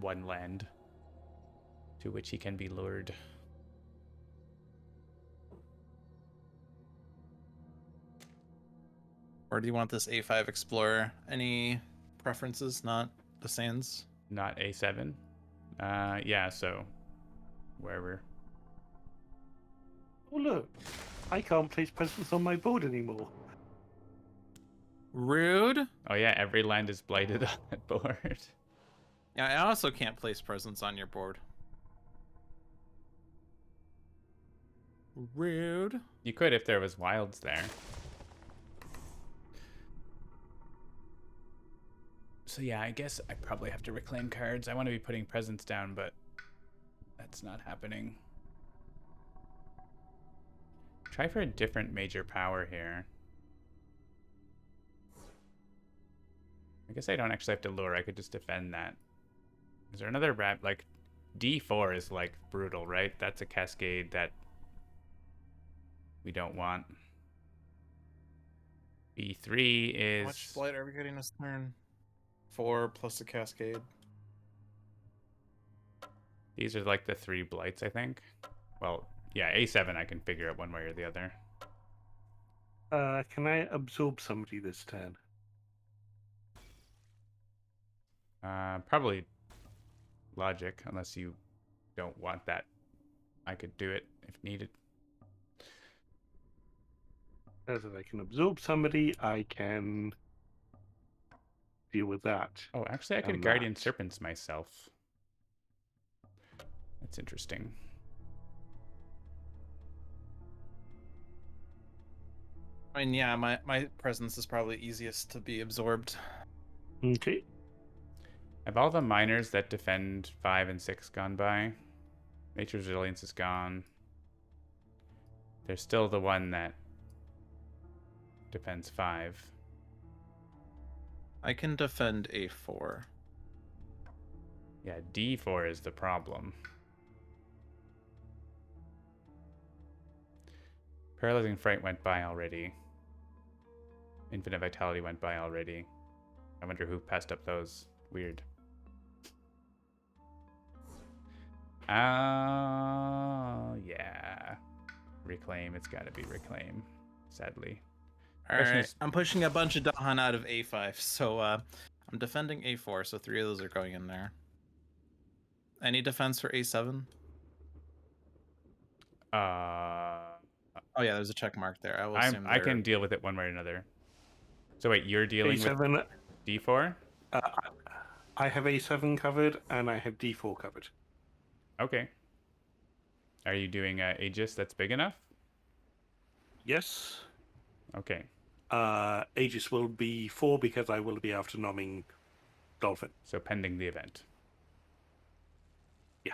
1 land to which he can be lured. Or do you want this A5 Explorer? Any preferences? Not the Sands? Not A7. Yeah, so wherever. Oh look, I can't place presents on my board anymore. Rude. Oh yeah, every land is blighted on that board. Yeah, I also can't place presents on your board. Rude. You could if there was wilds there. So yeah, I guess I probably have to reclaim cards. I want to be putting presents down, but that's not happening. Try for a different major power here. I guess I don't actually have to lure. I could just defend that. Is there another rat? Like, D4 is like brutal, right? That's a cascade that we don't want. B3 is... How much blight are we getting this turn? 4 plus a cascade. These are like the 3 blights, I think. Well, yeah, A7 I can figure out one way or the other. Can I absorb somebody this turn? Probably logic, unless you don't want that. I could do it if needed. As if I can absorb somebody, I can deal with that. Oh, actually, I could Guardian Serpents myself. That's interesting. I mean, yeah, my presence is probably easiest to be absorbed. Okay. Have all the miners that defend 5 and 6 gone by? Nature's Resilience is gone. There's still the one that defends 5. I can defend A4. Yeah, D4 is the problem. Paralyzing Fright went by already. Infinite Vitality went by already. I wonder who passed up those. Weird. Oh, yeah. Reclaim. It's got to be Reclaim, sadly. Alright, I'm pushing a bunch of Dahan out of A5, so I'm defending A4, so 3 of those are going in there. Any defense for A7? Oh yeah, there's a check mark there. I will assume I can deal with it one way or another. So wait, you're dealing A7, with D4? I have A7 covered, and I have D4 covered. Okay. Are you doing Aegis that's big enough? Yes. Okay. Aegis will be 4 because I will be after nomming Dolphin. So pending the event. Yeah.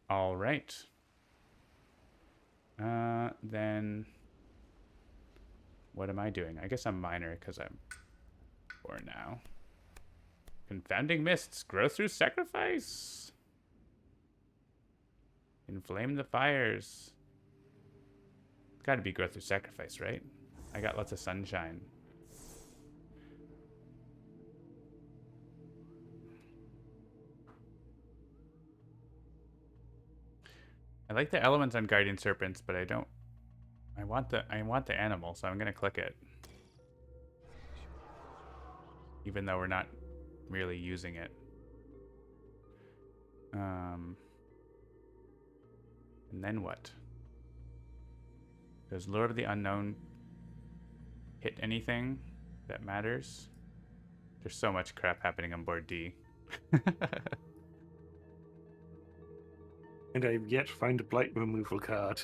All right. Then what am I doing? I guess I'm minor because I'm 4 now. Confounding Mists. Grow through sacrifice. Inflame the fires. It's got to be growth through sacrifice, right? I got lots of sunshine. I like the elements on Guardian Serpents, but I don't. I want the animal, so I'm gonna click it. Even though we're not really using it. And then what? Does Lure of the Unknown hit anything that matters. There's so much crap happening on board D. And I've yet to find a blight removal card.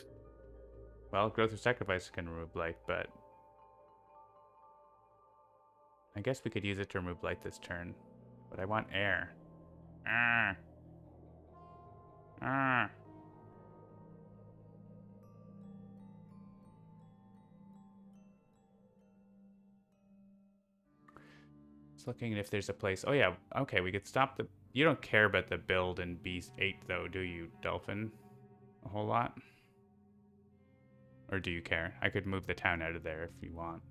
Well, Growth of Sacrifice can remove Blight, but I guess we could use it to remove Blight this turn. But I want air. Ah. Ah. Just looking if there's a place. Oh yeah, okay, we could stop the... You don't care about the build in B8 though, do you, Dolphin? A whole lot? Or do you care? I could move the town out of there if you want.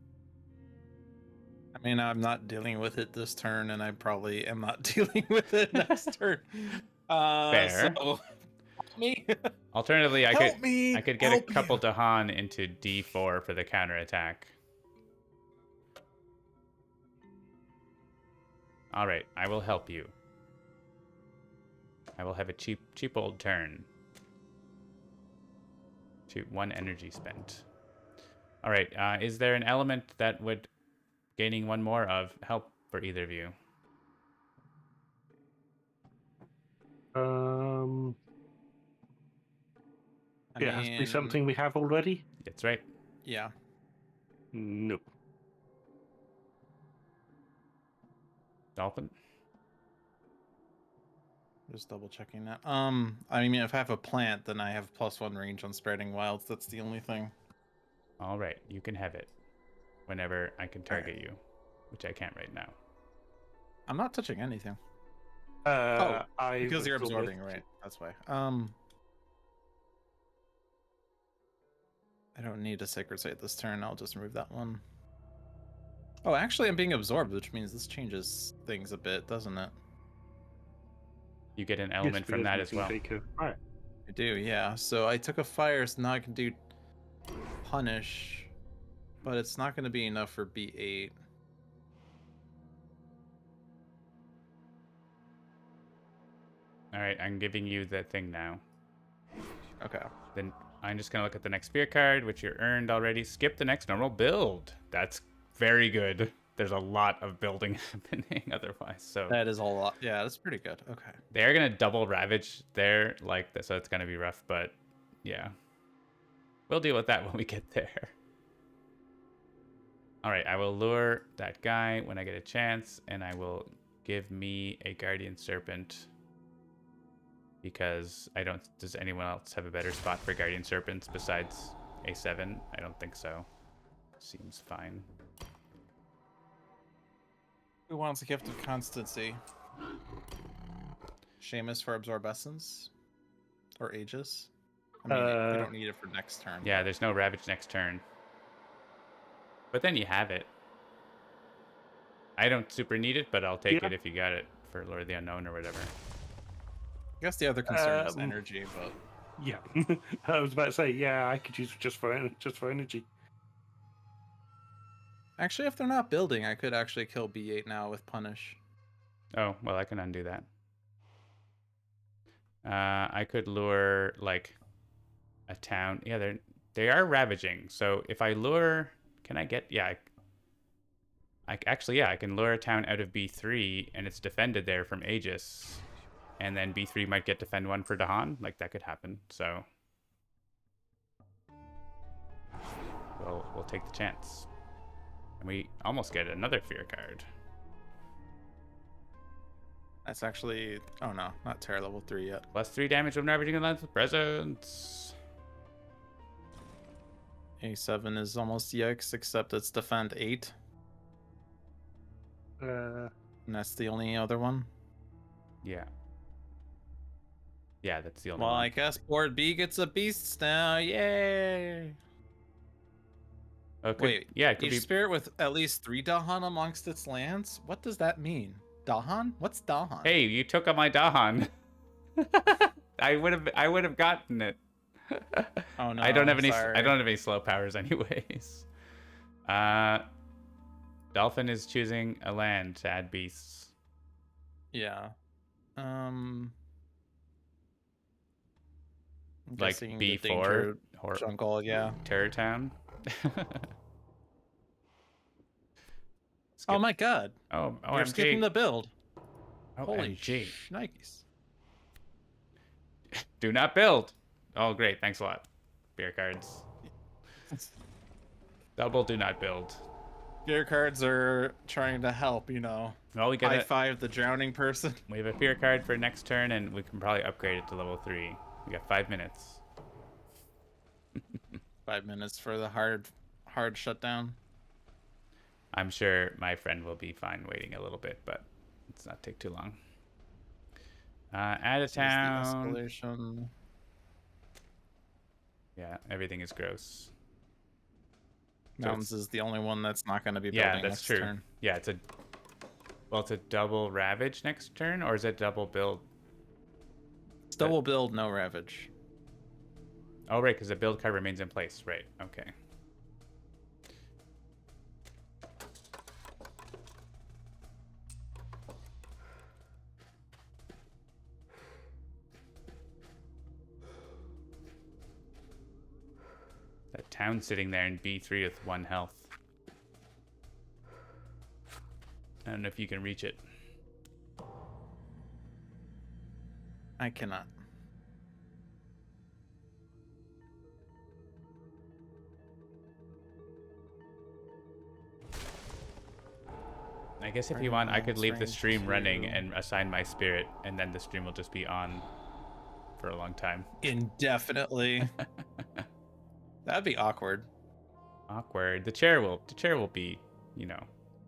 I mean, I'm not dealing with it this turn, and I probably am not dealing with it next turn. Fair. So, help me. Alternatively, I could get a Help couple you. Dahan into D4 for the counterattack. Alright, I will help you. I will have a cheap old turn. 1 energy spent. Alright, is there an element that would gaining 1 more of help for either of you? It has to be something we have already? That's right. Yeah. Nope. Dolphin? Just double checking that. I mean, if I have a plant, then I have +1 range on spreading wilds. That's the only thing. Alright, you can have it. Whenever I can target you. Which I can't right now. I'm not touching anything. I Because you're absorb absorbing, it. right? That's why. I don't need a Sacred Site this turn. I'll just remove that one. Oh, actually, I'm being absorbed, which means this changes things a bit, doesn't it? You get an element from that as well. Right. I do, yeah. So I took a fire, so now I can do Punish, but it's not going to be enough for B8. Alright, I'm giving you the thing now. Okay. Then I'm just going to look at the next fear card, which you earned already. Skip the next normal build. That's very good. There's a lot of building happening otherwise. So That is a lot. Yeah, that's pretty good. Okay. they're going to double Ravage there, like this, so it's going to be rough, but yeah. We'll deal with that when we get there. Alright, I will lure that guy when I get a chance, and I will give me a Guardian Serpent. Because I don't... Does anyone else have a better spot for Guardian Serpents besides A7? I don't think so. Seems fine. Who wants a Gift of Constancy? Seamus for Absorb Essence? Or Aegis? I mean, we don't need it for next turn. Yeah, there's no Ravage next turn. But then you have it. I don't super need it, but I'll take it if you got it for Lord of the Unknown or whatever. I guess the other concern is energy, but... Yeah. I was about to say, yeah, I could use it just for energy. Actually, if they're not building, I could actually kill B8 now with Punish. Oh, well, I can undo that. I could lure, like, a town. Yeah, they are ravaging. So if I lure... Can I get... Yeah, I can lure a town out of B3, and it's defended there from Aegis. And then B3 might get defend 1 for Dahan. Like, that could happen. So we'll take the chance. And we almost get another fear card. That's actually... Oh no, not Terror level 3 yet. +3 damage when ravaging in lands with presence. A7 is almost EX, except it's defend 8. And that's the only other one. Yeah. Yeah, that's the only Well, one. I guess board B gets a beasts now. Yay! Oh, Wait, yeah, it could each be... spirit with at least 3 Dahan amongst its lands? What does that mean? Dahan? What's Dahan? Hey, you took on my Dahan. I would have gotten it. Oh no! I don't have any. Sorry. I don't have any slow powers, anyways. Dolphin is choosing a land to add beasts. Yeah. I'm Like guessing the B4 or jungle. Yeah. Terror Town. Oh my god. Oh, You're skipping OMG. the build. Holy OMG. shnikes. Do not build. Oh, great. Thanks a lot. Beer cards. Double do not build. Gear cards are trying to help, you know. Well, we got High five the drowning person. We have a fear card for next turn, and we can probably upgrade it to level 3. We got 5 minutes. 5 minutes for the hard shutdown. I'm sure my friend will be fine waiting a little bit, but let's not take too long. Add a town. The escalation. Yeah, everything is gross. Mountains is the only one that's not going to be building yeah, that's next true. turn. Yeah, it's a double ravage next turn, or is it double build? It's double build, no ravage. Oh, right, because the build card remains in place. Right, okay. That town sitting there in B3 with 1 health. I don't know if you can reach it. I cannot. I guess if Right you want, I now, could leave the strange stream running too. and assign my spirit, and then the stream will just be on for a long time. Indefinitely. That'd be awkward. Awkward. The chair will be, you know,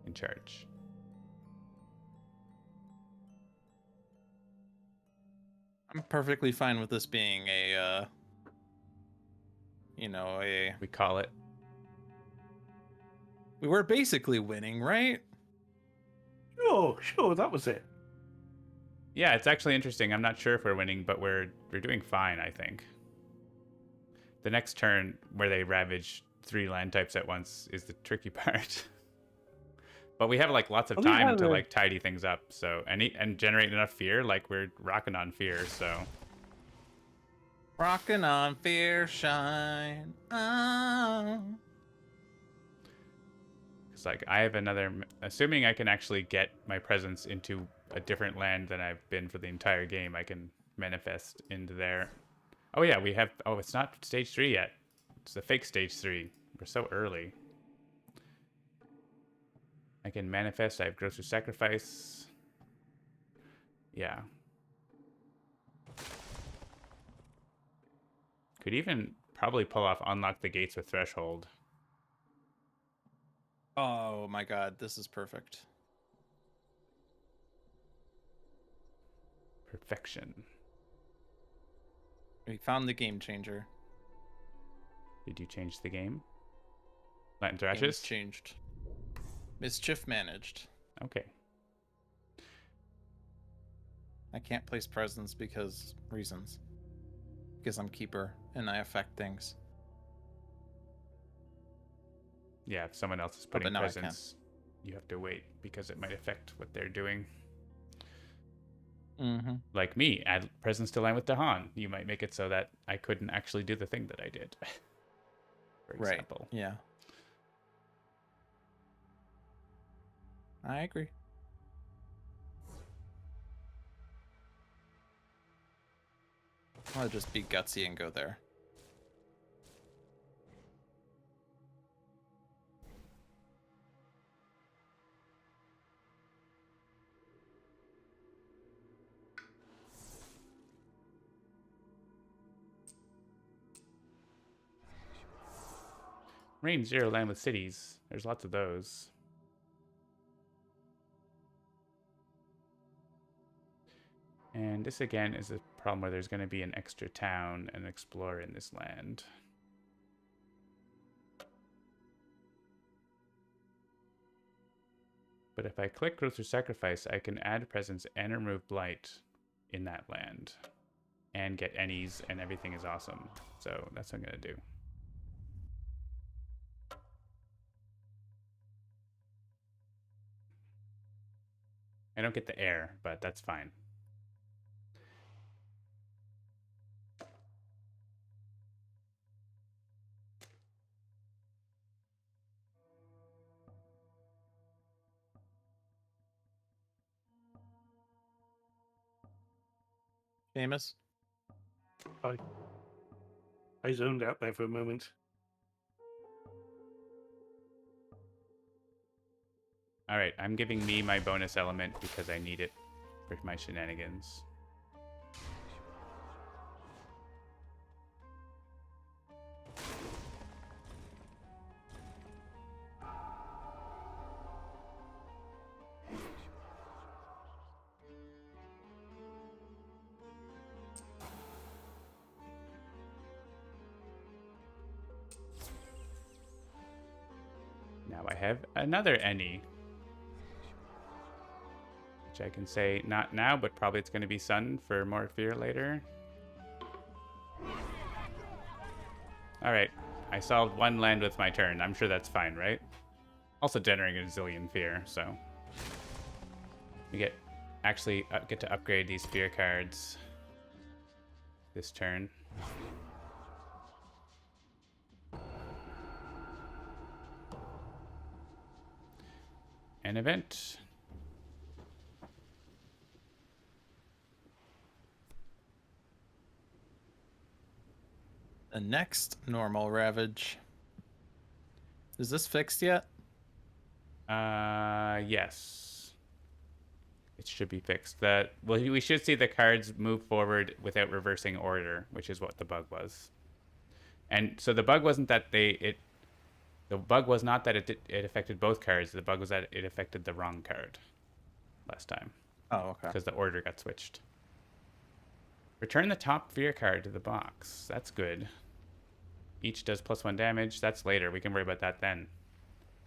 in charge. I'm perfectly fine with this being a, you know, We call it. We were basically winning, right? Sure, that was it. Yeah, it's actually interesting. I'm not sure if we're winning, but we're doing fine, I think. The next turn where they ravage 3 land types at once is the tricky part. But we have like lots of time to like tidy things up, so and generate enough fear. Like we're rocking on fear, so Rocking on fear, shine. Oh. it's like I have another. Assuming I can actually get my presence into a different land than I've been for the entire game, I can manifest into there. Oh yeah, we have. Oh, it's not stage 3 yet. It's the fake stage 3. We're so early. I can manifest. I have grocery sacrifice. Yeah. Could even probably pull off unlock the gates with threshold. Oh my god, this is perfect. Perfection. We found the game changer. Did you change the game? Latin Game is Thrashes? changed. Mischief managed. Okay. I can't place presents because reasons. Because I'm keeper and I affect things. Yeah, if someone else is but putting now presents, you have to wait because it might affect what they're doing. Mm-hmm. Like me, add presents to line with Dahan. You might make it so that I couldn't actually do the thing that I did. For example. Right. Yeah. I agree. I'll just be gutsy and go there. Reign 0 land with cities. There's lots of those. And this again is a problem where there's going to be an extra town and explorer in this land. But if I click Growth through Sacrifice, I can add presence and remove Blight in that land. And get any's and everything is awesome. So that's what I'm going to do. I don't get the air, but that's fine. Famous. I zoned out there for a moment. All right, I'm giving me my bonus element because I need it for my shenanigans. Now I have another any. Which I can say not now, but probably it's going to be sun for more fear later. Alright, I solved one land with my turn. I'm sure that's fine, right? Also generating a zillion fear, so... We get to upgrade these fear cards this turn. An event. The next normal ravage. Is this fixed yet? Yes. It should be fixed. Well, we should see the cards move forward without reversing order, which is what the bug was. And so the bug wasn't that the bug was not that it affected both cards. The bug was that it affected the wrong card last time. Oh, okay. Because the order got switched. Return the top fear card to the box. That's good. Each does +1 damage. That's later. We can worry about that then.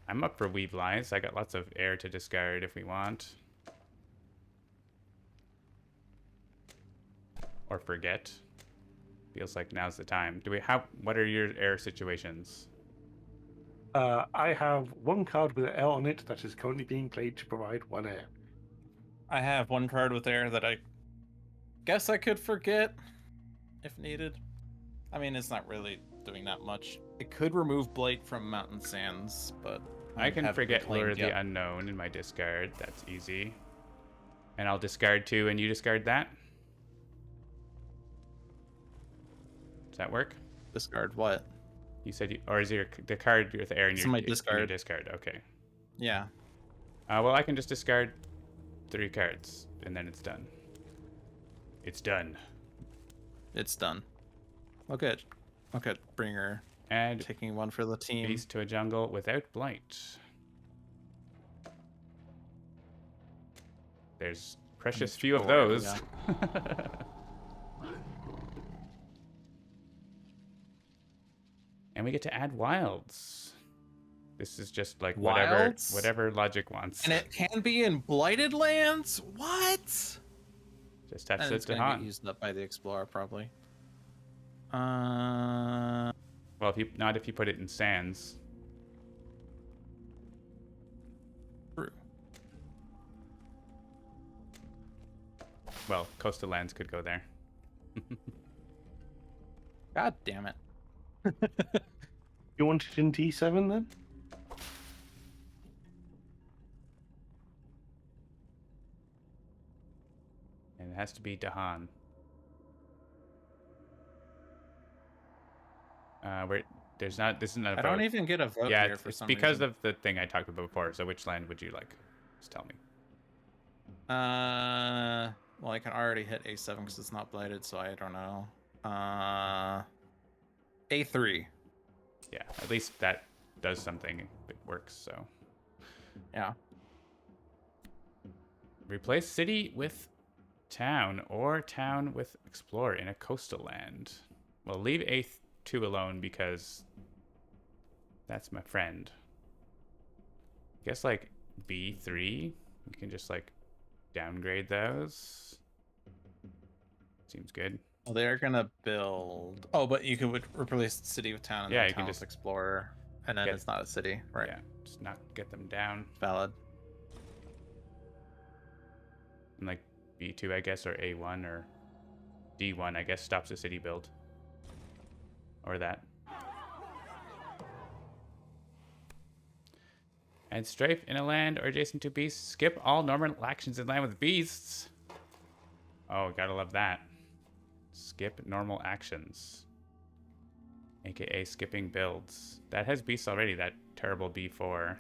I'm up for Weave Lies. I got lots of air to discard if we want. Or forget. Feels like now's the time. What are your air situations? I have one card with an L on it that is currently being played to provide 1 air. I have one card with air that I guess I could forget if needed. I mean, it's not really doing that much. It could remove Blight from Mountain Sands, but I can forget Lure of the Unknown in my discard. That's easy. And I'll discard 2 and you discard that? Does that work? Discard what? You said or is the card with air in your discard? Discard? Okay. Yeah. Well, I can just discard 3 cards and then it's done. It's done. It's done. Okay. Okay, Bringer. And taking one for the team. Beast to a jungle without blight. There's precious few of those. Yeah. And we get to add wilds. This is just like whatever Logic wants. And it can be in blighted lands? What? Just have to it's going to get used up by the Explorer, probably. Well, if you put it in sands. True. Well, coastal lands could go there. God damn it. You want it in D7 then? And it has to be Dahan. This isn't a vote. I don't even get a vote here for some reason. Because of the thing I talked about before. So which land would you like? Just tell me. Well, I can already hit A7 because it's not blighted, so I don't know. A3. Yeah, at least that does something. It works, so. Yeah. Replace city with town or town with explorer in a coastal land. Well, leave A2 alone because that's my friend. I guess like B3, we can just like downgrade those. Seems good. Well, they're gonna build. Oh, but you could replace city with town and yeah, then you town can with just explorer, and then it's not a city, right? Yeah, just not get them down. Valid. And like B2, I guess, or A1 or D1, I guess, stops the city build. Or that. Add strife in a land or adjacent to beasts. Skip all normal actions in land with beasts. Oh, gotta love that. Skip normal actions. AKA skipping builds. That has beasts already, that terrible B4.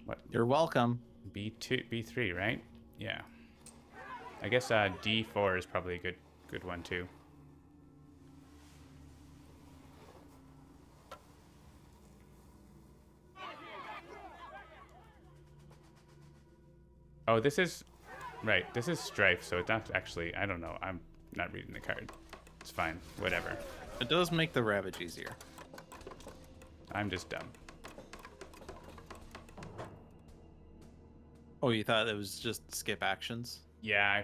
What? You're welcome. B2, B3, right? Yeah. I guess D4 is probably a good one too. Oh, this is... Right, this is Strife, so it's not actually... I don't know. I'm not reading the card. It's fine. Whatever. It does make the Ravage easier. I'm just dumb. Oh, you thought it was just skip actions? Yeah,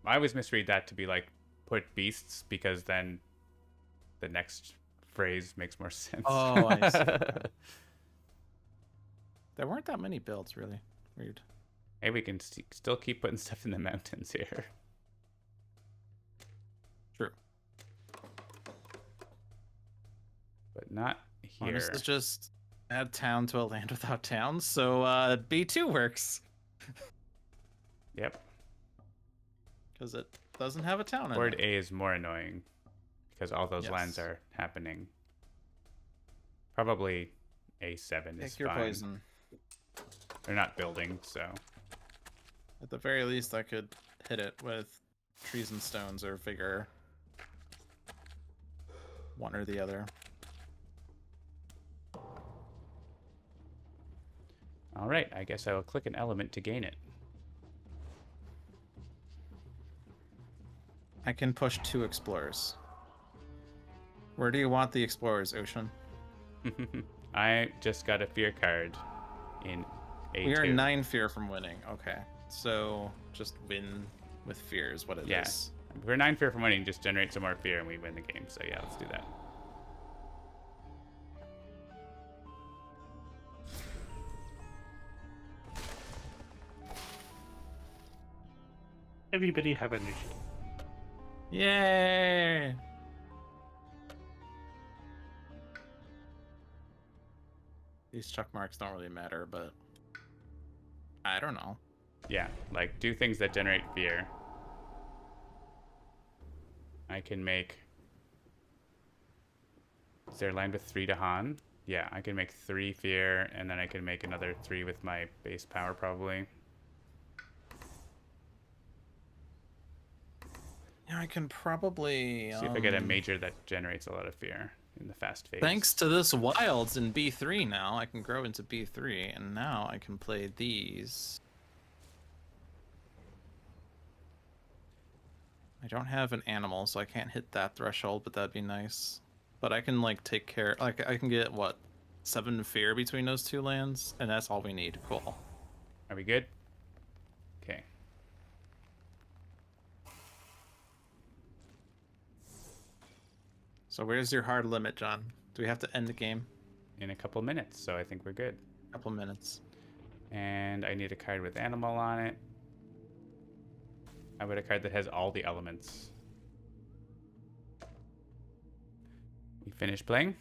I always misread that to be like, put beasts, because then the next phrase makes more sense. Oh, I see. There weren't that many builds, really. Weird. Hey, we can still keep putting stuff in the mountains here. True. But not here. Well, this is just add town to a land without towns, so B2 works. Yep. Because it doesn't have a town in Word it. A is more annoying because all those Yes. lands are happening. Probably A7 is Pick your fine. poison. They're not building, so... At the very least, I could hit it with trees and stones or figure one or the other. Alright, I guess I will click an element to gain it. I can push 2 explorers. Where do you want the explorers, Ocean? I just got a fear card in A2. We are 9 fear from winning. Okay. So just win with fear is what it is. Yeah. If we're 9 fear from winning, just generate some more fear and we win the game. So yeah, let's do that. Everybody have energy. Yay! These check marks don't really matter, but I don't know. Yeah, like do things that generate fear. I can make... Is there a land with 3 to Han? Yeah, I can make 3 fear, and then I can make another 3 with my base power, probably. Yeah, I can probably See if I get a major that generates a lot of fear in the fast phase. Thanks to this wilds in B3 now, I can grow into B3, and now I can play these. I don't have an animal, so I can't hit that threshold, but that'd be nice. But I can, like, take care... Like, I can get, what, 7 fear between those 2 lands? And that's all we need. Cool. Are we good? Okay. So where's your hard limit, John? Do we have to end the game? In a couple minutes, so I think we're good. Couple minutes. And I need a card with animal on it. How about a card that has all the elements? We finished playing?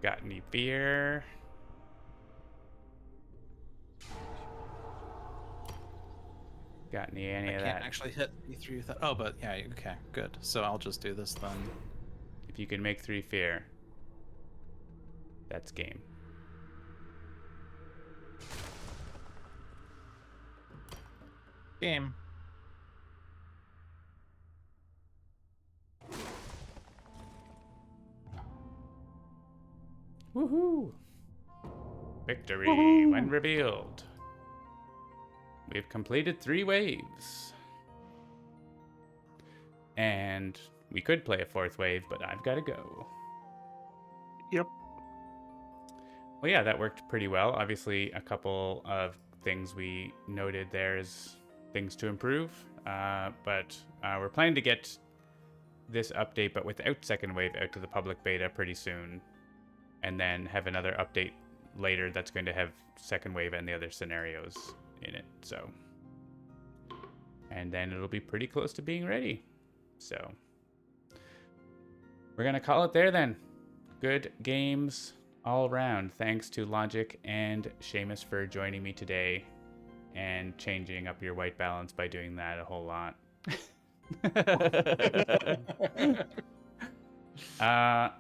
Got any fear? Got any I of can't that? actually hit B3 with that. Oh, but yeah, okay, good. So I'll just do this then. If you can make 3 fear, that's game. Game. Woohoo! Victory Woohoo! when revealed. We've completed 3 waves. And we could play a 4th wave, but I've got to go. Yep. Well, yeah, that worked pretty well. Obviously, a couple of things we noted there is things to improve. But we're planning to get this update, but without second wave, out to the public beta pretty soon. And then have another update later that's going to have second wave and the other scenarios in it. So, and then it'll be pretty close to being ready. So, we're going to call it there then. good games all around. Thanks to Logic and Seamus for joining me today and changing up your white balance by doing that a whole lot.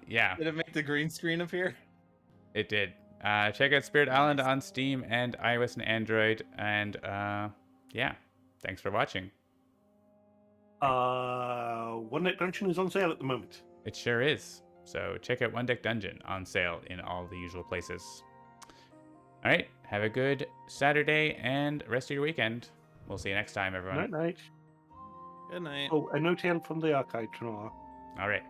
Yeah. Did it make the green screen appear? It did. Check out Spirit Island on Steam and iOS and Android. And yeah, thanks for watching. One Deck Dungeon is on sale at the moment. It sure is. So check out One Deck Dungeon on sale in all the usual places. All right, have a good Saturday and rest of your weekend. We'll see you next time, everyone. Night night. Good night. Oh, a no tale from the archive tomorrow. All right.